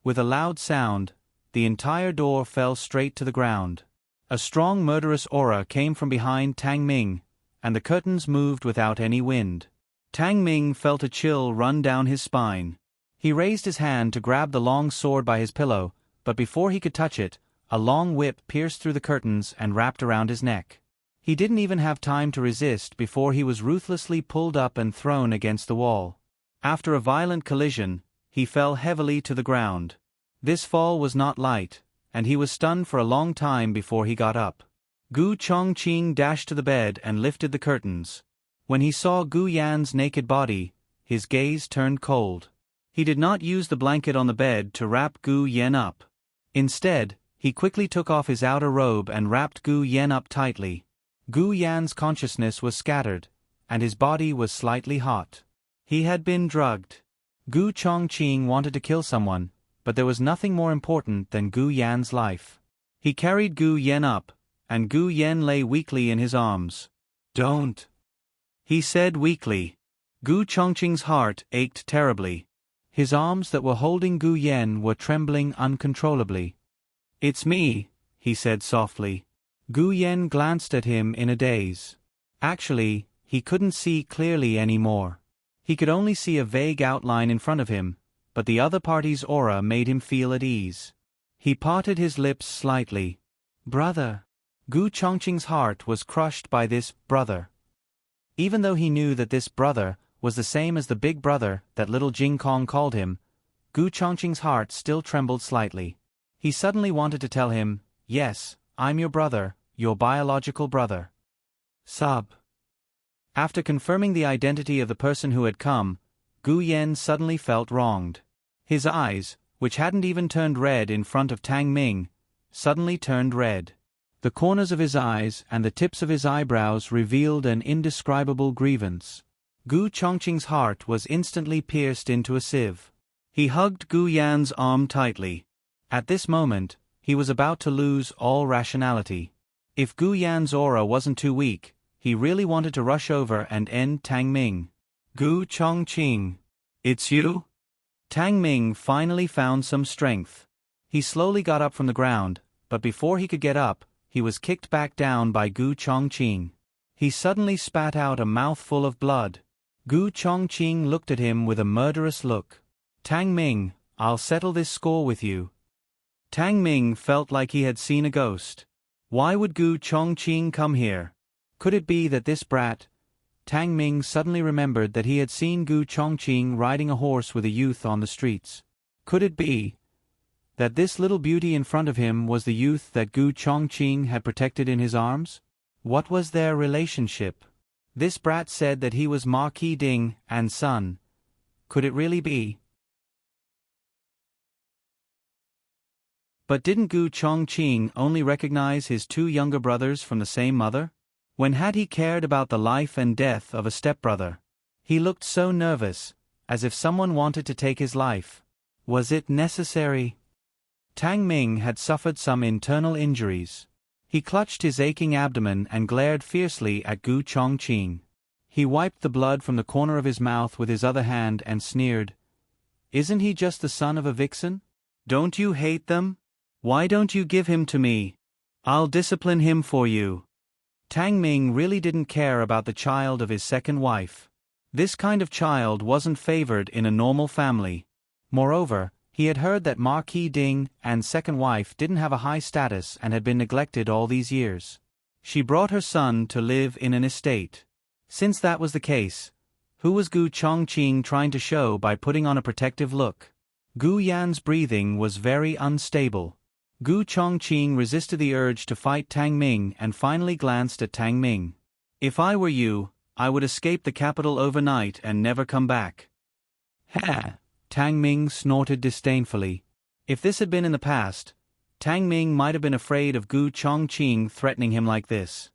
With a loud sound, the entire door fell straight to the ground. A strong murderous aura came from behind Tang Ming, and the curtains moved without any wind. Tang Ming felt a chill run down his spine. He raised his hand to grab the long sword by his pillow, but before he could touch it, a long whip pierced through the curtains and wrapped around his neck. He didn't even have time to resist before he was ruthlessly pulled up and thrown against the wall. After a violent collision, he fell heavily to the ground. This fall was not light, and he was stunned for a long time before he got up. Gu Chongqing dashed to the bed and lifted the curtains. When he saw Gu Yan's naked body, his gaze turned cold. He did not use the blanket on the bed to wrap Gu Yan up. Instead, he quickly took off his outer robe and wrapped Gu Yan up tightly. Gu Yan's consciousness was scattered, and his body was slightly hot. He had been drugged. Gu Chongqing wanted to kill someone, but there was nothing more important than Gu Yan's life. He carried Gu Yan up, and Gu Yan lay weakly in his arms. "Don't," he said weakly. Gu Chongqing's heart ached terribly. His arms that were holding Gu Yan were trembling uncontrollably. "It's me," he said softly. Gu Yan glanced at him in a daze. Actually, he couldn't see clearly anymore. He could only see a vague outline in front of him, but the other party's aura made him feel at ease. He parted his lips slightly. "Brother." Gu Chongqing's heart was crushed by this brother. Even though he knew that this brother was the same as the big brother that little Jing Kong called him, Gu Chongqing's heart still trembled slightly. He suddenly wanted to tell him, "Yes, I'm your brother, your biological brother." Sub. After confirming the identity of the person who had come, Gu Yan suddenly felt wronged. His eyes, which hadn't even turned red in front of Tang Ming, suddenly turned red. The corners of his eyes and the tips of his eyebrows revealed an indescribable grievance. Gu Chongqing's heart was instantly pierced into a sieve. He hugged Gu Yan's arm tightly. At this moment, he was about to lose all rationality. If Gu Yan's aura wasn't too weak, he really wanted to rush over and end Tang Ming. "Gu Chongqing, it's you?" Tang Ming finally found some strength. He slowly got up from the ground, but before he could get up, he was kicked back down by Gu Chongqing. He suddenly spat out a mouthful of blood. Gu Chongqing looked at him with a murderous look. "Tang Ming, I'll settle this score with you." Tang Ming felt like he had seen a ghost. Why would Gu Chongqing come here? Could it be that this brat? Tang Ming suddenly remembered that he had seen Gu Chongqing riding a horse with a youth on the streets. Could it be that this little beauty in front of him was the youth that Gu Chongqing had protected in his arms? What was their relationship? This brat said that he was Ma Qiding and son. Could it really be? But didn't Gu Chongqing only recognize his two younger brothers from the same mother? When had he cared about the life and death of a stepbrother? He looked so nervous, as if someone wanted to take his life. Was it necessary? Tang Ming had suffered some internal injuries. He clutched his aching abdomen and glared fiercely at Gu Chongqing. He wiped the blood from the corner of his mouth with his other hand and sneered. "Isn't he just the son of a vixen? Don't you hate them? Why don't you give him to me? I'll discipline him for you." Tang Ming really didn't care about the child of his second wife. This kind of child wasn't favored in a normal family. Moreover, he had heard that Ma Qiding and second wife didn't have a high status and had been neglected all these years. She brought her son to live in an estate. Since that was the case, who was Gu Chongqing trying to show by putting on a protective look? Gu Yan's breathing was very unstable. Gu Chongqing resisted the urge to fight Tang Ming and finally glanced at Tang Ming. "If I were you, I would escape the capital overnight and never come back." "Ha!" Tang Ming snorted disdainfully. If this had been in the past, Tang Ming might have been afraid of Gu Chongqing threatening him like this.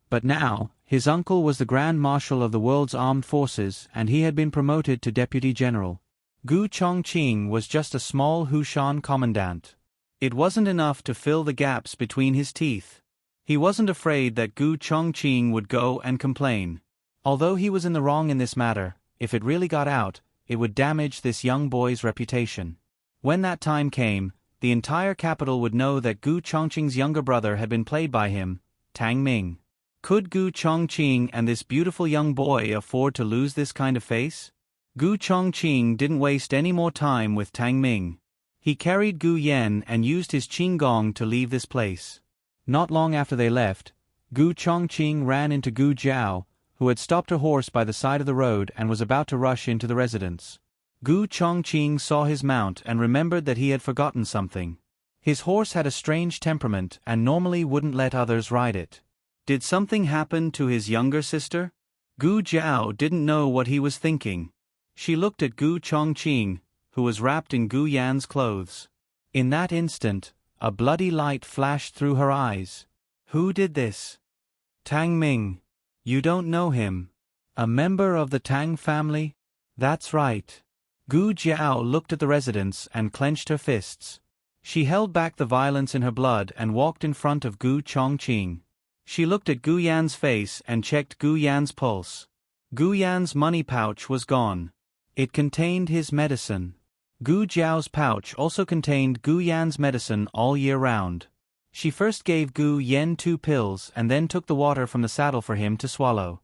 But now, his uncle was the Grand Marshal of the world's armed forces and he had been promoted to Deputy General. Gu Chongqing was just a small Hushan commandant. It wasn't enough to fill the gaps between his teeth. He wasn't afraid that Gu Chongqing would go and complain. Although he was in the wrong in this matter, if it really got out, it would damage this young boy's reputation. When that time came, the entire capital would know that Gu Chongqing's younger brother had been played by him, Tang Ming. Could Gu Chongqing and this beautiful young boy afford to lose this kind of face? Gu Chongqing didn't waste any more time with Tang Ming. He carried Gu Yan and used his qinggong to leave this place. Not long after they left, Gu Chongqing ran into Gu Jiao, who had stopped her horse by the side of the road and was about to rush into the residence. Gu Chongqing saw his mount and remembered that he had forgotten something. His horse had a strange temperament and normally wouldn't let others ride it. Did something happen to his younger sister? Gu Jiao didn't know what he was thinking. She looked at Gu Chongqing, who was wrapped in Gu Yan's clothes. In that instant, a bloody light flashed through her eyes. Who did this? Tang Ming. You don't know him. A member of the Tang family? That's right. Gu Jiao looked at the residence and clenched her fists. She held back the violence in her blood and walked in front of Gu Chongqing. She looked at Gu Yan's face and checked Gu Yan's pulse. Gu Yan's money pouch was gone. It contained his medicine. Gu Jiao's pouch also contained Gu Yan's medicine all year round. She first gave Gu Yan 2 pills and then took the water from the saddle for him to swallow.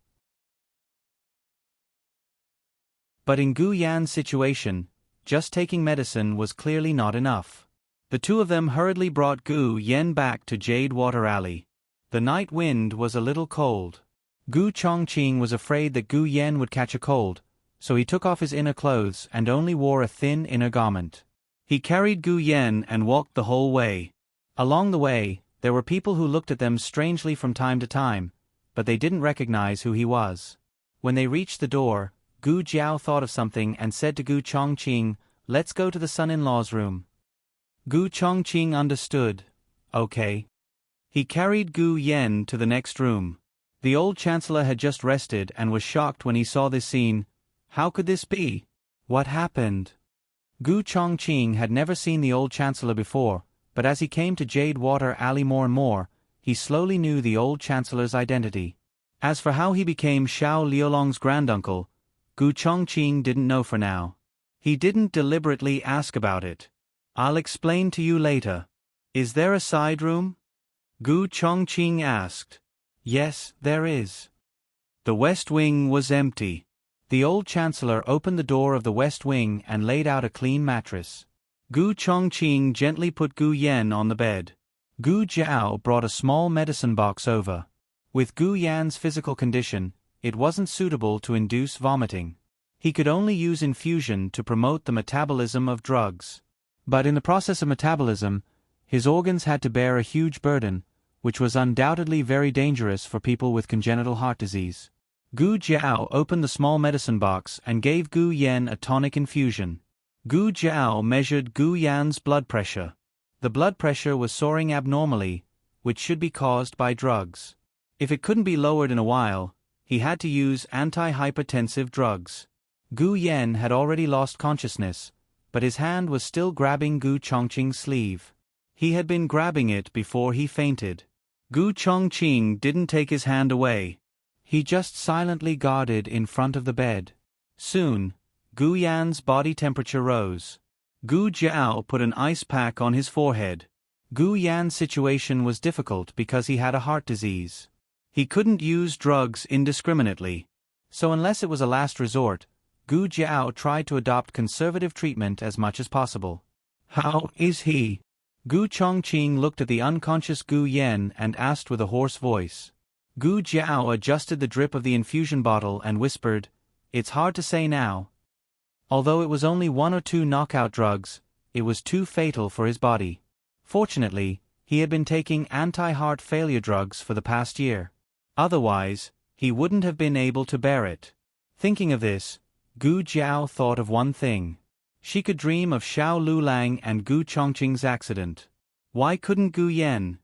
But in Gu Yan's situation, just taking medicine was clearly not enough. The two of them hurriedly brought Gu Yan back to Jade Water Alley. The night wind was a little cold. Gu Chongqing was afraid that Gu Yan would catch a cold, so he took off his inner clothes and only wore a thin inner garment. He carried Gu Yan and walked the whole way. Along the way, there were people who looked at them strangely from time to time, but they didn't recognize who he was. When they reached the door, Gu Jiao thought of something and said to Gu Chongqing, "Let's go to the son-in-law's room." Gu Chongqing understood. Okay. He carried Gu Yan to the next room. The old chancellor had just rested and was shocked when he saw this scene. How could this be? What happened? Gu Chongqing had never seen the old chancellor before, but as he came to Jade Water Alley more and more, he slowly knew the old chancellor's identity. As for how he became Xiao Liulong's granduncle, Gu Chongqing didn't know for now. He didn't deliberately ask about it. "I'll explain to you later. Is there a side room?" Gu Chongqing asked. "Yes, there is." The west wing was empty. The old chancellor opened the door of the west wing and laid out a clean mattress. Gu Chongqing gently put Gu Yan on the bed. Gu Jiao brought a small medicine box over. With Gu Yan's physical condition, it wasn't suitable to induce vomiting. He could only use infusion to promote the metabolism of drugs. But in the process of metabolism, his organs had to bear a huge burden, which was undoubtedly very dangerous for people with congenital heart disease. Gu Jiao opened the small medicine box and gave Gu Yan a tonic infusion. Gu Jiao measured Gu Yan's blood pressure. The blood pressure was soaring abnormally, which should be caused by drugs. If it couldn't be lowered in a while, he had to use antihypertensive drugs. Gu Yan had already lost consciousness, but his hand was still grabbing Gu Chongqing's sleeve. He had been grabbing it before he fainted. Gu Chongqing didn't take his hand away. He just silently guarded in front of the bed. Soon, Gu Yan's body temperature rose. Gu Jiao put an ice pack on his forehead. Gu Yan's situation was difficult because he had a heart disease. He couldn't use drugs indiscriminately. So unless it was a last resort, Gu Jiao tried to adopt conservative treatment as much as possible. "How is he?" Gu Chongqing looked at the unconscious Gu Yan and asked with a hoarse voice. Gu Jiao adjusted the drip of the infusion bottle and whispered, "It's hard to say now." Although it was only 1 or 2 knockout drugs, it was too fatal for his body. Fortunately, he had been taking anti-heart failure drugs for the past year. Otherwise, he wouldn't have been able to bear it. Thinking of this, Gu Jiao thought of one thing. She could dream of Xiao Lulang and Gu Chongqing's accident. Why couldn't Gu Yan?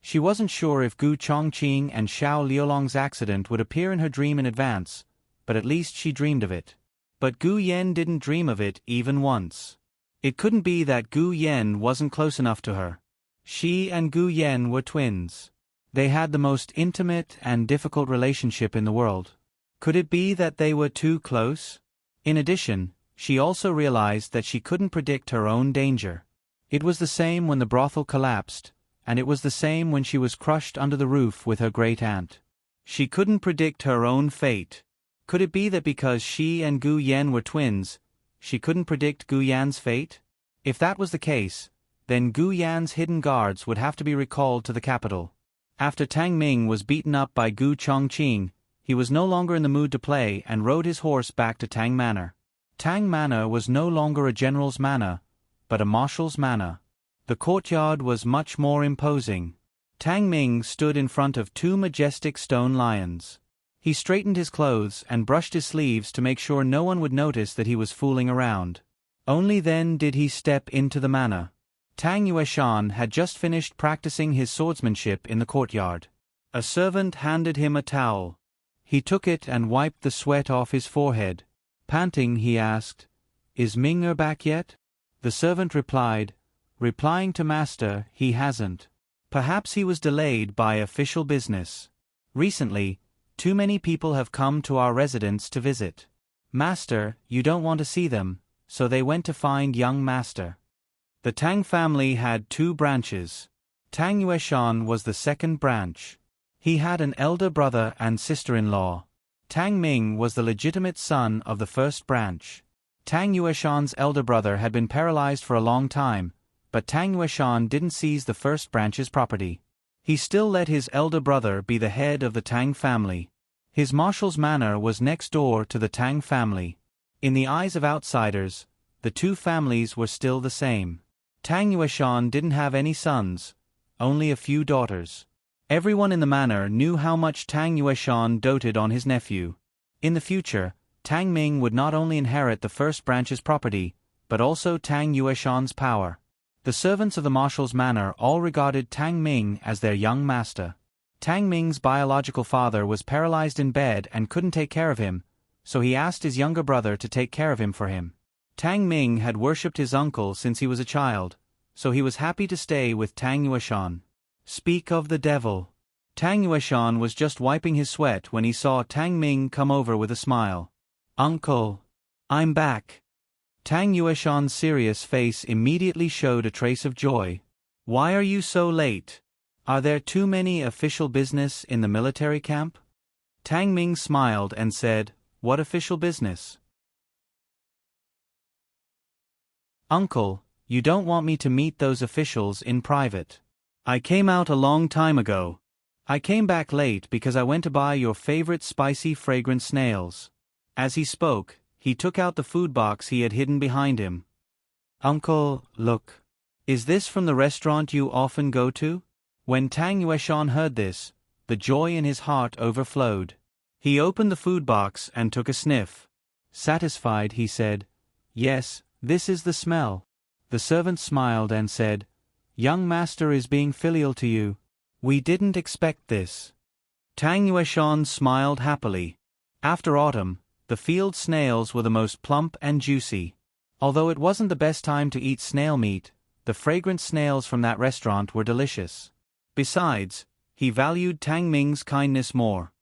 She wasn't sure if Gu Chongqing and Xiao Liulong's accident would appear in her dream in advance, but at least she dreamed of it. But Gu Yan didn't dream of it even once. It couldn't be that Gu Yan wasn't close enough to her. She and Gu Yan were twins. They had the most intimate and difficult relationship in the world. Could it be that they were too close? In addition, she also realized that she couldn't predict her own danger. It was the same when the brothel collapsed, and it was the same when she was crushed under the roof with her great-aunt. She couldn't predict her own fate. Could it be that because she and Gu Yan were twins, she couldn't predict Gu Yan's fate? If that was the case, then Gu Yan's hidden guards would have to be recalled to the capital. After Tang Ming was beaten up by Gu Chongqing, he was no longer in the mood to play and rode his horse back to Tang Manor. Tang Manor was no longer a general's manor, but a marshal's manor. The courtyard was much more imposing. Tang Ming stood in front of 2 majestic stone lions. He straightened his clothes and brushed his sleeves to make sure no one would notice that he was fooling around. Only then did he step into the manor. Tang Yueshan had just finished practicing his swordsmanship in the courtyard. A servant handed him a towel. He took it and wiped the sweat off his forehead. Panting, he asked, "Is Ming back yet?" The servant replied, "Replying to master, he hasn't. Perhaps he was delayed by official business." Recently, too many people have come to our residence to visit. Master, you don't want to see them, so they went to find young master. The Tang family had 2 branches. Tang Yueshan was the second branch. He had an elder brother and sister-in-law. Tang Ming was the legitimate son of the first branch. Tang Yueshan's elder brother had been paralyzed for a long time, but Tang Yueshan didn't seize the first branch's property. He still let his elder brother be the head of the Tang family. His marshal's manor was next door to the Tang family. In the eyes of outsiders, the 2 families were still the same. Tang Yueshan didn't have any sons, only a few daughters. Everyone in the manor knew how much Tang Yueshan doted on his nephew. In the future, Tang Ming would not only inherit the first branch's property, but also Tang Yueshan's power. The servants of the marshal's manor all regarded Tang Ming as their young master. Tang Ming's biological father was paralyzed in bed and couldn't take care of him, so he asked his younger brother to take care of him for him. Tang Ming had worshipped his uncle since he was a child, so he was happy to stay with Tang Yueshan. Speak of the devil. Tang Yueshan was just wiping his sweat when he saw Tang Ming come over with a smile. Uncle, I'm back. Tang Yueshan's serious face immediately showed a trace of joy. Why are you so late? Are there too many official business in the military camp? Tang Ming smiled and said, What official business? Uncle, you don't want me to meet those officials in private. I came out a long time ago. I came back late because I went to buy your favorite spicy fragrant snails. As he spoke, he took out the food box he had hidden behind him. Uncle, look. Is this from the restaurant you often go to? When Tang Yueshan heard this, the joy in his heart overflowed. He opened the food box and took a sniff. Satisfied, he said, Yes, this is the smell. The servant smiled and said, Young master is being filial to you. We didn't expect this. Tang Yueshan smiled happily. After autumn, the field snails were the most plump and juicy. Although it wasn't the best time to eat snail meat, the fragrant snails from that restaurant were delicious. Besides, he valued Tang Ming's kindness more.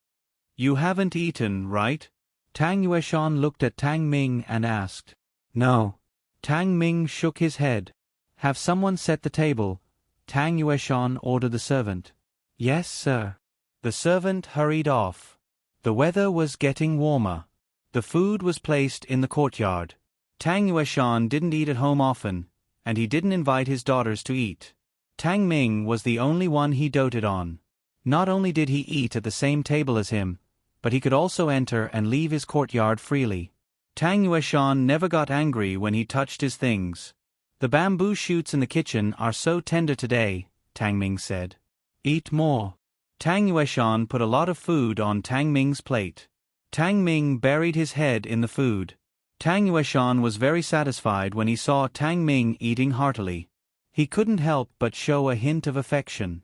You haven't eaten, right? Tang Yueshan looked at Tang Ming and asked. No. Tang Ming shook his head. Have someone set the table, Tang Yueshan ordered the servant. Yes, sir. The servant hurried off. The weather was getting warmer. The food was placed in the courtyard. Tang Yueshan didn't eat at home often, and he didn't invite his daughters to eat. Tang Ming was the only one he doted on. Not only did he eat at the same table as him, but he could also enter and leave his courtyard freely. Tang Yueshan never got angry when he touched his things. The bamboo shoots in the kitchen are so tender today, Tang Ming said. Eat more. Tang Yueshan put a lot of food on Tang Ming's plate. Tang Ming buried his head in the food. Tang Yueshan was very satisfied when he saw Tang Ming eating heartily. He couldn't help but show a hint of affection.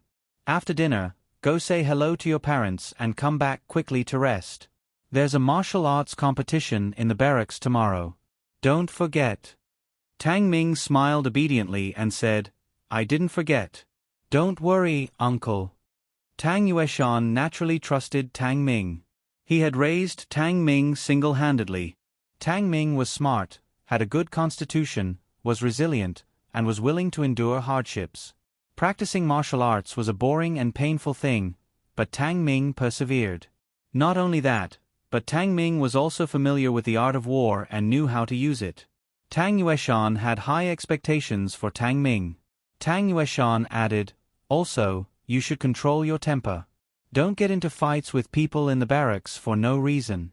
After dinner, go say hello to your parents and come back quickly to rest. There's a martial arts competition in the barracks tomorrow. Don't forget. Tang Ming smiled obediently and said, I didn't forget. Don't worry, uncle. Tang Yueshan naturally trusted Tang Ming. He had raised Tang Ming single-handedly. Tang Ming was smart, had a good constitution, was resilient, and was willing to endure hardships. Practicing martial arts was a boring and painful thing, but Tang Ming persevered. Not only that, but Tang Ming was also familiar with the art of war and knew how to use it. Tang Yueshan had high expectations for Tang Ming. Tang Yueshan added, also, you should control your temper. Don't get into fights with people in the barracks for no reason.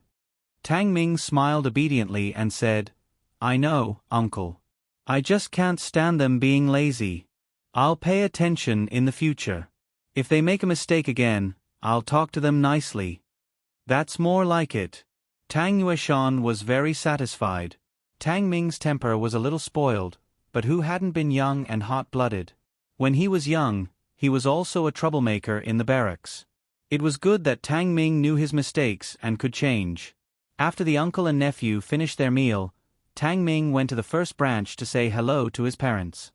Tang Ming smiled obediently and said, I know, uncle. I just can't stand them being lazy. I'll pay attention in the future. If they make a mistake again, I'll talk to them nicely. That's more like it. Tang Yueshan was very satisfied. Tang Ming's temper was a little spoiled, but who hadn't been young and hot-blooded? When he was young, he was also a troublemaker in the barracks. It was good that Tang Ming knew his mistakes and could change. After the uncle and nephew finished their meal, Tang Ming went to the first branch to say hello to his parents.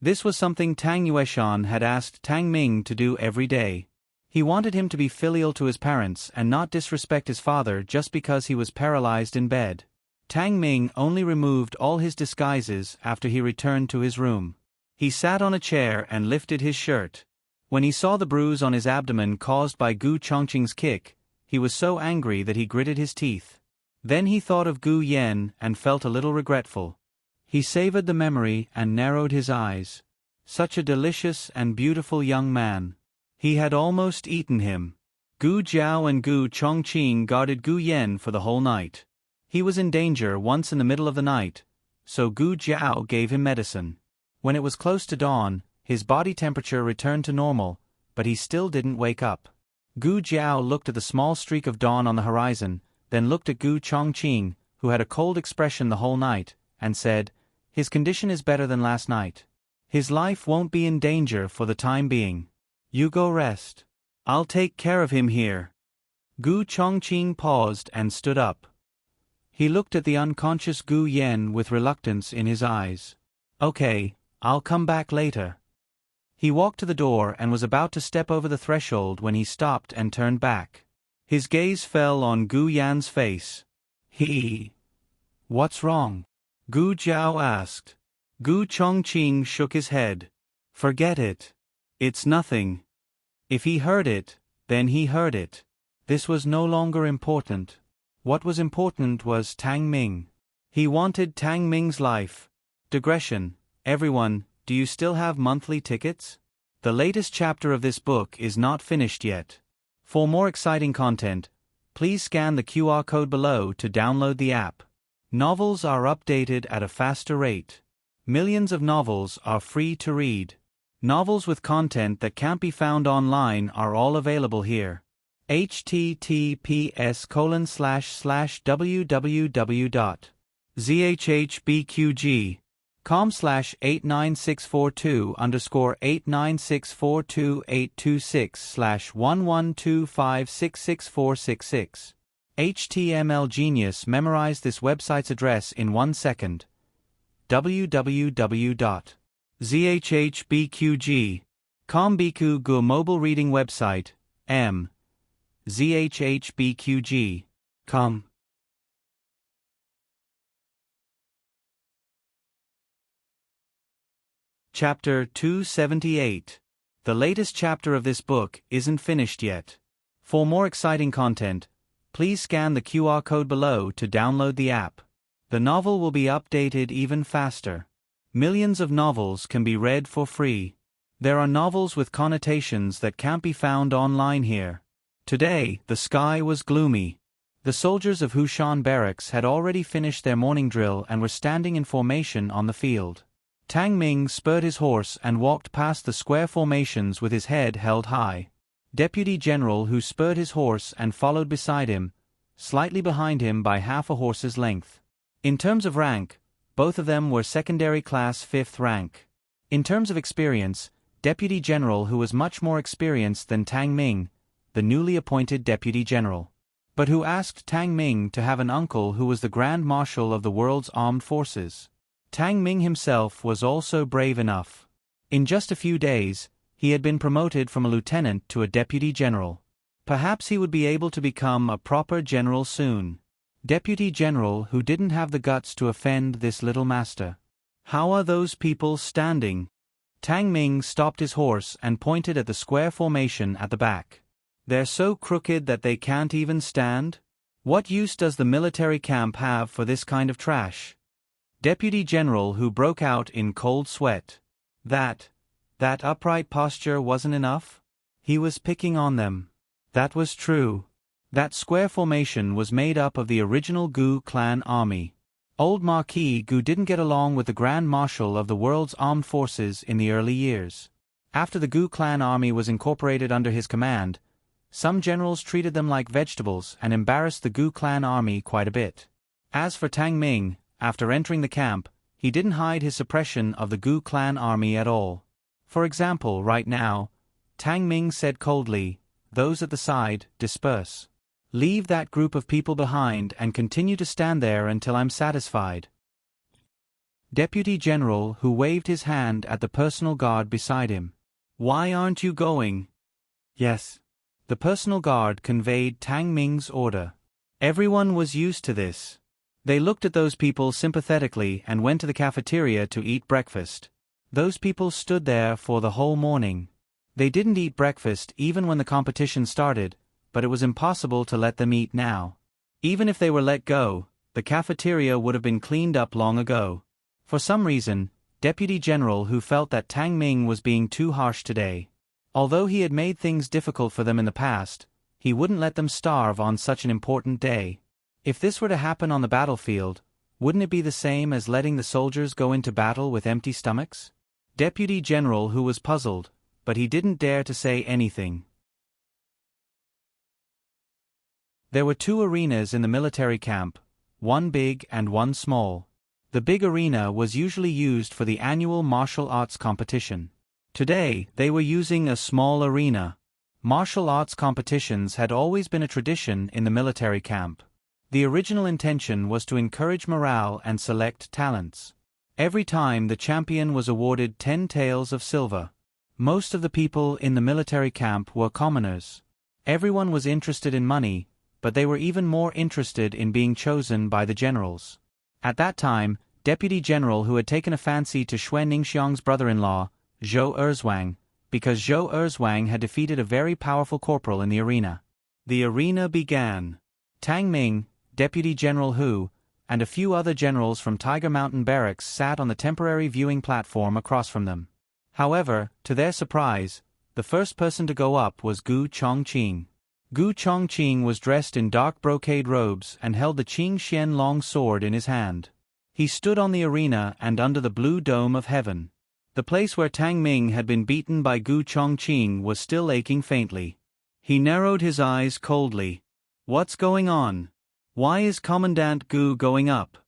This was something Tang Yueshan had asked Tang Ming to do every day. He wanted him to be filial to his parents and not disrespect his father just because he was paralyzed in bed. Tang Ming only removed all his disguises after he returned to his room. He sat on a chair and lifted his shirt. When he saw the bruise on his abdomen caused by Gu Chongqing's kick, he was so angry that he gritted his teeth. Then he thought of Gu Yen and felt a little regretful. He savored the memory and narrowed his eyes. Such a delicious and beautiful young man. He had almost eaten him. Gu Jiao and Gu Chongqing guarded Gu Yen for the whole night. He was in danger once in the middle of the night, so Gu Jiao gave him medicine. When it was close to dawn, his body temperature returned to normal, but he still didn't wake up. Gu Jiao looked at the small streak of dawn on the horizon, then looked at Gu Chongqing, who had a cold expression the whole night, and said, "His condition is better than last night. His life won't be in danger for the time being. You go rest. I'll take care of him here." Gu Chongqing paused and stood up. He looked at the unconscious Gu Yen with reluctance in his eyes. "Okay, I'll come back later." He walked to the door and was about to step over the threshold when he stopped and turned back. His gaze fell on Gu Yan's face. "What's wrong?" Gu Jiao asked. Gu Chongqing shook his head. "Forget it. It's nothing." If he heard it, then he heard it. This was no longer important. What was important was Tang Ming. He wanted Tang Ming's life. Digression. Everyone, do you still have monthly tickets? The latest chapter of this book is not finished yet. For more exciting content, please scan the QR code below to download the app. Novels are updated at a faster rate. Millions of novels are free to read. Novels with content that can't be found online are all available here. https://www.zhbqg.com/89642_826/112566466. HTML Genius memorized this website's address in 1 second. www.zhbqg.com Biku Gu mobile reading website, m. zhbqg.com. Chapter 278. The latest chapter of this book isn't finished yet. For more exciting content, please scan the QR code below to download the app. The novel will be updated even faster. Millions of novels can be read for free. There are novels with connotations that can't be found online here. Today, the sky was gloomy. The soldiers of Hushan Barracks had already finished their morning drill and were standing in formation on the field. Tang Ming spurred his horse and walked past the square formations with his head held high. Deputy General Hu spurred his horse and followed beside him, slightly behind him by half a horse's length. In terms of rank, both of them were secondary class 5th rank. In terms of experience, Deputy General Hu was much more experienced than Tang Ming, the newly appointed Deputy General. But Hu asked Tang Ming to have an uncle who was the Grand Marshal of the world's armed forces. Tang Ming himself was also brave enough. In just a few days, he had been promoted from a lieutenant to a deputy general. Perhaps he would be able to become a proper general soon. Deputy General who didn't have the guts to offend this little master. "How are those people standing?" Tang Ming stopped his horse and pointed at the square formation at the back. "They're so crooked that they can't even stand? What use does the military camp have for this kind of trash?" Deputy General Hu broke out in cold sweat. That upright posture wasn't enough? He was picking on them. That was true. That square formation was made up of the original Gu clan army. Old Marquis Gu didn't get along with the Grand Marshal of the world's armed forces in the early years. After the Gu clan army was incorporated under his command, some generals treated them like vegetables and embarrassed the Gu clan army quite a bit. As for Tang Ming, after entering the camp, he didn't hide his suppression of the Gu clan army at all. For example, right now, Tang Ming said coldly, "Those at the side, disperse. Leave that group of people behind and continue to stand there until I'm satisfied." Deputy General Hu waved his hand at the personal guard beside him. "Why aren't you going?" "Yes." The personal guard conveyed Tang Ming's order. Everyone was used to this. They looked at those people sympathetically and went to the cafeteria to eat breakfast. Those people stood there for the whole morning. They didn't eat breakfast even when the competition started, but it was impossible to let them eat now. Even if they were let go, the cafeteria would have been cleaned up long ago. For some reason, Deputy General Hu felt that Tang Ming was being too harsh today. Although he had made things difficult for them in the past, he wouldn't let them starve on such an important day. If this were to happen on the battlefield, wouldn't it be the same as letting the soldiers go into battle with empty stomachs? Deputy General Hu was puzzled, but he didn't dare to say anything. There were 2 arenas in the military camp, one big and one small. The big arena was usually used for the annual martial arts competition. Today, they were using a small arena. Martial arts competitions had always been a tradition in the military camp. The original intention was to encourage morale and select talents. Every time the champion was awarded 10 taels of silver. Most of the people in the military camp were commoners. Everyone was interested in money, but they were even more interested in being chosen by the generals. At that time, Deputy General Hu had taken a fancy to Xue Ningxiang's brother-in-law, Zhou Erzwang, because Zhou Erzwang had defeated a very powerful corporal in the arena. The arena began. Tang Ming, Deputy General Hu, and a few other generals from Tiger Mountain Barracks sat on the temporary viewing platform across from them. However, to their surprise, the first person to go up was Gu Chongqing. Gu Chongqing was dressed in dark brocade robes and held the Qing Xian long sword in his hand. He stood on the arena and under the blue dome of heaven. The place where Tang Ming had been beaten by Gu Chongqing was still aching faintly. He narrowed his eyes coldly. "What's going on? Why is Commandant Gu going up?"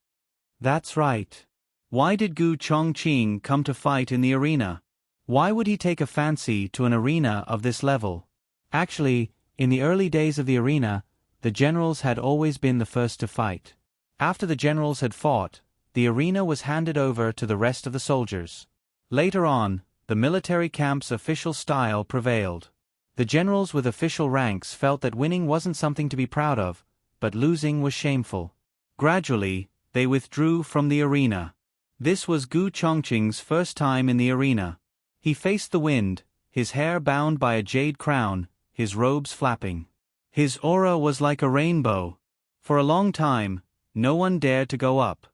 "That's right. Why did Gu Chongqing come to fight in the arena? Why would he take a fancy to an arena of this level?" Actually, in the early days of the arena, the generals had always been the first to fight. After the generals had fought, the arena was handed over to the rest of the soldiers. Later on, the military camp's official style prevailed. The generals with official ranks felt that winning wasn't something to be proud of, but losing was shameful. Gradually, they withdrew from the arena. This was Gu Chongqing's first time in the arena. He faced the wind, his hair bound by a jade crown, his robes flapping. His aura was like a rainbow. For a long time, no one dared to go up.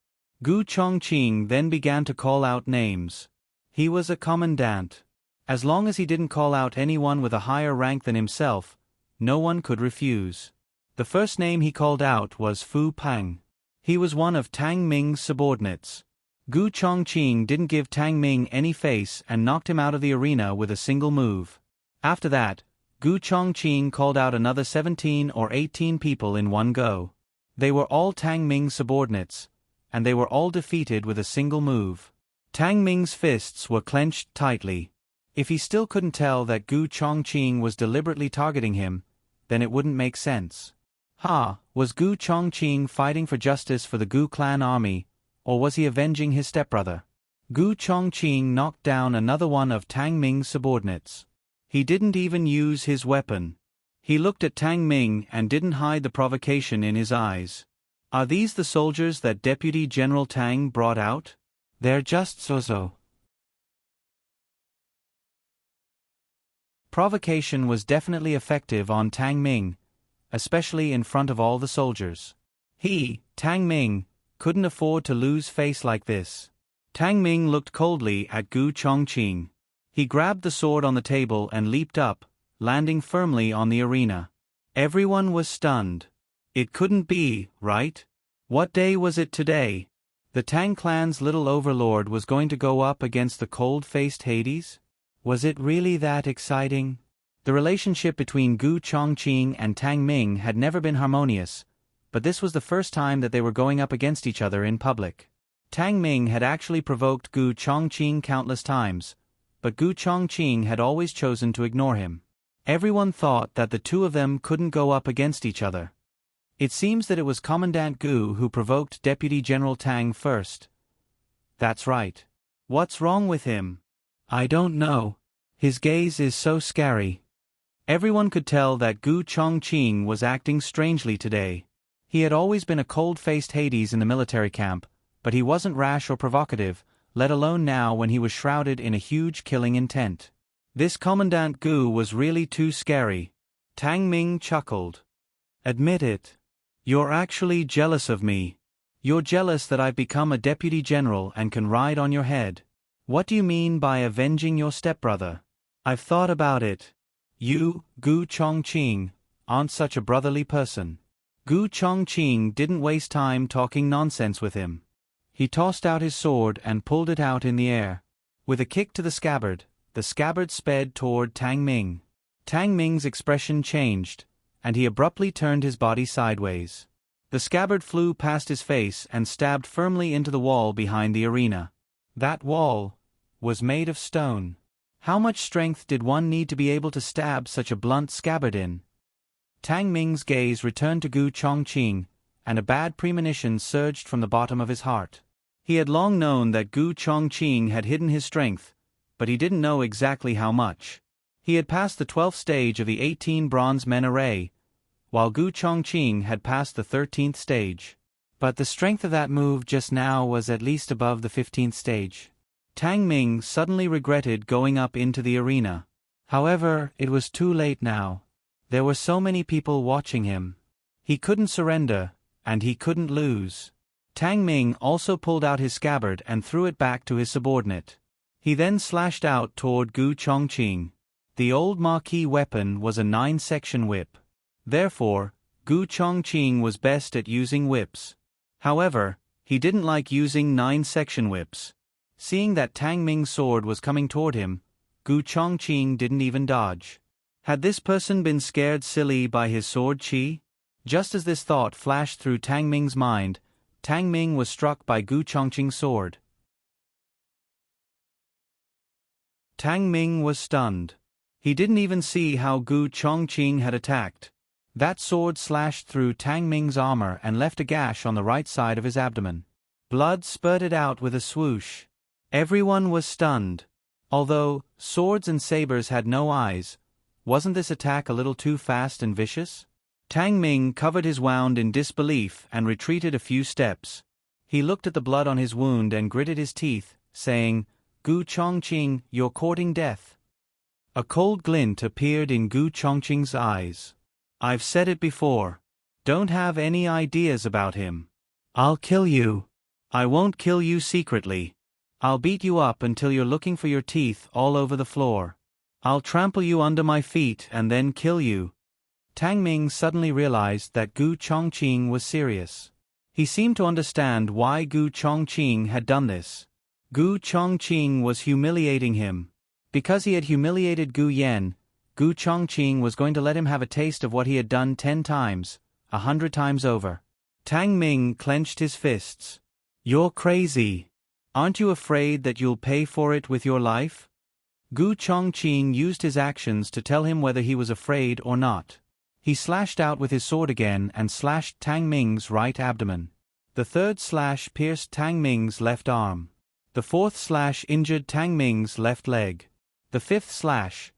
Gu Chongqing then began to call out names. He was a commandant. As long as he didn't call out anyone with a higher rank than himself, no one could refuse. The first name he called out was Fu Pang. He was one of Tang Ming's subordinates. Gu Chongqing didn't give Tang Ming any face and knocked him out of the arena with a single move. After that, Gu Chongqing called out another 17 or 18 people in one go. They were all Tang Ming's subordinates, and they were all defeated with a single move. Tang Ming's fists were clenched tightly. If he still couldn't tell that Gu Chongqing was deliberately targeting him, then it wouldn't make sense. Was Gu Chongqing fighting for justice for the Gu clan army, or was he avenging his stepbrother? Gu Chongqing knocked down another one of Tang Ming's subordinates. He didn't even use his weapon. He looked at Tang Ming and didn't hide the provocation in his eyes. "Are these the soldiers that Deputy General Tang brought out?" "They're just so-so." Provocation was definitely effective on Tang Ming, especially in front of all the soldiers. He, Tang Ming, couldn't afford to lose face like this. Tang Ming looked coldly at Gu Chongqing. He grabbed the sword on the table and leaped up, landing firmly on the arena. Everyone was stunned. It couldn't be, right? What day was it today? The Tang clan's little overlord was going to go up against the cold-faced Hades? Was it really that exciting? The relationship between Gu Chongqing and Tang Ming had never been harmonious, but this was the first time that they were going up against each other in public. Tang Ming had actually provoked Gu Chongqing countless times, but Gu Chongqing had always chosen to ignore him. Everyone thought that the two of them couldn't go up against each other. It seems that it was Commandant Gu who provoked Deputy General Tang first. That's right. What's wrong with him? I don't know. His gaze is so scary. Everyone could tell that Gu Chongqing was acting strangely today. He had always been a cold-faced Hades in the military camp, but he wasn't rash or provocative, let alone now when he was shrouded in a huge killing intent. This Commandant Gu was really too scary. Tang Ming chuckled. Admit it. You're actually jealous of me. You're jealous that I've become a deputy general and can ride on your head. What do you mean by avenging your stepbrother? I've thought about it. You, Gu Chongqing, aren't such a brotherly person. Gu Chongqing didn't waste time talking nonsense with him. He tossed out his sword and pulled it out in the air. With a kick to the scabbard sped toward Tang Ming. Tang Ming's expression changed, and he abruptly turned his body sideways. The scabbard flew past his face and stabbed firmly into the wall behind the arena. That wall was made of stone. How much strength did one need to be able to stab such a blunt scabbard in? Tang Ming's gaze returned to Gu Chongqing, and a bad premonition surged from the bottom of his heart. He had long known that Gu Chongqing had hidden his strength, but he didn't know exactly how much. He had passed the 12th stage of the 18 bronze men array, while Gu Chongqing had passed the 13th stage. But the strength of that move just now was at least above the 15th stage. Tang Ming suddenly regretted going up into the arena. However, it was too late now. There were so many people watching him. He couldn't surrender, and he couldn't lose. Tang Ming also pulled out his scabbard and threw it back to his subordinate. He then slashed out toward Gu Chongqing. The old marquee weapon was a 9-section whip. Therefore, Gu Chongqing was best at using whips. However, he didn't like using 9-section whips. Seeing that Tang Ming's sword was coming toward him, Gu Chongqing didn't even dodge. Had this person been scared silly by his sword chi? Just as this thought flashed through Tang Ming's mind, Tang Ming was struck by Gu Chongqing's sword. Tang Ming was stunned. He didn't even see how Gu Chongqing had attacked. That sword slashed through Tang Ming's armor and left a gash on the right side of his abdomen. Blood spurted out with a swoosh. Everyone was stunned. Although swords and sabers had no eyes, wasn't this attack a little too fast and vicious? Tang Ming covered his wound in disbelief and retreated a few steps. He looked at the blood on his wound and gritted his teeth, saying, Gu Chongqing, you're courting death. A cold glint appeared in Gu Chongqing's eyes. I've said it before. Don't have any ideas about him. I'll kill you. I won't kill you secretly. I'll beat you up until you're looking for your teeth all over the floor. I'll trample you under my feet and then kill you. Tang Ming suddenly realized that Gu Chongqing was serious. He seemed to understand why Gu Chongqing had done this. Gu Chongqing was humiliating him. Because he had humiliated Gu Yan, Gu Chongqing was going to let him have a taste of what he had done 10 times, 100 times over. Tang Ming clenched his fists. You're crazy. Aren't you afraid that you'll pay for it with your life? Gu Chongqing used his actions to tell him whether he was afraid or not. He slashed out with his sword again and slashed Tang Ming's right abdomen. The third slash pierced Tang Ming's left arm. The fourth slash injured Tang Ming's left leg. The fifth slash.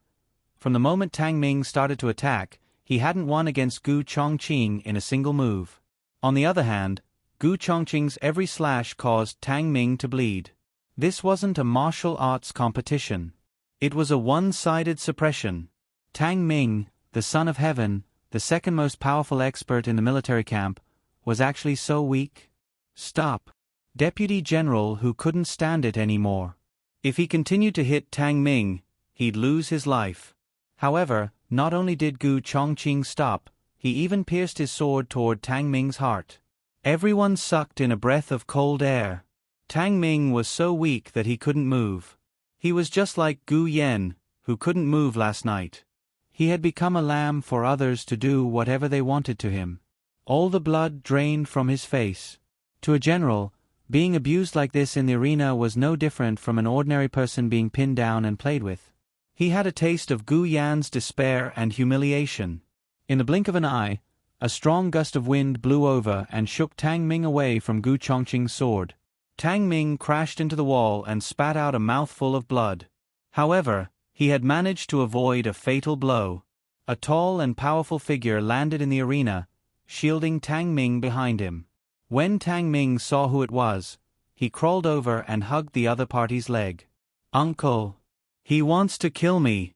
From the moment Tang Ming started to attack, he hadn't won against Gu Chongqing in a single move. On the other hand, Gu Chongqing's every slash caused Tang Ming to bleed. This wasn't a martial arts competition. It was a one-sided suppression. Tang Ming, the son of heaven, the second most powerful expert in the military camp, was actually so weak. Stop. Deputy General who couldn't stand it anymore. If he continued to hit Tang Ming, he'd lose his life. However, not only did Gu Chongqing stop, he even pierced his sword toward Tang Ming's heart. Everyone sucked in a breath of cold air. Tang Ming was so weak that he couldn't move. He was just like Gu Yan, who couldn't move last night. He had become a lamb for others to do whatever they wanted to him. All the blood drained from his face. To a general, being abused like this in the arena was no different from an ordinary person being pinned down and played with. He had a taste of Gu Yan's despair and humiliation. In the blink of an eye, a strong gust of wind blew over and shook Tang Ming away from Gu Chongqing's sword. Tang Ming crashed into the wall and spat out a mouthful of blood. However, he had managed to avoid a fatal blow. A tall and powerful figure landed in the arena, shielding Tang Ming behind him. When Tang Ming saw who it was, he crawled over and hugged the other party's leg. "Uncle! He wants to kill me!"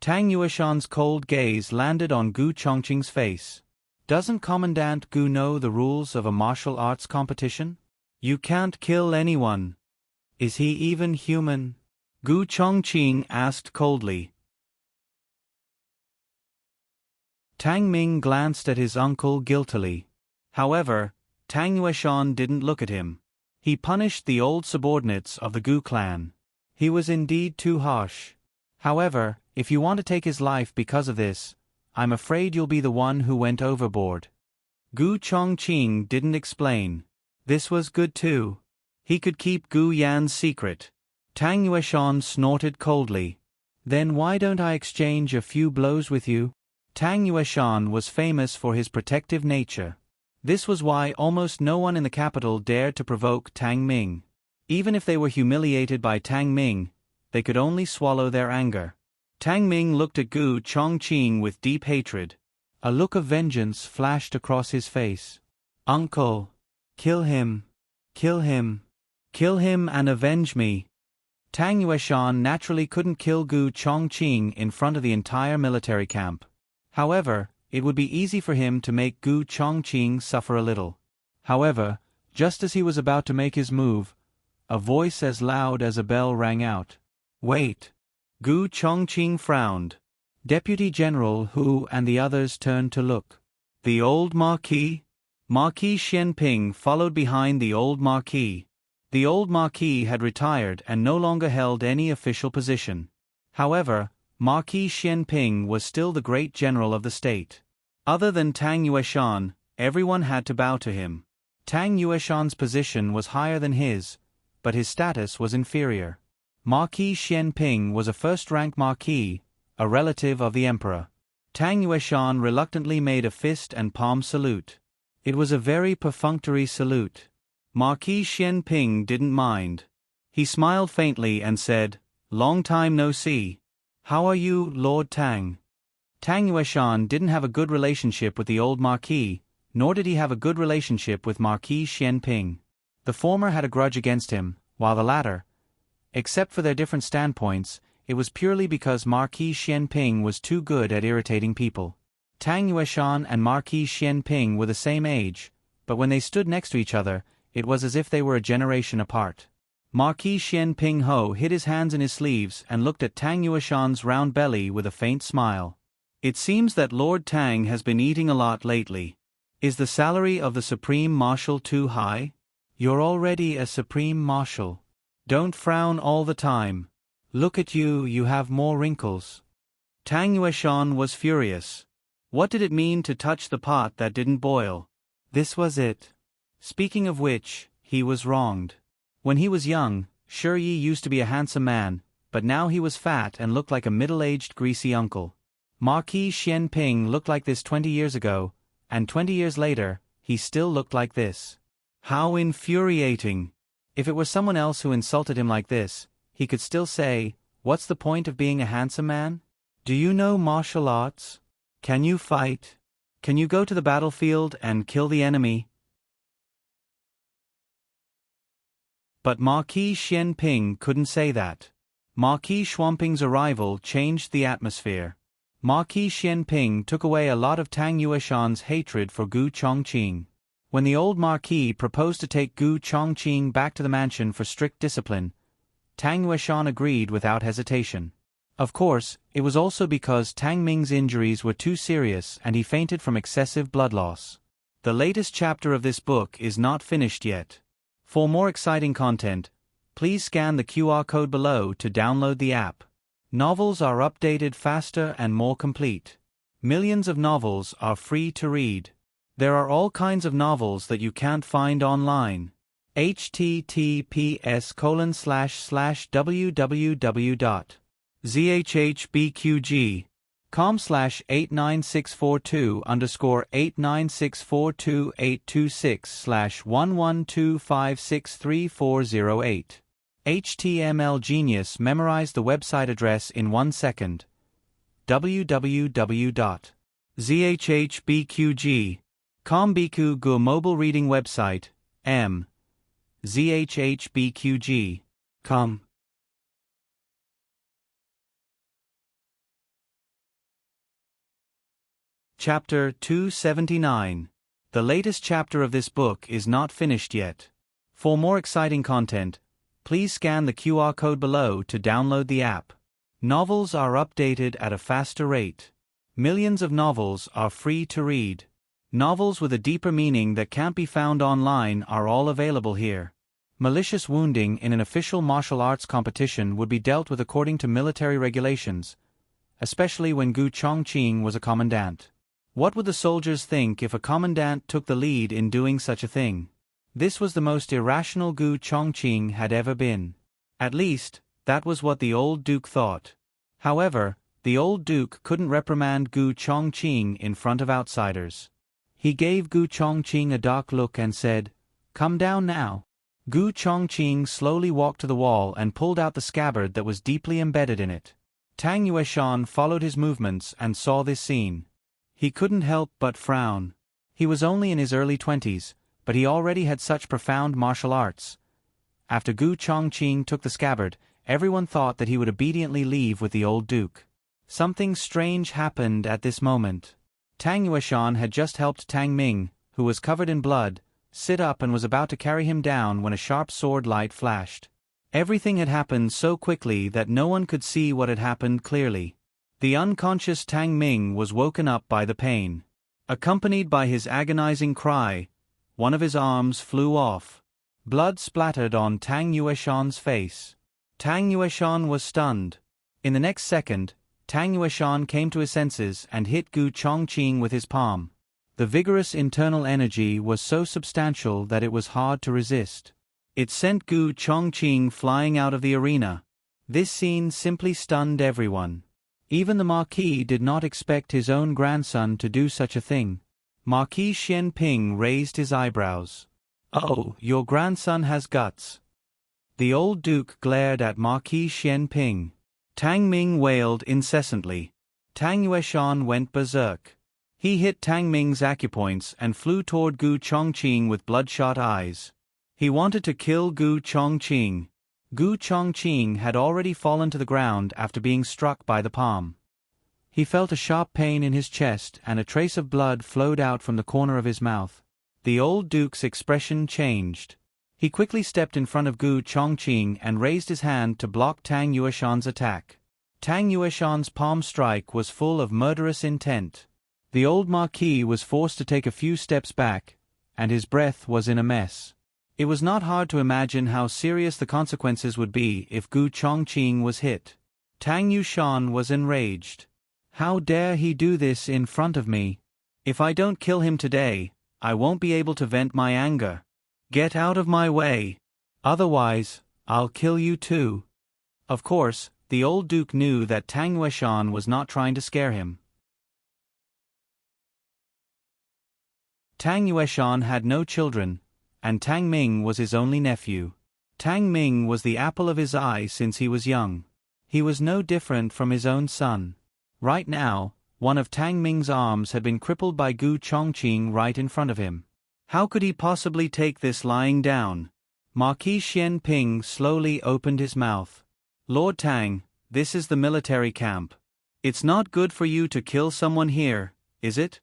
Tang Yueshan's cold gaze landed on Gu Chongqing's face. "Doesn't Commandant Gu know the rules of a martial arts competition? You can't kill anyone. Is he even human?" Gu Chongqing asked coldly. Tang Ming glanced at his uncle guiltily. However, Tang Yueshan didn't look at him. He punished the old subordinates of the Gu clan. He was indeed too harsh. "However, if you want to take his life because of this, I'm afraid you'll be the one who went overboard." Gu Chongqing didn't explain. This was good too. He could keep Gu Yan's secret. Tang Yueshan snorted coldly. "Then why don't I exchange a few blows with you?" Tang Yueshan was famous for his protective nature. This was why almost no one in the capital dared to provoke Tang Ming. Even if they were humiliated by Tang Ming, they could only swallow their anger. Tang Ming looked at Gu Chongqing with deep hatred. A look of vengeance flashed across his face. "Uncle! Kill him! Kill him! Kill him and avenge me!" Tang Yueshan naturally couldn't kill Gu Chongqing in front of the entire military camp. However, it would be easy for him to make Gu Chongqing suffer a little. However, just as he was about to make his move, a voice as loud as a bell rang out. "Wait!" Gu Chongqing frowned. Deputy General Hu and the others turned to look. The old Marquis? Marquis Xianping followed behind the old Marquis. The old Marquis had retired and no longer held any official position. However, Marquis Xianping was still the great general of the state. Other than Tang Yueshan, everyone had to bow to him. Tang Yueshan's position was higher than his, but his status was inferior. Marquis Xianping was a first-rank marquis, a relative of the emperor. Tang Yueshan reluctantly made a fist and palm salute. It was a very perfunctory salute. Marquis Xianping didn't mind. He smiled faintly and said, "Long time no see. How are you, Lord Tang?" Tang Yueshan didn't have a good relationship with the old Marquis, nor did he have a good relationship with Marquis Xianping. The former had a grudge against him, while the latter, except for their different standpoints, it was purely because Marquis Xianping was too good at irritating people. Tang Yueshan and Marquis Xianping were the same age, but when they stood next to each other, it was as if they were a generation apart. Marquis Xianping Ho hid his hands in his sleeves and looked at Tang Yueshan's round belly with a faint smile. "It seems that Lord Tang has been eating a lot lately. Is the salary of the Supreme Marshal too high? You're already a Supreme Marshal. Don't frown all the time. Look at you, you have more wrinkles." Tang Yueshan was furious. What did it mean to touch the pot that didn't boil? This was it. Speaking of which, he was wronged. When he was young, Shiyi used to be a handsome man, but now he was fat and looked like a middle-aged greasy uncle. Marquis Xianping looked like this 20 years ago, and 20 years later, he still looked like this. How infuriating! If it were someone else who insulted him like this, he could still say, "What's the point of being a handsome man? Do you know martial arts? Can you fight? Can you go to the battlefield and kill the enemy?" But Marquis Xianping couldn't say that. Marquis Xuanping's arrival changed the atmosphere. Marquis Xianping took away a lot of Tang Yueshan's hatred for Gu Chongqing. When the old Marquis proposed to take Gu Chongqing back to the mansion for strict discipline, Tang Yueshan agreed without hesitation. Of course, it was also because Tang Ming's injuries were too serious and he fainted from excessive blood loss. The latest chapter of this book is not finished yet. For more exciting content, please scan the QR code below to download the app. Novels are updated faster and more complete. Millions of novels are free to read. There are all kinds of novels that you can't find online. https://www.zhhbqg com/89642_826/112563408. HTML Genius memorized the website address in 1 second. www.zhhbqg.com Biku Gu mobile reading website, m. zhhbqg.com. Chapter 279. The latest chapter of this book is not finished yet. For more exciting content, please scan the QR code below to download the app. Novels are updated at a faster rate. Millions of novels are free to read. Novels with a deeper meaning that can't be found online are all available here. Malicious wounding in an official martial arts competition would be dealt with according to military regulations, especially when Gu Chongqing was a commandant. What would the soldiers think if a commandant took the lead in doing such a thing? This was the most irrational Gu Chongqing had ever been. At least, that was what the old duke thought. However, the old duke couldn't reprimand Gu Chongqing in front of outsiders. He gave Gu Chongqing a dark look and said, "Come down now." Gu Chongqing slowly walked to the wall and pulled out the scabbard that was deeply embedded in it. Tang Yueshan followed his movements and saw this scene. He couldn't help but frown. He was only in his early 20s, but he already had such profound martial arts. After Gu Chongqing took the scabbard, everyone thought that he would obediently leave with the old duke. Something strange happened at this moment. Tang Yueshan had just helped Tang Ming, who was covered in blood, sit up and was about to carry him down when a sharp sword light flashed. Everything had happened so quickly that no one could see what had happened clearly. The unconscious Tang Ming was woken up by the pain. Accompanied by his agonizing cry, one of his arms flew off. Blood splattered on Tang Yueshan's face. Tang Yueshan was stunned. In the next second, Tang Yueshan came to his senses and hit Gu Chongqing with his palm. The vigorous internal energy was so substantial that it was hard to resist. It sent Gu Chongqing flying out of the arena. This scene simply stunned everyone. Even the Marquis did not expect his own grandson to do such a thing. Marquis Xianping raised his eyebrows. "Oh, your grandson has guts." The old duke glared at Marquis Xianping. Tang Ming wailed incessantly. Tang Yueshan went berserk. He hit Tang Ming's acupoints and flew toward Gu Chongqing with bloodshot eyes. He wanted to kill Gu Chongqing. Gu Chongqing had already fallen to the ground after being struck by the palm. He felt a sharp pain in his chest and a trace of blood flowed out from the corner of his mouth. The old duke's expression changed. He quickly stepped in front of Gu Chongqing and raised his hand to block Tang Yueshan's attack. Tang Yueshan's palm strike was full of murderous intent. The old Marquis was forced to take a few steps back, and his breath was in a mess. It was not hard to imagine how serious the consequences would be if Gu Chongqing was hit. Tang Yueshan was enraged. How dare he do this in front of me? If I don't kill him today, I won't be able to vent my anger. Get out of my way. Otherwise, I'll kill you too. Of course, the old duke knew that Tang Yueshan was not trying to scare him. Tang Yueshan had no children, and Tang Ming was his only nephew. Tang Ming was the apple of his eye since he was young. He was no different from his own son. Right now, one of Tang Ming's arms had been crippled by Gu Chongqing right in front of him. How could he possibly take this lying down? Marquis Xianping slowly opened his mouth. "Lord Tang, this is the military camp. It's not good for you to kill someone here, is it?"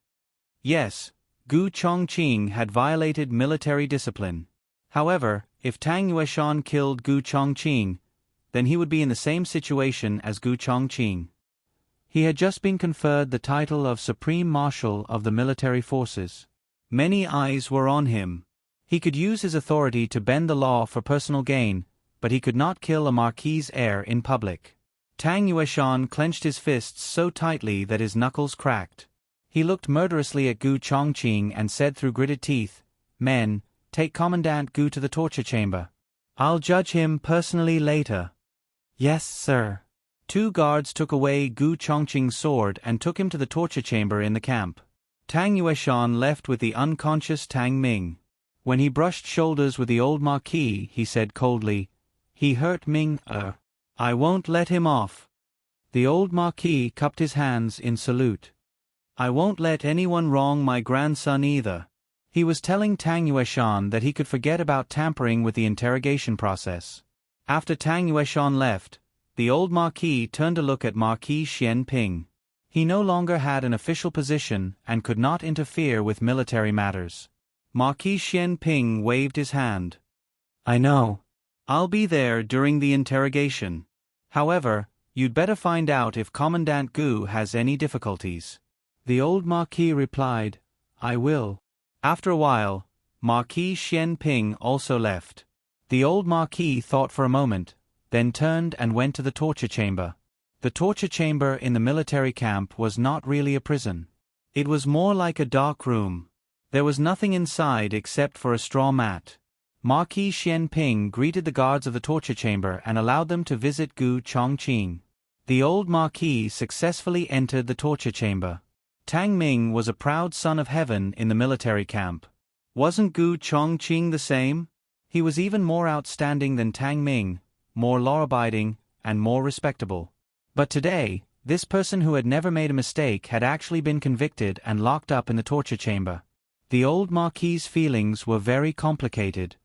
Yes. Gu Chongqing had violated military discipline. However, if Tang Yueshan killed Gu Chongqing, then he would be in the same situation as Gu Chongqing. He had just been conferred the title of Supreme Marshal of the military forces. Many eyes were on him. He could use his authority to bend the law for personal gain, but he could not kill a marquis' heir in public. Tang Yueshan clenched his fists so tightly that his knuckles cracked. He looked murderously at Gu Chongqing and said through gritted teeth, "Men, take Commandant Gu to the torture chamber. I'll judge him personally later." "Yes, sir." 2 guards took away Gu Chongqing's sword and took him to the torture chamber in the camp. Tang Yueshan left with the unconscious Tang Ming. When he brushed shoulders with the old Marquis, he said coldly, "He hurt Ming, I won't let him off." The old Marquis cupped his hands in salute. "I won't let anyone wrong my grandson either." He was telling Tang Yueshan that he could forget about tampering with the interrogation process. After Tang Yueshan left, the old Marquis turned to look at Marquis Xian Ping. He no longer had an official position and could not interfere with military matters. Marquis Xian Ping waved his hand. "I know. I'll be there during the interrogation. However, you'd better find out if Commandant Gu has any difficulties." The old Marquis replied, "I will." After a while, Marquis Xian Ping also left. The old Marquis thought for a moment, then turned and went to the torture chamber. The torture chamber in the military camp was not really a prison. It was more like a dark room. There was nothing inside except for a straw mat. Marquis Xian Ping greeted the guards of the torture chamber and allowed them to visit Gu Chongqing. The old Marquis successfully entered the torture chamber. Tang Ming was a proud son of heaven in the military camp. Wasn't Gu Chongqing the same? He was even more outstanding than Tang Ming, more law-abiding, and more respectable. But today, this person who had never made a mistake had actually been convicted and locked up in the torture chamber. The old Marquis's feelings were very complicated.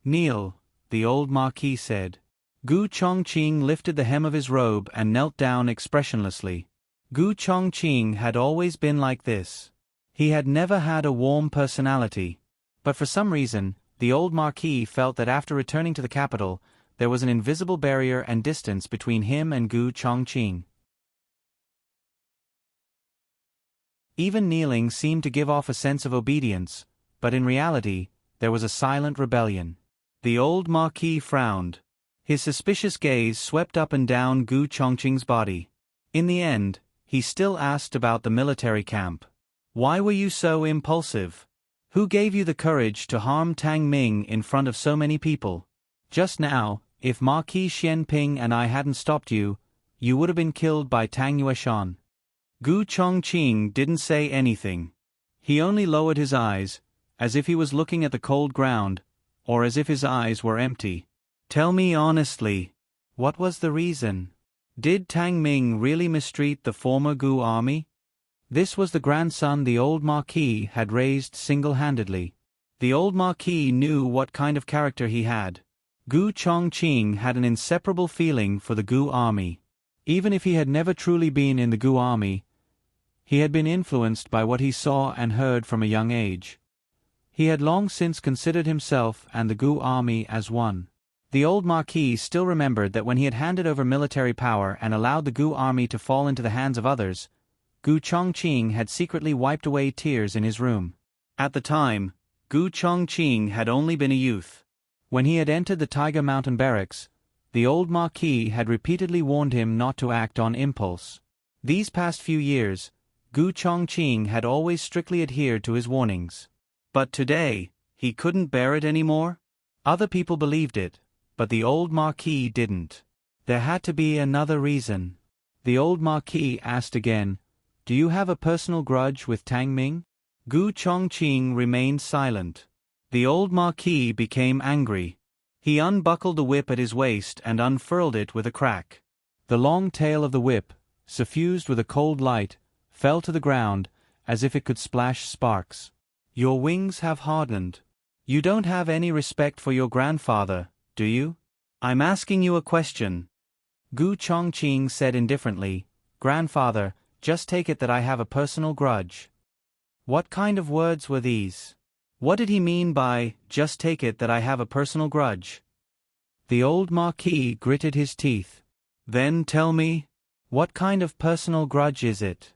"Kneel," the old Marquis said. Gu Chongqing lifted the hem of his robe and knelt down expressionlessly. Gu Chongqing had always been like this. He had never had a warm personality. But for some reason, the old Marquis felt that after returning to the capital, there was an invisible barrier and distance between him and Gu Chongqing. Even kneeling seemed to give off a sense of obedience, but in reality, there was a silent rebellion. The old Marquis frowned. His suspicious gaze swept up and down Gu Chongqing's body. In the end, he still asked about the military camp. "Why were you so impulsive? Who gave you the courage to harm Tang Ming in front of so many people? Just now, if Marquis Xian Ping and I hadn't stopped you, you would have been killed by Tang Yueshan." Gu Chongqing didn't say anything. He only lowered his eyes, as if he was looking at the cold ground, or as if his eyes were empty. "Tell me honestly, what was the reason? Did Tang Ming really mistreat the former Gu army?" This was the grandson the old Marquis had raised single-handedly. The old Marquis knew what kind of character he had. Gu Chongqing had an inseparable feeling for the Gu army. Even if he had never truly been in the Gu army, he had been influenced by what he saw and heard from a young age. He had long since considered himself and the Gu army as one. The old Marquis still remembered that when he had handed over military power and allowed the Gu army to fall into the hands of others, Gu Chongqing had secretly wiped away tears in his room. At the time, Gu Chongqing had only been a youth. When he had entered the Tiger Mountain barracks, the old Marquis had repeatedly warned him not to act on impulse. These past few years, Gu Chongqing had always strictly adhered to his warnings. But today, he couldn't bear it anymore? Other people believed it, but the old Marquis didn't. There had to be another reason. The old Marquis asked again, "Do you have a personal grudge with Tang Ming?" Gu Chongqing remained silent. The old Marquis became angry. He unbuckled the whip at his waist and unfurled it with a crack. The long tail of the whip, suffused with a cold light, fell to the ground, as if it could splash sparks. "Your wings have hardened. You don't have any respect for your grandfather, do you? I'm asking you a question." Gu Chongqing said indifferently, "Grandfather, just take it that I have a personal grudge." What kind of words were these? What did he mean by, "just take it that I have a personal grudge"? The old Marquis gritted his teeth. "Then tell me, what kind of personal grudge is it?"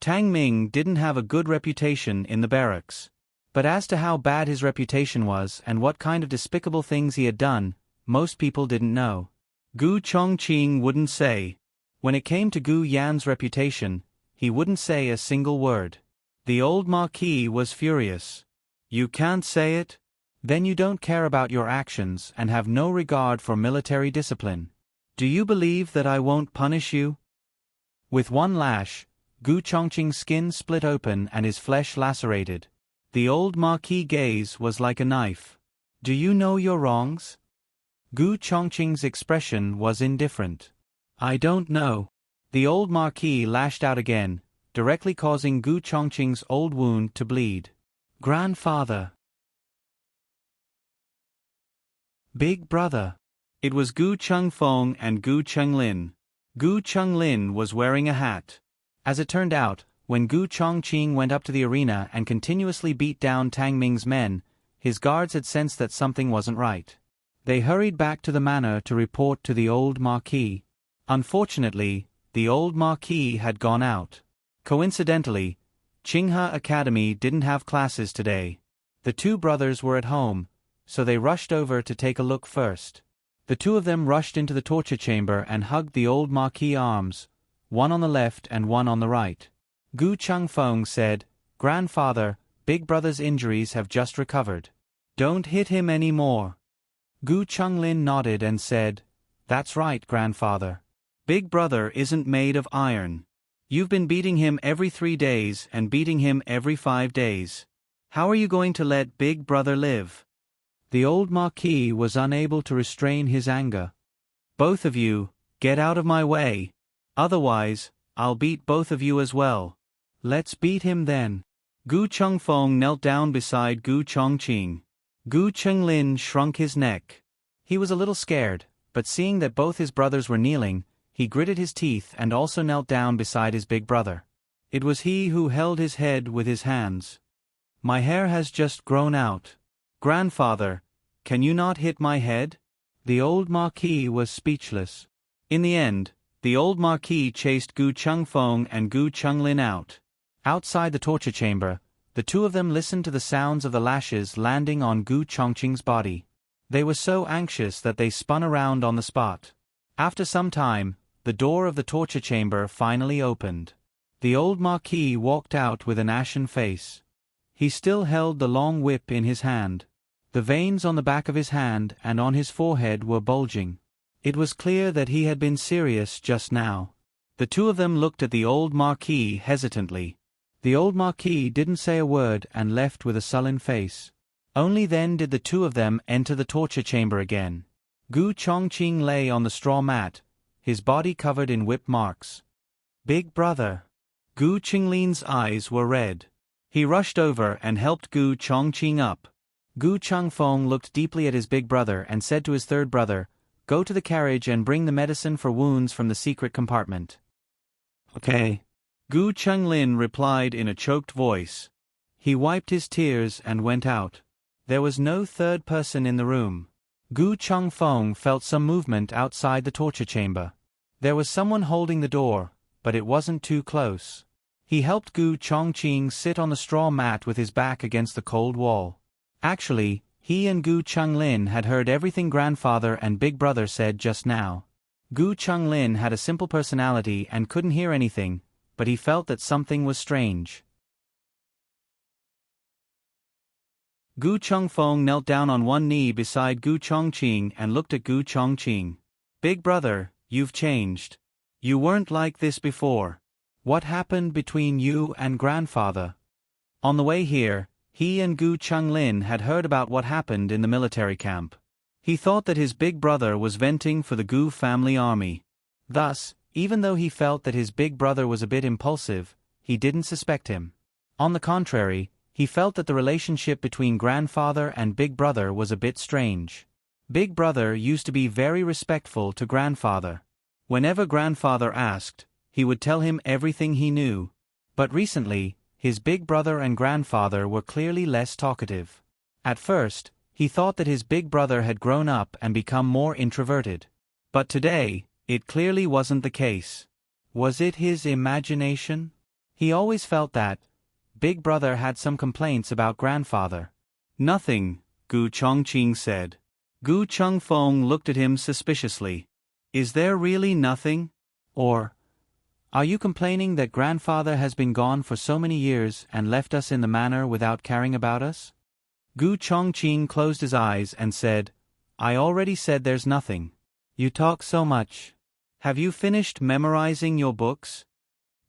Tang Ming didn't have a good reputation in the barracks. But as to how bad his reputation was and what kind of despicable things he had done, most people didn't know. Gu Chongqing wouldn't say. When it came to Gu Yan's reputation, he wouldn't say a single word. The old Marquis was furious. "You can't say it? Then you don't care about your actions and have no regard for military discipline. Do you believe that I won't punish you? With one lash, Gu Chongqing's skin split open and his flesh lacerated. The old Marquis' gaze was like a knife. Do you know your wrongs? Gu Chongqing's expression was indifferent. I don't know. The old Marquis lashed out again, directly causing Gu Chongqing's old wound to bleed. Grandfather. Big brother. It was Gu Chengfeng and Gu Chenglin. Gu Chenglin was wearing a hat. As it turned out, when Gu Chongqing went up to the arena and continuously beat down Tang Ming's men, his guards had sensed that something wasn't right. They hurried back to the manor to report to the old Marquis. Unfortunately, the old Marquis had gone out. Coincidentally, Qinghe Academy didn't have classes today. The two brothers were at home, so they rushed over to take a look first. The two of them rushed into the torture chamber and hugged the old Marquis' arms, one on the left and one on the right. Gu Chengfeng said, "Grandfather, Big Brother's injuries have just recovered. Don't hit him any more." Gu Chenglin nodded and said, "That's right, Grandfather. Big Brother isn't made of iron. You've been beating him every 3 days and beating him every 5 days. How are you going to let Big Brother live?" The old Marquis was unable to restrain his anger. "Both of you, get out of my way. Otherwise, I'll beat both of you as well." "Let's beat him then." Gu Chengfeng knelt down beside Gu Chongqing. Gu Chenglin shrunk his neck. He was a little scared, but seeing that both his brothers were kneeling, he gritted his teeth and also knelt down beside his big brother. It was he who held his head with his hands. "My hair has just grown out. Grandfather, can you not hit my head?" The old Marquis was speechless. In the end, the old Marquis chased Gu Chengfeng and Gu Chenglin out. Outside the torture chamber, the two of them listened to the sounds of the lashes landing on Gu Chongqing's body. They were so anxious that they spun around on the spot. After some time, the door of the torture chamber finally opened. The old Marquis walked out with an ashen face. He still held the long whip in his hand. The veins on the back of his hand and on his forehead were bulging. It was clear that he had been serious just now. The two of them looked at the old Marquis hesitantly. The old Marquis didn't say a word and left with a sullen face. Only then did the two of them enter the torture chamber again. Gu Chongqing lay on the straw mat, his body covered in whip marks. "Big brother." Gu Chenglin's eyes were red. He rushed over and helped Gu Chongqing up. Gu Chengfeng looked deeply at his big brother and said to his third brother, "Go to the carriage and bring the medicine for wounds from the secret compartment." "Okay." Gu Chenglin replied in a choked voice. He wiped his tears and went out. There was no third person in the room. Gu Chengfeng felt some movement outside the torture chamber. There was someone holding the door, but it wasn't too close. He helped Gu Chongqing sit on the straw mat with his back against the cold wall. Actually, he and Gu Chenglin had heard everything grandfather and big brother said just now. Gu Chenglin had a simple personality and couldn't hear anything, but he felt that something was strange. Gu Chengfeng knelt down on one knee beside Gu Chongqing and looked at Gu Chongqing. "Big brother, you've changed. You weren't like this before. What happened between you and grandfather?" On the way here, he and Gu Chenglin had heard about what happened in the military camp. He thought that his big brother was venting for the Gu family army. Thus, even though he felt that his big brother was a bit impulsive, he didn't suspect him. On the contrary, he felt that the relationship between grandfather and big brother was a bit strange. Big brother used to be very respectful to grandfather. Whenever grandfather asked, he would tell him everything he knew. But recently, his big brother and grandfather were clearly less talkative. At first, he thought that his big brother had grown up and become more introverted. But today, it clearly wasn't the case. Was it his imagination? He always felt that big brother had some complaints about grandfather. "Nothing," Gu Chongqing said. Gu Chengfeng looked at him suspiciously. "Is there really nothing? Or are you complaining that grandfather has been gone for so many years and left us in the manor without caring about us?" Gu Chongqing closed his eyes and said, "I already said there's nothing. You talk so much. Have you finished memorizing your books?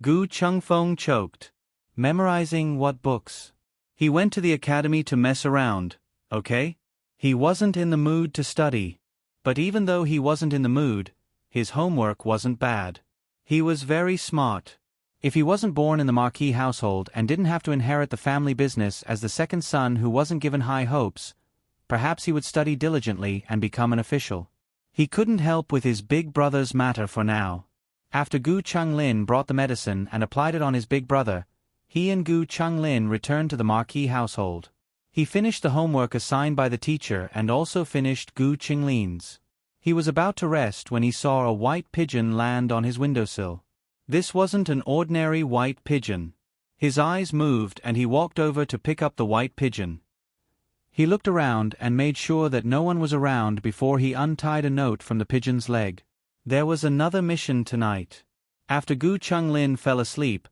Gu Chengfeng choked. Memorizing what books? He went to the academy to mess around, okay? He wasn't in the mood to study. But even though he wasn't in the mood, his homework wasn't bad. He was very smart. If he wasn't born in the Marquis household and didn't have to inherit the family business as the second son who wasn't given high hopes, perhaps he would study diligently and become an official. He couldn't help with his big brother's matter for now. After Gu Changlin brought the medicine and applied it on his big brother, he and Gu Changlin returned to the Marquis household. He finished the homework assigned by the teacher and also finished Gu Chinglin's. He was about to rest when he saw a white pigeon land on his windowsill. This wasn't an ordinary white pigeon. His eyes moved and he walked over to pick up the white pigeon. He looked around and made sure that no one was around before he untied a note from the pigeon's leg. There was another mission tonight. After Gu Changlin fell asleep,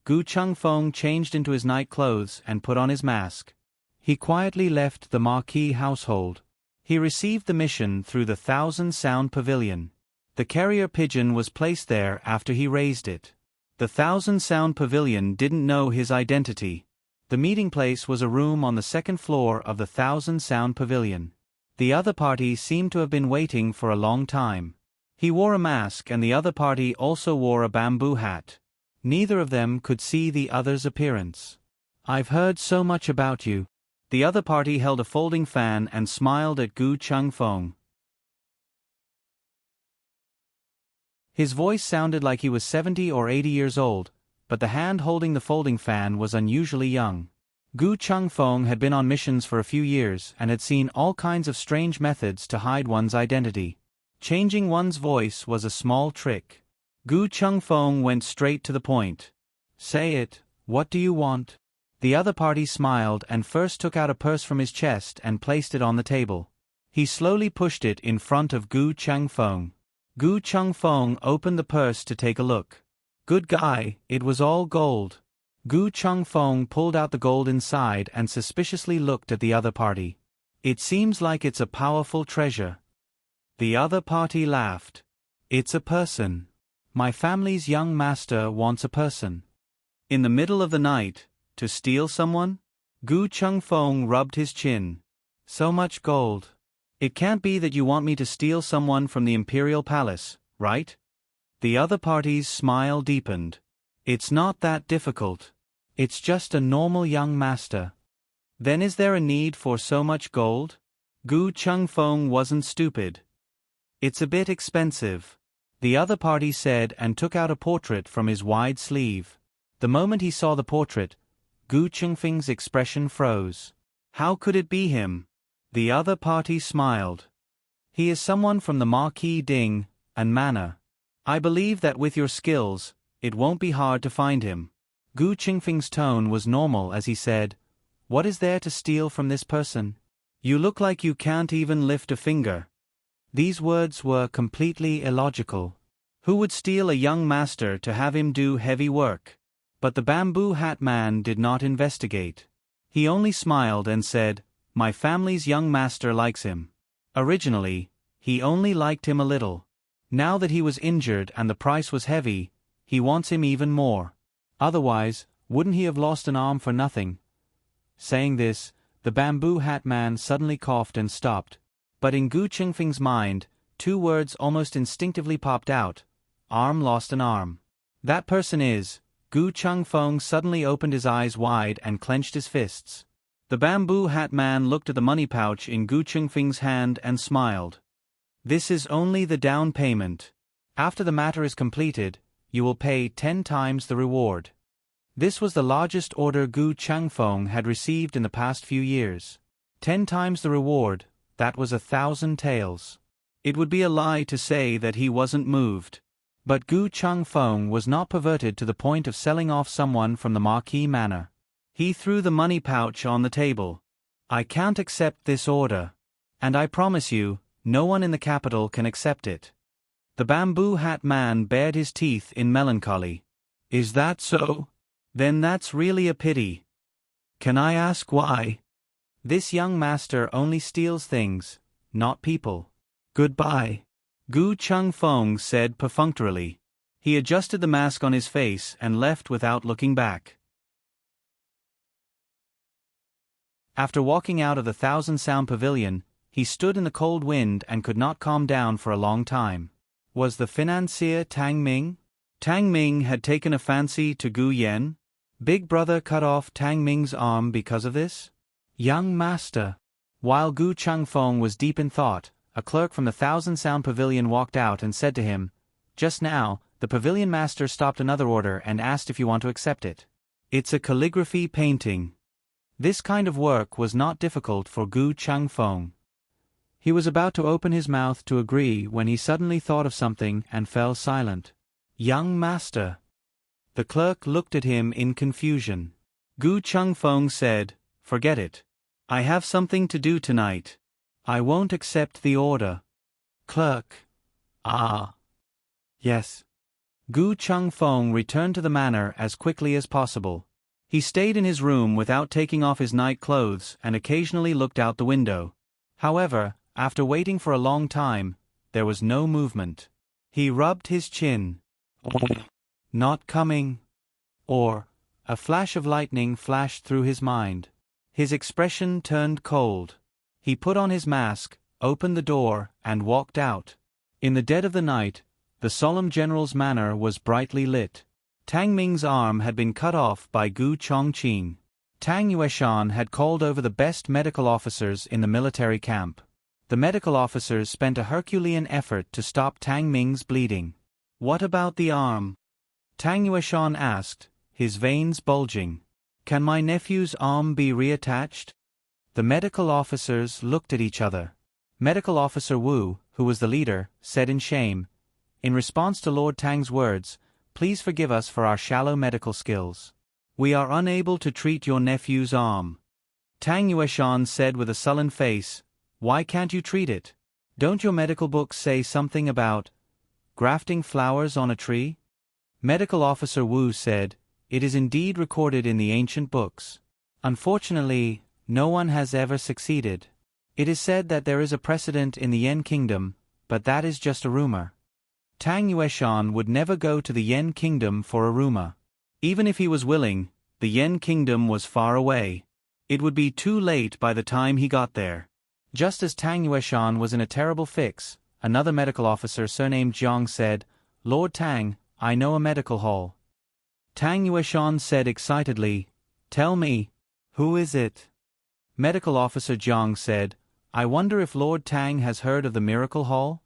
Gu Chengfeng changed into his night clothes and put on his mask. He quietly left the Marquis household. He received the mission through the Thousand Sound Pavilion. The carrier pigeon was placed there after he raised it. The Thousand Sound Pavilion didn't know his identity. The meeting place was a room on the second floor of the Thousand Sound Pavilion. The other party seemed to have been waiting for a long time. He wore a mask and the other party also wore a bamboo hat. Neither of them could see the other's appearance. I've heard so much about you. The other party held a folding fan and smiled at Gu Chengfeng. His voice sounded like he was 70 or 80 years old, but the hand holding the folding fan was unusually young. Gu Chengfeng had been on missions for a few years and had seen all kinds of strange methods to hide one's identity. Changing one's voice was a small trick. Gu Chengfeng went straight to the point. Say it, what do you want? The other party smiled and first took out a purse from his chest and placed it on the table. He slowly pushed it in front of Gu Chengfeng. Gu Chengfeng opened the purse to take a look. Good guy, it was all gold. Gu Chengfeng pulled out the gold inside and suspiciously looked at the other party. It seems like it's a powerful treasure. The other party laughed. It's a person. My family's young master wants a person. In the middle of the night, to steal someone? Gu Chengfeng rubbed his chin. So much gold. It can't be that you want me to steal someone from the imperial palace, right? The other party's smile deepened. It's not that difficult. It's just a normal young master. Then is there a need for so much gold? Gu Chengfeng wasn't stupid. It's a bit expensive. The other party said and took out a portrait from his wide sleeve. The moment he saw the portrait, Gu Chengfeng's expression froze. How could it be him? The other party smiled. He is someone from the Marquis Ding and Manor. I believe that with your skills, it won't be hard to find him. Gu Chengfeng's tone was normal as he said, What is there to steal from this person? You look like you can't even lift a finger. These words were completely illogical. Who would steal a young master to have him do heavy work? But the bamboo hat man did not investigate. He only smiled and said, My family's young master likes him. Originally, he only liked him a little. Now that he was injured and the price was heavy, he wants him even more. Otherwise, wouldn't he have lost an arm for nothing? Saying this, the bamboo hat man suddenly coughed and stopped. But in Gu Chengfeng's mind, two words almost instinctively popped out. Arm lost an arm. That person is. Gu Chengfeng suddenly opened his eyes wide and clenched his fists. The bamboo hat man looked at the money pouch in Gu Chengfeng's hand and smiled. This is only the down payment. After the matter is completed, you will pay 10 times the reward. This was the largest order Gu Chengfeng had received in the past few years. 10 times the reward, that was 1,000 taels. It would be a lie to say that he wasn't moved. But Gu Chengfeng was not perverted to the point of selling off someone from the Marquis Manor. He threw the money pouch on the table. I can't accept this order. And I promise you, no one in the capital can accept it. The bamboo hat man bared his teeth in melancholy. Is that so? Then that's really a pity. Can I ask why? This young master only steals things, not people. Goodbye. Gu Chengfeng said perfunctorily. He adjusted the mask on his face and left without looking back. After walking out of the thousand-sound pavilion, he stood in the cold wind and could not calm down for a long time. Was the financier Tang Ming? Tang Ming had taken a fancy to Gu Yen? Big Brother cut off Tang Ming's arm because of this? Young master. While Gu Chengfeng was deep in thought, a clerk from the thousand-sound pavilion walked out and said to him, "Just now, the pavilion master stopped another order and asked if you want to accept it. It's a calligraphy painting." This kind of work was not difficult for Gu Chengfeng. He was about to open his mouth to agree when he suddenly thought of something and fell silent. "Young master." The clerk looked at him in confusion. Gu Chengfeng said, "Forget it. I have something to do tonight. I won't accept the order." Clerk. Ah. Yes. Gu Chengfeng returned to the manor as quickly as possible. He stayed in his room without taking off his night clothes and occasionally looked out the window. However, after waiting for a long time, there was no movement. He rubbed his chin. Not coming. Or, a flash of lightning flashed through his mind. His expression turned cold. He put on his mask, opened the door, and walked out. In the dead of the night, the solemn general's manor was brightly lit. Tang Ming's arm had been cut off by Gu Chongqing. Tang Yueshan had called over the best medical officers in the military camp. The medical officers spent a Herculean effort to stop Tang Ming's bleeding. "What about the arm?" Tang Yueshan asked, his veins bulging. "Can my nephew's arm be reattached?" The medical officers looked at each other. Medical Officer Wu, who was the leader, said in shame, in response to Lord Tang's words, "Please forgive us for our shallow medical skills. We are unable to treat your nephew's arm." Tang Yueshan said with a sullen face, "Why can't you treat it? Don't your medical books say something about grafting flowers on a tree?" Medical Officer Wu said, "It is indeed recorded in the ancient books. Unfortunately, no one has ever succeeded. It is said that there is a precedent in the Yen Kingdom, but that is just a rumor." Tang Yueshan would never go to the Yen Kingdom for a rumor. Even if he was willing, the Yen Kingdom was far away. It would be too late by the time he got there. Just as Tang Yueshan was in a terrible fix, another medical officer surnamed Jiang said, "Lord Tang, I know a medical hall." Tang Yueshan said excitedly, "Tell me, who is it?" Medical Officer Jiang said, "I wonder if Lord Tang has heard of the Miracle Hall?"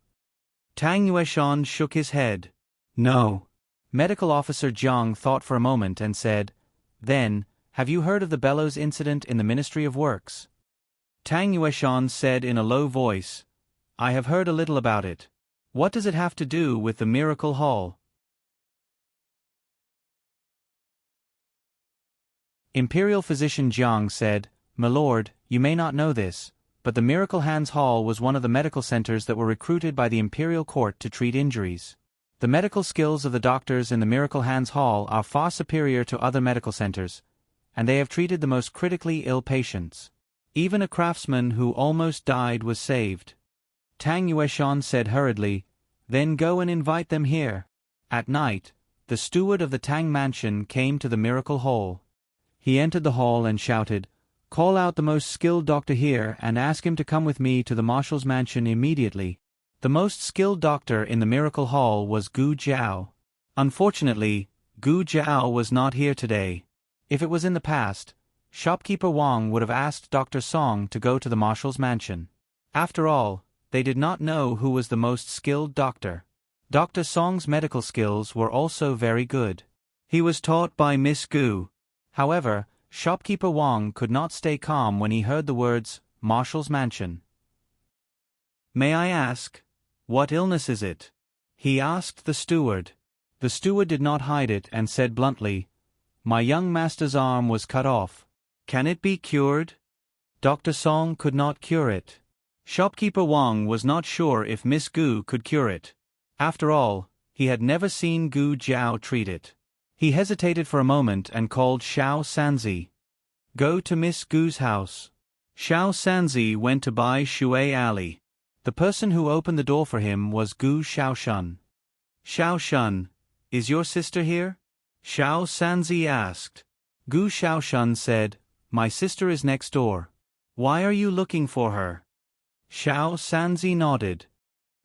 Tang Yueshan shook his head. "No." Medical Officer Jiang thought for a moment and said, "Then, have you heard of the bellows incident in the Ministry of Works?" Tang Yueshan said in a low voice, "I have heard a little about it. What does it have to do with the Miracle Hall?" Imperial Physician Jiang said, "My lord, you may not know this, but the Miracle Hands Hall was one of the medical centers that were recruited by the Imperial Court to treat injuries. The medical skills of the doctors in the Miracle Hands Hall are far superior to other medical centers, and they have treated the most critically ill patients. Even a craftsman who almost died was saved." Tang Yueshan said hurriedly, "Then go and invite them here." At night, the steward of the Tang Mansion came to the Miracle Hall. He entered the hall and shouted, "Call out the most skilled doctor here and ask him to come with me to the Marshal's mansion immediately." The most skilled doctor in the Miracle Hall was Gu Jiao. Unfortunately, Gu Jiao was not here today. If it was in the past, shopkeeper Wang would have asked Dr. Song to go to the Marshal's mansion. After all, they did not know who was the most skilled doctor. Dr. Song's medical skills were also very good. He was taught by Miss Gu. However, shopkeeper Wang could not stay calm when he heard the words, "Marshal's mansion." "May I ask, what illness is it?" he asked the steward. The steward did not hide it and said bluntly, "My young master's arm was cut off. Can it be cured?" Dr. Song could not cure it. Shopkeeper Wang was not sure if Miss Gu could cure it. After all, he had never seen Gu Jiao treat it. He hesitated for a moment and called Xiao Sanzi. "Go to Miss Gu's house." Xiao Sanzi went to buy Shui Ali. The person who opened the door for him was Gu Shaoshun. Shaoshun, is your sister here? Xiao Sanzi asked. Gu Shaoshun said, my sister is next door. Why are you looking for her? Xiao Sanzi nodded.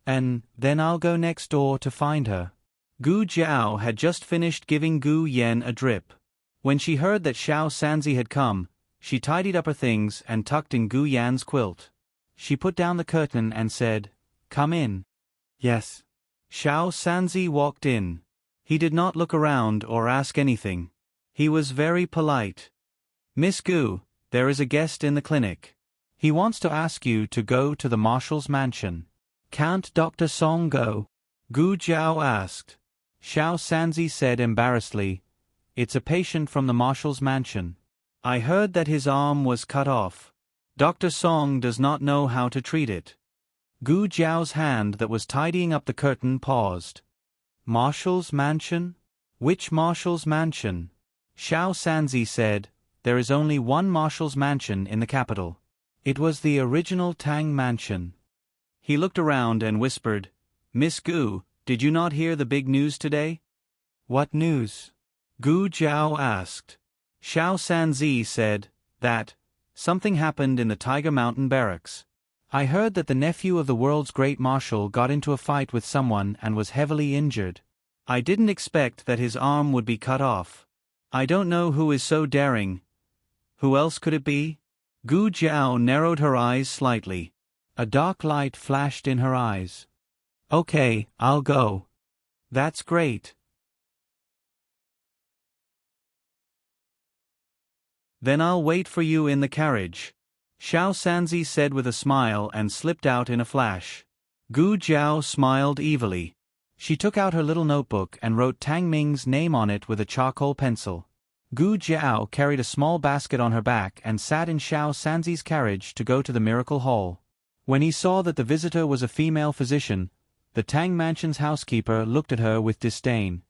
And then I'll go next door to find her. Gu Jiao had just finished giving Gu Yen a drip. When she heard that Xiao Sanzi had come, she tidied up her things and tucked in Gu Yan's quilt. She put down the curtain and said, come in. Yes. Xiao Sanzi walked in. He did not look around or ask anything. He was very polite. Miss Gu, there is a guest in the clinic. He wants to ask you to go to the marshal's mansion. Can't Dr. Song go? Gu Jiao asked. Xiao Sanzi said embarrassedly, it's a patient from the marshal's mansion. I heard that his arm was cut off. Dr. Song does not know how to treat it. Gu Jiao's hand that was tidying up the curtain paused. Marshal's mansion? Which marshal's mansion? Xiao Sanzi said, there is only one marshal's mansion in the capital. It was the original Tang mansion. He looked around and whispered, Miss Gu, did you not hear the big news today? What news? Gu Jiao asked. Xiao Sanzi said, that something happened in the Tiger Mountain barracks. I heard that the nephew of the world's great marshal got into a fight with someone and was heavily injured. I didn't expect that his arm would be cut off. I don't know who is so daring. Who else could it be? Gu Jiao narrowed her eyes slightly. A dark light flashed in her eyes. Okay, I'll go. That's great. Then I'll wait for you in the carriage. Xiao Sanzi said with a smile and slipped out in a flash. Gu Jiao smiled evilly. She took out her little notebook and wrote Tang Ming's name on it with a charcoal pencil. Gu Jiao carried a small basket on her back and sat in Xiao Sanzi's carriage to go to the Miracle Hall. When he saw that the visitor was a female physician, the Tang Mansion's housekeeper looked at her with disdain.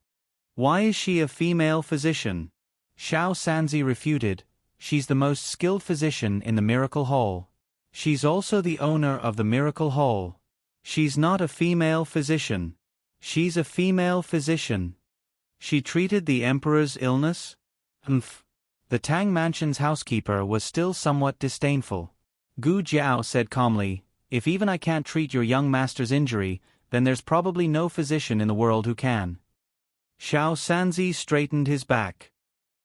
Why is she a female physician? Xiao Sanzi refuted. She's the most skilled physician in the Miracle Hall. She's also the owner of the Miracle Hall. She's not a female physician. She's a female physician. She treated the emperor's illness? The Tang Mansion's housekeeper was still somewhat disdainful. Gu Jiao said calmly, if even I can't treat your young master's injury, then there's probably no physician in the world who can. Xiao Sanzi straightened his back.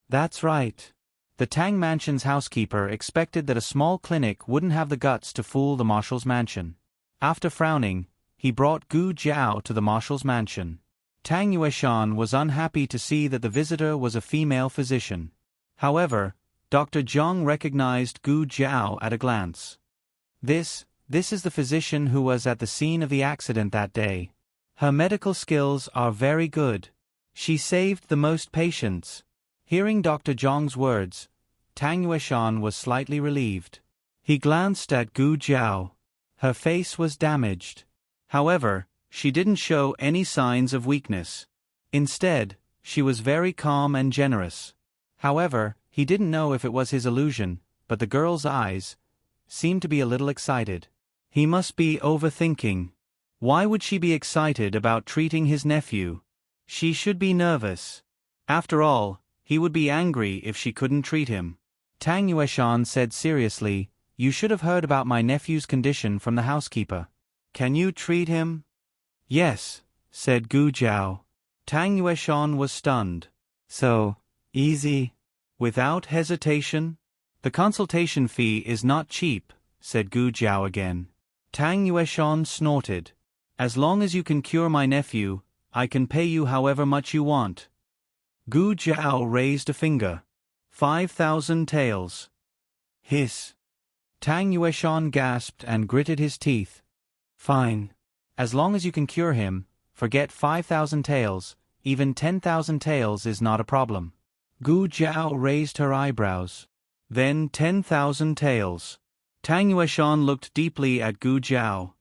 That's right. The Tang Mansion's housekeeper expected that a small clinic wouldn't have the guts to fool the marshal's mansion. After frowning, he brought Gu Jiao to the marshal's mansion. Tang Yueshan was unhappy to see that the visitor was a female physician. However, Dr. Zhang recognized Gu Jiao at a glance. This is the physician who was at the scene of the accident that day. Her medical skills are very good. She saved the most patients. Hearing Dr. Zhang's words, Tang Yueshan was slightly relieved. He glanced at Gu Jiao. Her face was damaged. However, she didn't show any signs of weakness. Instead, she was very calm and generous. However, he didn't know if it was his illusion, but the girl's eyes seemed to be a little excited. He must be overthinking. Why would she be excited about treating his nephew? She should be nervous. After all, he would be angry if she couldn't treat him. Tang Yueshan said seriously, you should have heard about my nephew's condition from the housekeeper. Can you treat him? Yes, said Gu Jiao. Tang Yueshan was stunned. So, easy? Without hesitation? The consultation fee is not cheap, said Gu Jiao again. Tang Yueshan snorted. As long as you can cure my nephew, I can pay you however much you want. Gu Jiao raised a finger. 5,000 taels. Hiss. Tang Yueshan gasped and gritted his teeth. Fine. As long as you can cure him, forget 5,000 taels, even 10,000 taels is not a problem. Gu Jiao raised her eyebrows. Then 10,000 taels. Tang Yueshan looked deeply at Gu Jiao.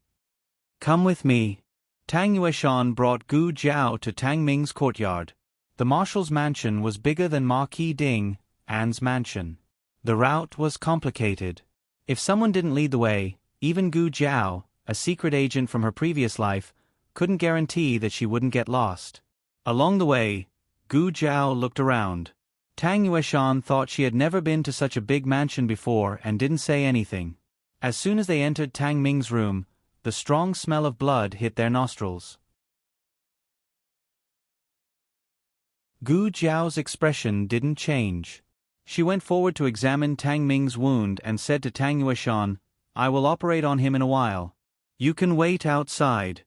Come with me. Tang Yueshan brought Gu Jiao to Tang Ming's courtyard. The marshal's mansion was bigger than Marquis Ding An's mansion. The route was complicated. If someone didn't lead the way, even Gu Jiao, a secret agent from her previous life, couldn't guarantee that she wouldn't get lost. Along the way, Gu Jiao looked around. Tang Yueshan thought she had never been to such a big mansion before and didn't say anything. As soon as they entered Tang Ming's room, the strong smell of blood hit their nostrils. Gu Jiao's expression didn't change. She went forward to examine Tang Ming's wound and said to Tang Yueshan, "I will operate on him in a while. You can wait outside."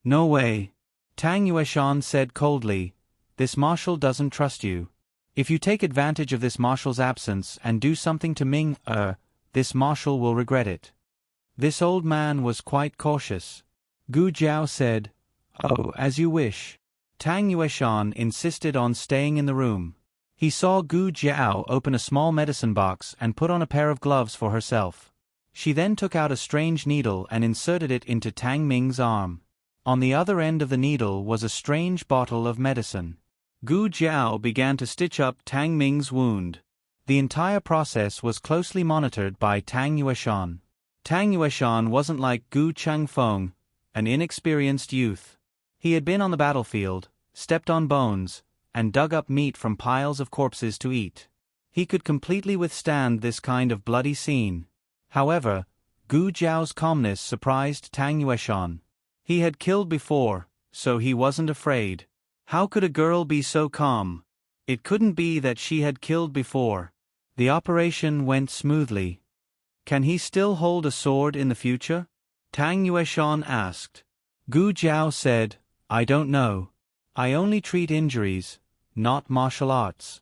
"No way," Tang Yueshan said coldly. "This marshal doesn't trust you. If you take advantage of this marshal's absence and do something to Ming, this marshal will regret it." This old man was quite cautious. Gu Jiao said, "Oh, as you wish." Tang Yueshan insisted on staying in the room. He saw Gu Jiao open a small medicine box and put on a pair of gloves for herself. She then took out a strange needle and inserted it into Tang Ming's arm. On the other end of the needle was a strange bottle of medicine. Gu Jiao began to stitch up Tang Ming's wound. The entire process was closely monitored by Tang Yueshan. Tang Yueshan wasn't like Gu Changfeng, an inexperienced youth. He had been on the battlefield, stepped on bones, and dug up meat from piles of corpses to eat. He could completely withstand this kind of bloody scene. However, Gu Jiao's calmness surprised Tang Yueshan. He had killed before, so he wasn't afraid. How could a girl be so calm? It couldn't be that she had killed before. The operation went smoothly. Can he still hold a sword in the future? Tang Yueshan asked. Gu Jiao said, "I don't know. I only treat injuries, not martial arts."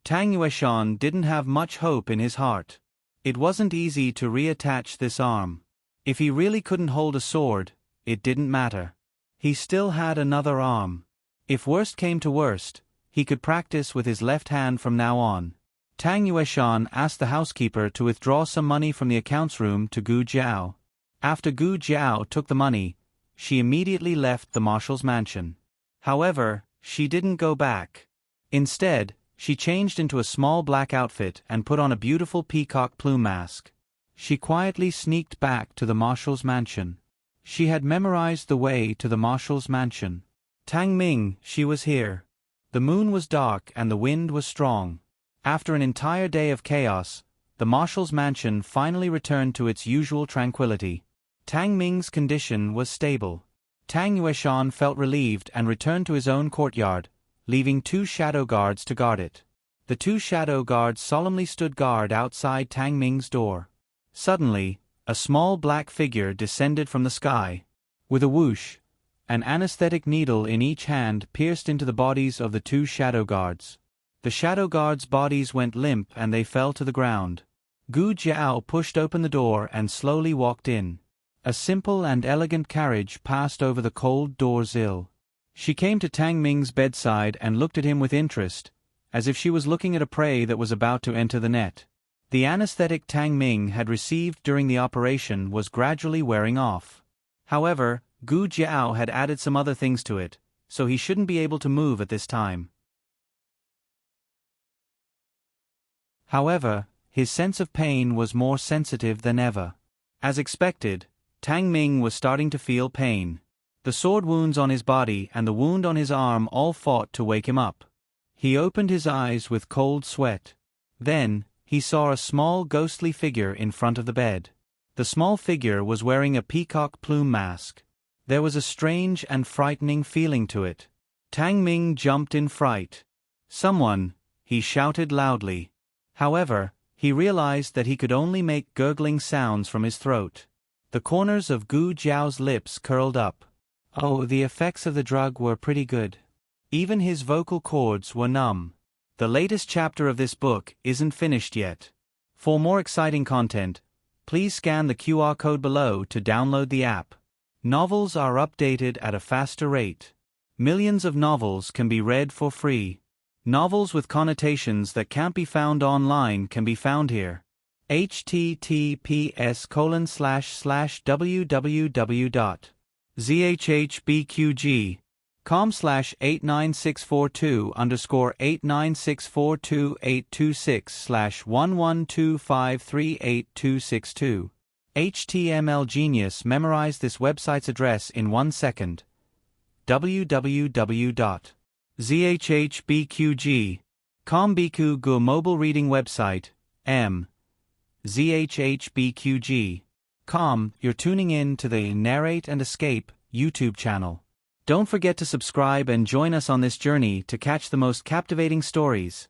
Tang Yueshan didn't have much hope in his heart. It wasn't easy to reattach this arm. If he really couldn't hold a sword, it didn't matter. He still had another arm. If worst came to worst, he could practice with his left hand from now on. Tang Yueshan asked the housekeeper to withdraw some money from the accounts room to Gu Jiao. After Gu Jiao took the money, she immediately left the marshal's mansion. However, she didn't go back. Instead, she changed into a small black outfit and put on a beautiful peacock plume mask. She quietly sneaked back to the marshal's mansion. She had memorized the way to the marshal's mansion. Tang Ming, she was here. The moon was dark and the wind was strong. After an entire day of chaos, the marshal's mansion finally returned to its usual tranquility. Tang Ming's condition was stable. Tang Yueshan felt relieved and returned to his own courtyard, leaving 2 shadow guards to guard it. The 2 shadow guards solemnly stood guard outside Tang Ming's door. Suddenly, a small black figure descended from the sky. With a whoosh, an anesthetic needle in each hand pierced into the bodies of the 2 shadow guards. The shadow guards' bodies went limp and they fell to the ground. Gu Jiao pushed open the door and slowly walked in. A simple and elegant carriage passed over the cold door-sill. She came to Tang Ming's bedside and looked at him with interest, as if she was looking at a prey that was about to enter the net. The anesthetic Tang Ming had received during the operation was gradually wearing off. However, Gu Jiao had added some other things to it, so he shouldn't be able to move at this time. However, his sense of pain was more sensitive than ever. As expected, Tang Ming was starting to feel pain. The sword wounds on his body and the wound on his arm all fought to wake him up. He opened his eyes with cold sweat. Then, he saw a small ghostly figure in front of the bed. The small figure was wearing a peacock plume mask. There was a strange and frightening feeling to it. Tang Ming jumped in fright. "Someone," he shouted loudly. However, he realized that he could only make gurgling sounds from his throat. The corners of Gu Jiao's lips curled up. Oh, the effects of the drug were pretty good. Even his vocal cords were numb. The latest chapter of this book isn't finished yet. For more exciting content, please scan the QR code below to download the app. Novels are updated at a faster rate. Millions of novels can be read for free. Novels with connotations that can't be found online can be found here. https://www.zhhbqg.com/89642_896422826/112538262 HTML genius memorized this website's address in 1 second. www.zhhbqg.com Biku Gu mobile reading website, zhhbqg.com. You're tuning in to the Narrate and Escape YouTube channel. Don't forget to subscribe and join us on this journey to catch the most captivating stories.